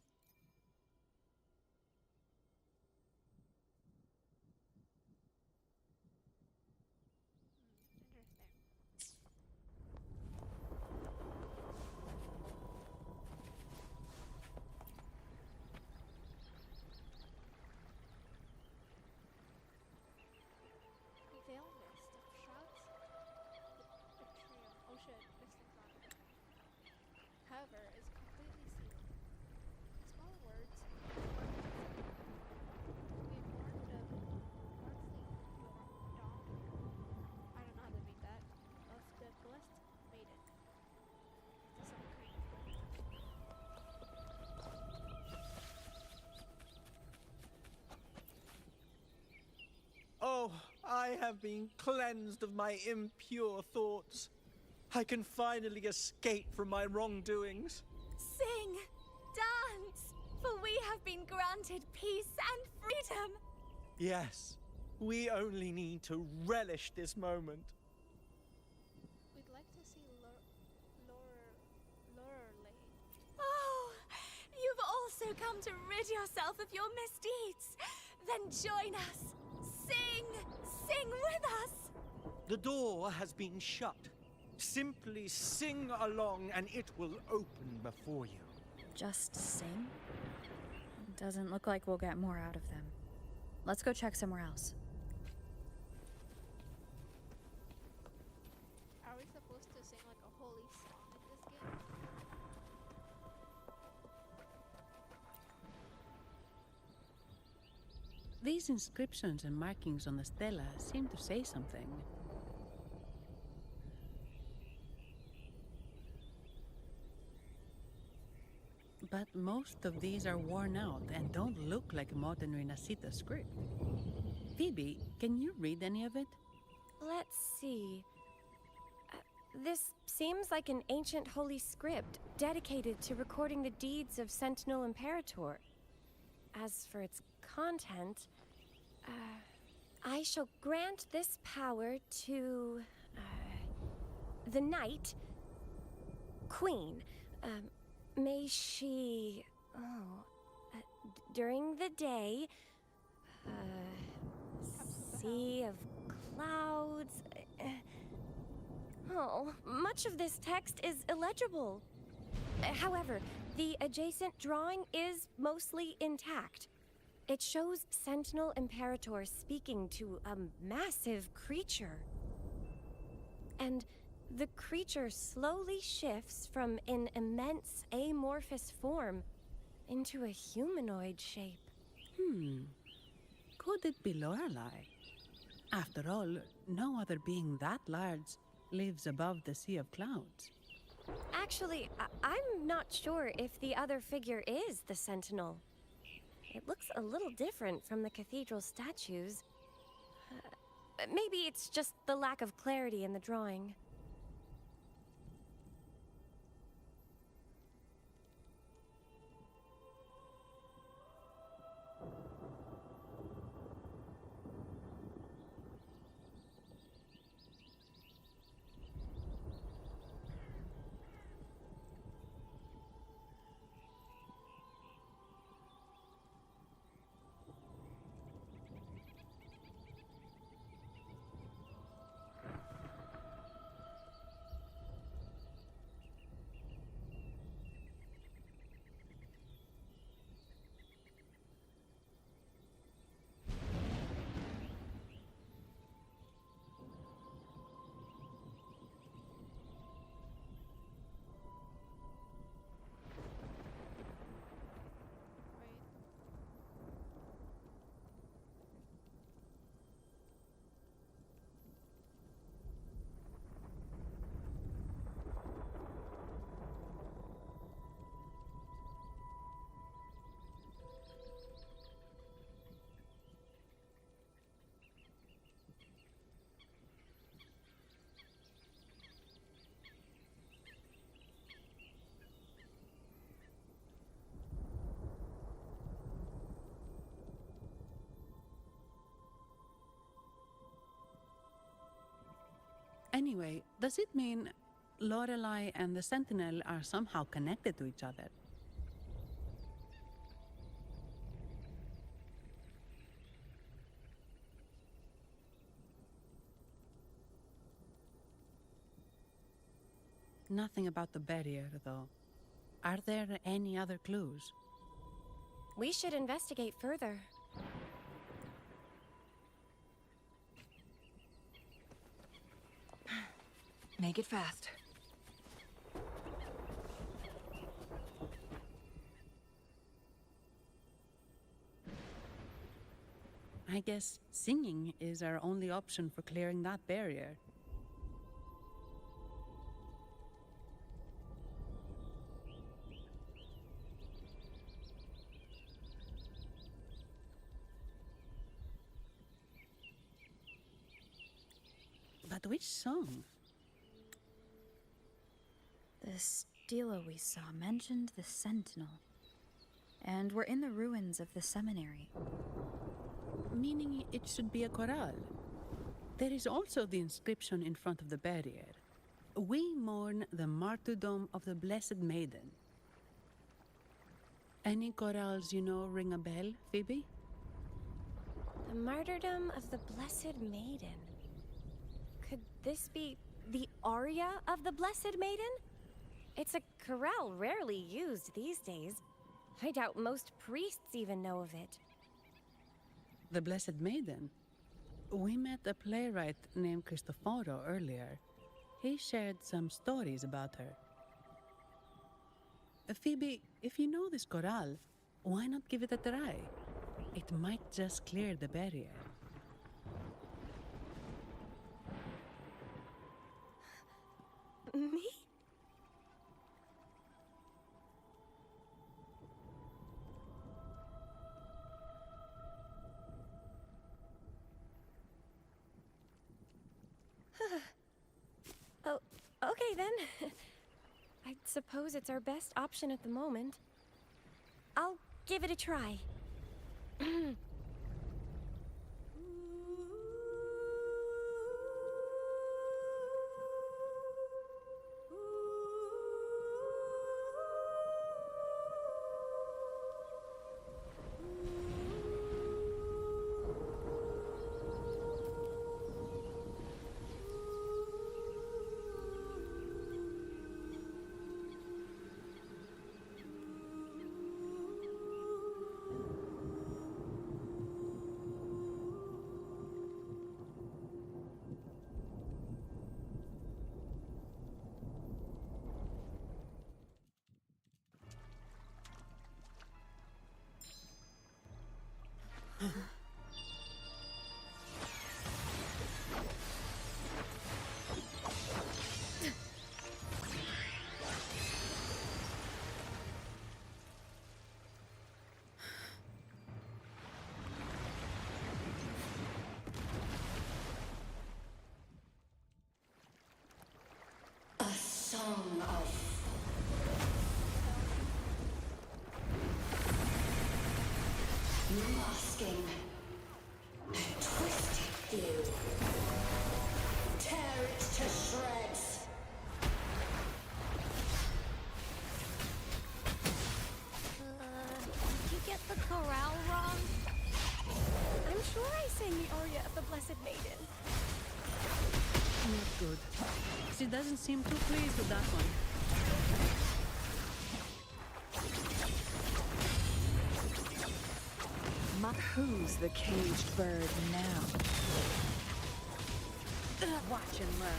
Veil mist of shrouds the trio. Oh shit, this thing's on. However, is completely sealed. Small words. We warned the dawn. I don't know how to read that. Of the blessed maiden. To some kind of Oh, I have been cleansed of my impure thoughts. I can finally escape from my wrongdoings. Sing, dance, for we have been granted peace and freedom. Yes, we only need to relish this moment. We'd like to see Lorelei. Oh, you've also come to rid yourself of your misdeeds. Then join us. Sing with us. The door has been shut. Simply sing along and it will open before you. Just sing? Doesn't look like we'll get more out of them. Let's go check somewhere else. Are we supposed to sing like a holy song in this game? These inscriptions and markings on the stela seem to say something. But most of these are worn out and don't look like modern Renacita script. Phoebe, can you read any of it? Let's see. This seems like an ancient holy script dedicated to recording the deeds of Sentinel Imperator. As for its content, I shall grant this power to the Knight Queen. May she, during the day, sea of clouds. Much of this text is illegible. However, the adjacent drawing is mostly intact. It shows Sentinel Imperator speaking to a massive creature. And the creature slowly shifts from an immense amorphous form into a humanoid shape. Could it be Lorelei? After all, no other being that large lives above the sea of clouds. Actually, I'm not sure if the other figure is the Sentinel. It looks a little different from the cathedral statues. Maybe it's just the lack of clarity in the drawing. Anyway, does it mean Lorelei and the Sentinel are somehow connected to each other? Nothing about the barrier, though. Are there any other clues? We should investigate further. Make it fast. I guess singing is our only option for clearing that barrier. But which song? The stela we saw mentioned the Sentinel. And we're in the ruins of the seminary. Meaning it should be a chorale. There is also the inscription in front of the barrier. We mourn the martyrdom of the Blessed Maiden. Any chorales you know ring a bell, Phoebe? The martyrdom of the Blessed Maiden. Could this be the aria of the Blessed Maiden? It's a chorale rarely used these days. I doubt most priests even know of it. The Blessed Maiden? We met a playwright named Cristoforo earlier. He shared some stories about her. Phoebe, if you know this chorale, why not give it a try? It might just clear the barrier. Me? Oh, okay then. I suppose it's our best option at the moment. I'll give it a try. tongue of masking a twisted view. Tear it to shreds. Did you get the chorale wrong? I'm sure I sang the aria of the Blessed Maiden. Not good. She doesn't seem too pleased with that one. Who's the caged bird now? Watch and learn.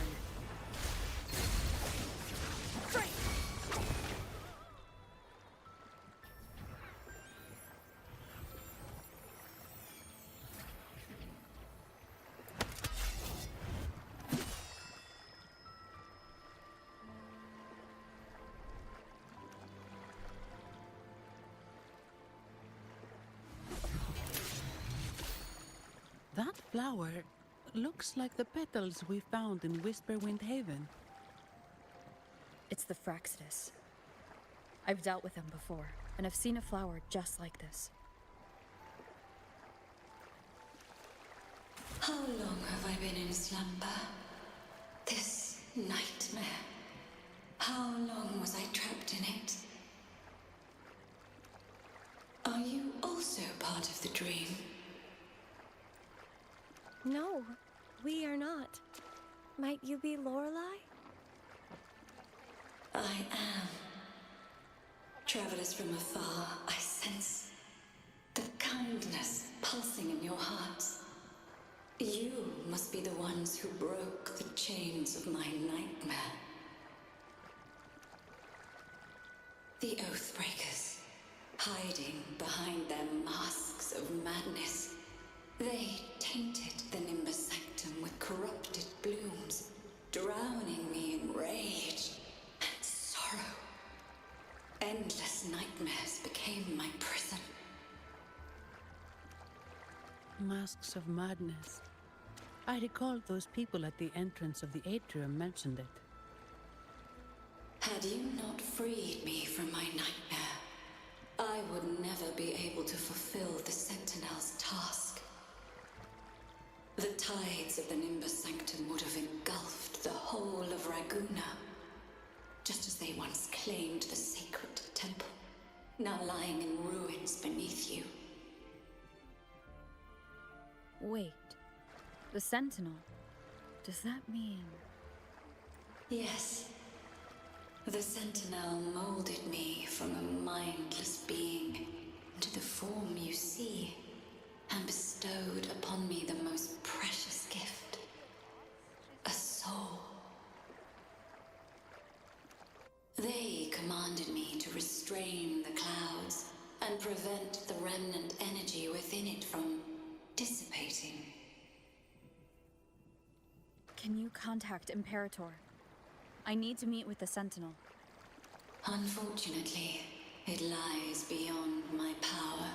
That flower looks like the petals we found in Whisperwind Haven. It's the Fraxidus. I've dealt with them before, and I've seen a flower just like this. How long have I been in slumber? This nightmare. How long was I trapped in it? Are you also part of the dream? No, we are not. Might you be Lorelei? I am. Travelers from afar, I sense the kindness pulsing in your hearts. You must be the ones who broke the chains of my nightmare. The Oathbreakers, hiding behind their masks of madness. They tainted the Nimbus Sanctum with corrupted blooms, drowning me in rage and sorrow. Endless nightmares became my prison. Masks of madness. I recall those people at the entrance of the atrium mentioned it. Had you not freed me from my nightmare, I would never be able to fulfill the Sentinel's task. The tides of the Nimbus Sanctum would have engulfed the whole of Raguna, just as they once claimed the sacred temple, now lying in ruins beneath you. Wait, the Sentinel? Does that mean... Yes. The Sentinel molded me from a mindless being into the form you see, and bestowed upon me the most precious gift, a soul. They commanded me to restrain the clouds and prevent the remnant energy within it from dissipating. Can you contact Imperator? I need to meet with the Sentinel. Unfortunately, it lies beyond my power.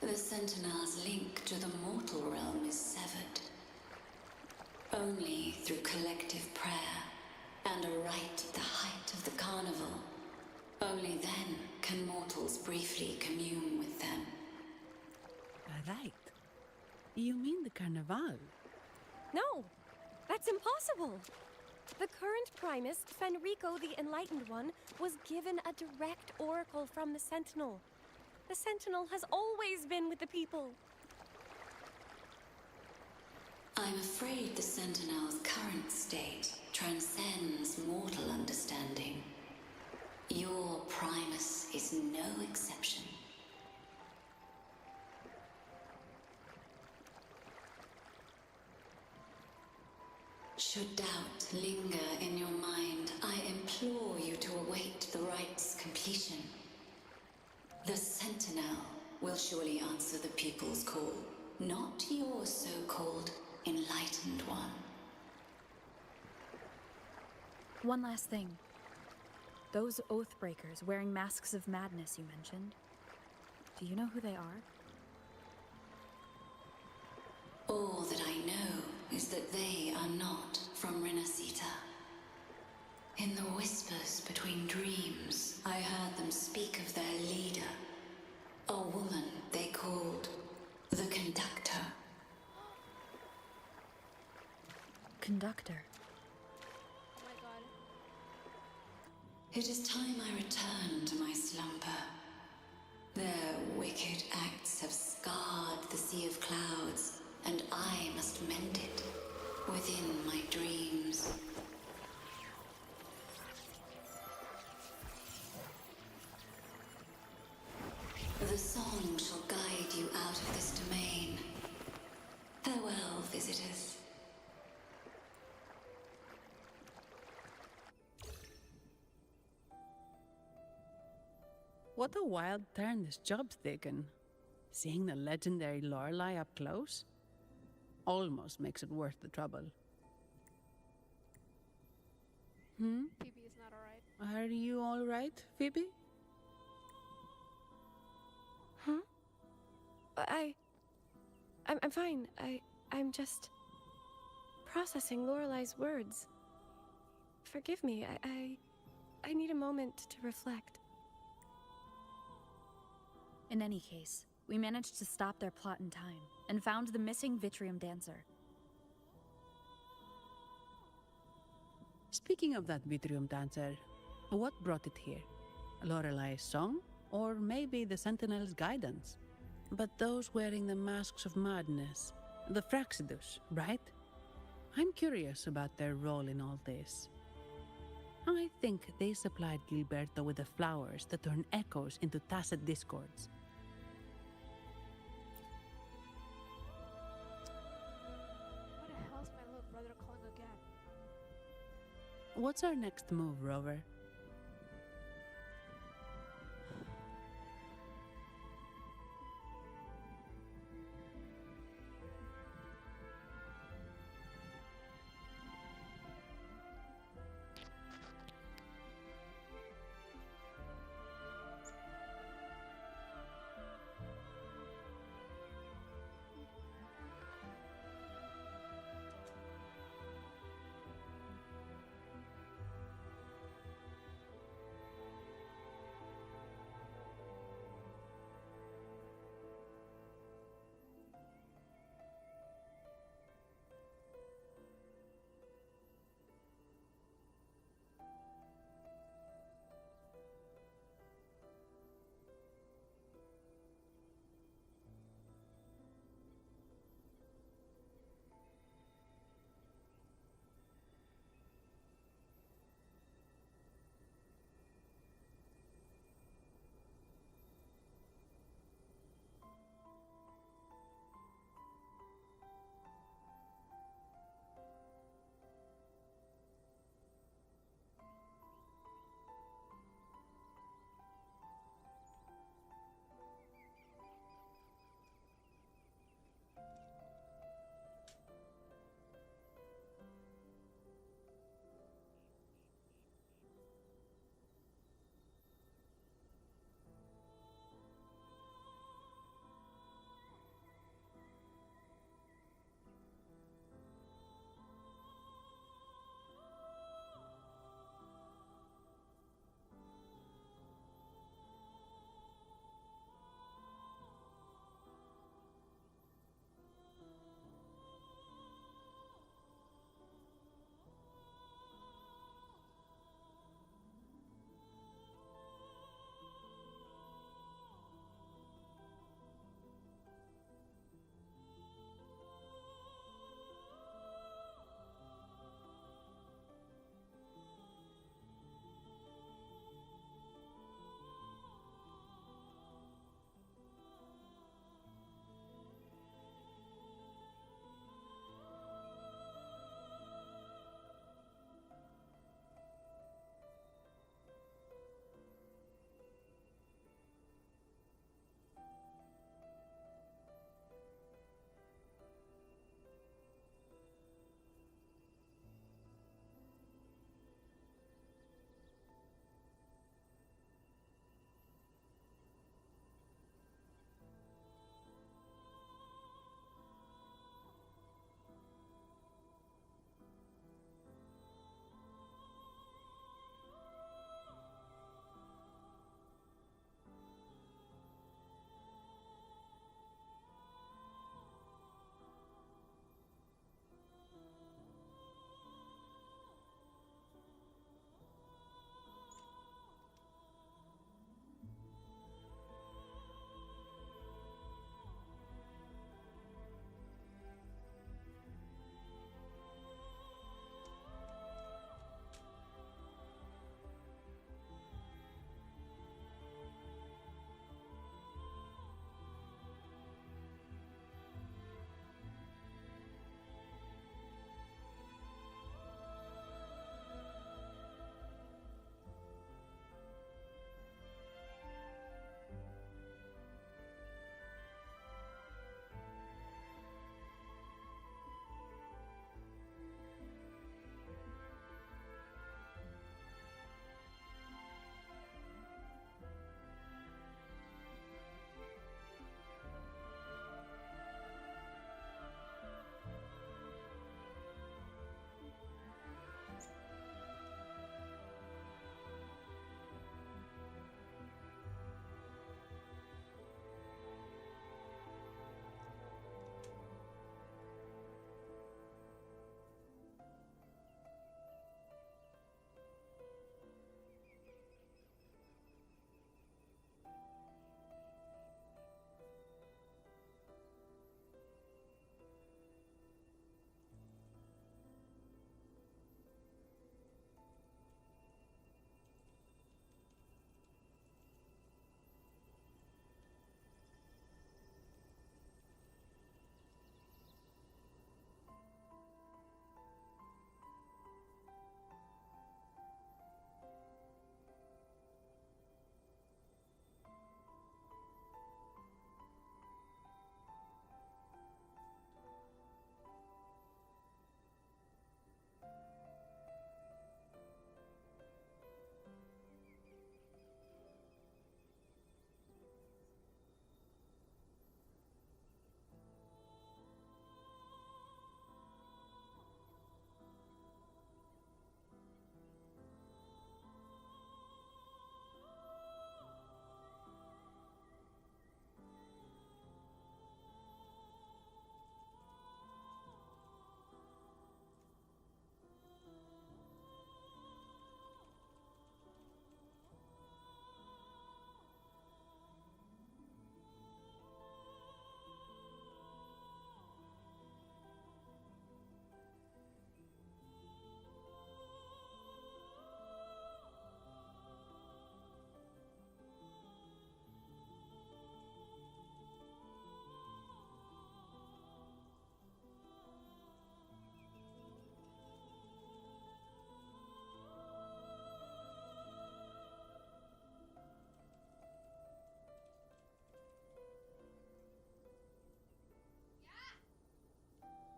The Sentinel's link to the mortal realm is severed. Only through collective prayer and a rite at the height of the carnival, only then can mortals briefly commune with them. A rite? You mean the Carnival? No, that's impossible. The current Primus, Fenrico the Enlightened One, was given a direct oracle from the Sentinel. The Sentinel has always been with the people. I'm afraid the Sentinel's current state transcends mortal understanding. Your Primus is no exception. Should doubt linger in your mind, I implore you to await the rite's completion. The Sentinel will surely answer the people's call, not your so-called Enlightened One. One last thing. Those Oathbreakers wearing masks of madness you mentioned, do you know who they are? All that I know is that they are not from Renacita. In the whispers between dreams, I heard them speak of their leader. A woman they called the Conductor. Conductor. Oh my god. It is time I return to my slumber. Their wicked acts have scarred the Sea of Clouds, and I must mend it within my dreams. The song shall guide you out of this domain. Farewell, visitors. What a wild turn this job's taken. Seeing the legendary Lorelei up close almost makes it worth the trouble. Phoebe is not alright. Are you alright, Phoebe? Huh? I'm fine. I'm just processing Lorelei's words. Forgive me. I need a moment to reflect. In any case, we managed to stop their plot in time and found the missing Vitrium dancer. Speaking of that Vitrium dancer, what brought it here? Lorelei's song? Or maybe the Sentinel's guidance? But those wearing the masks of madness, the Fraxidus, right? I'm curious about their role in all this. I think they supplied Gilberto with the flowers that turn echoes into tacit discords. What the hell's my little brother calling again? What's our next move, Rover?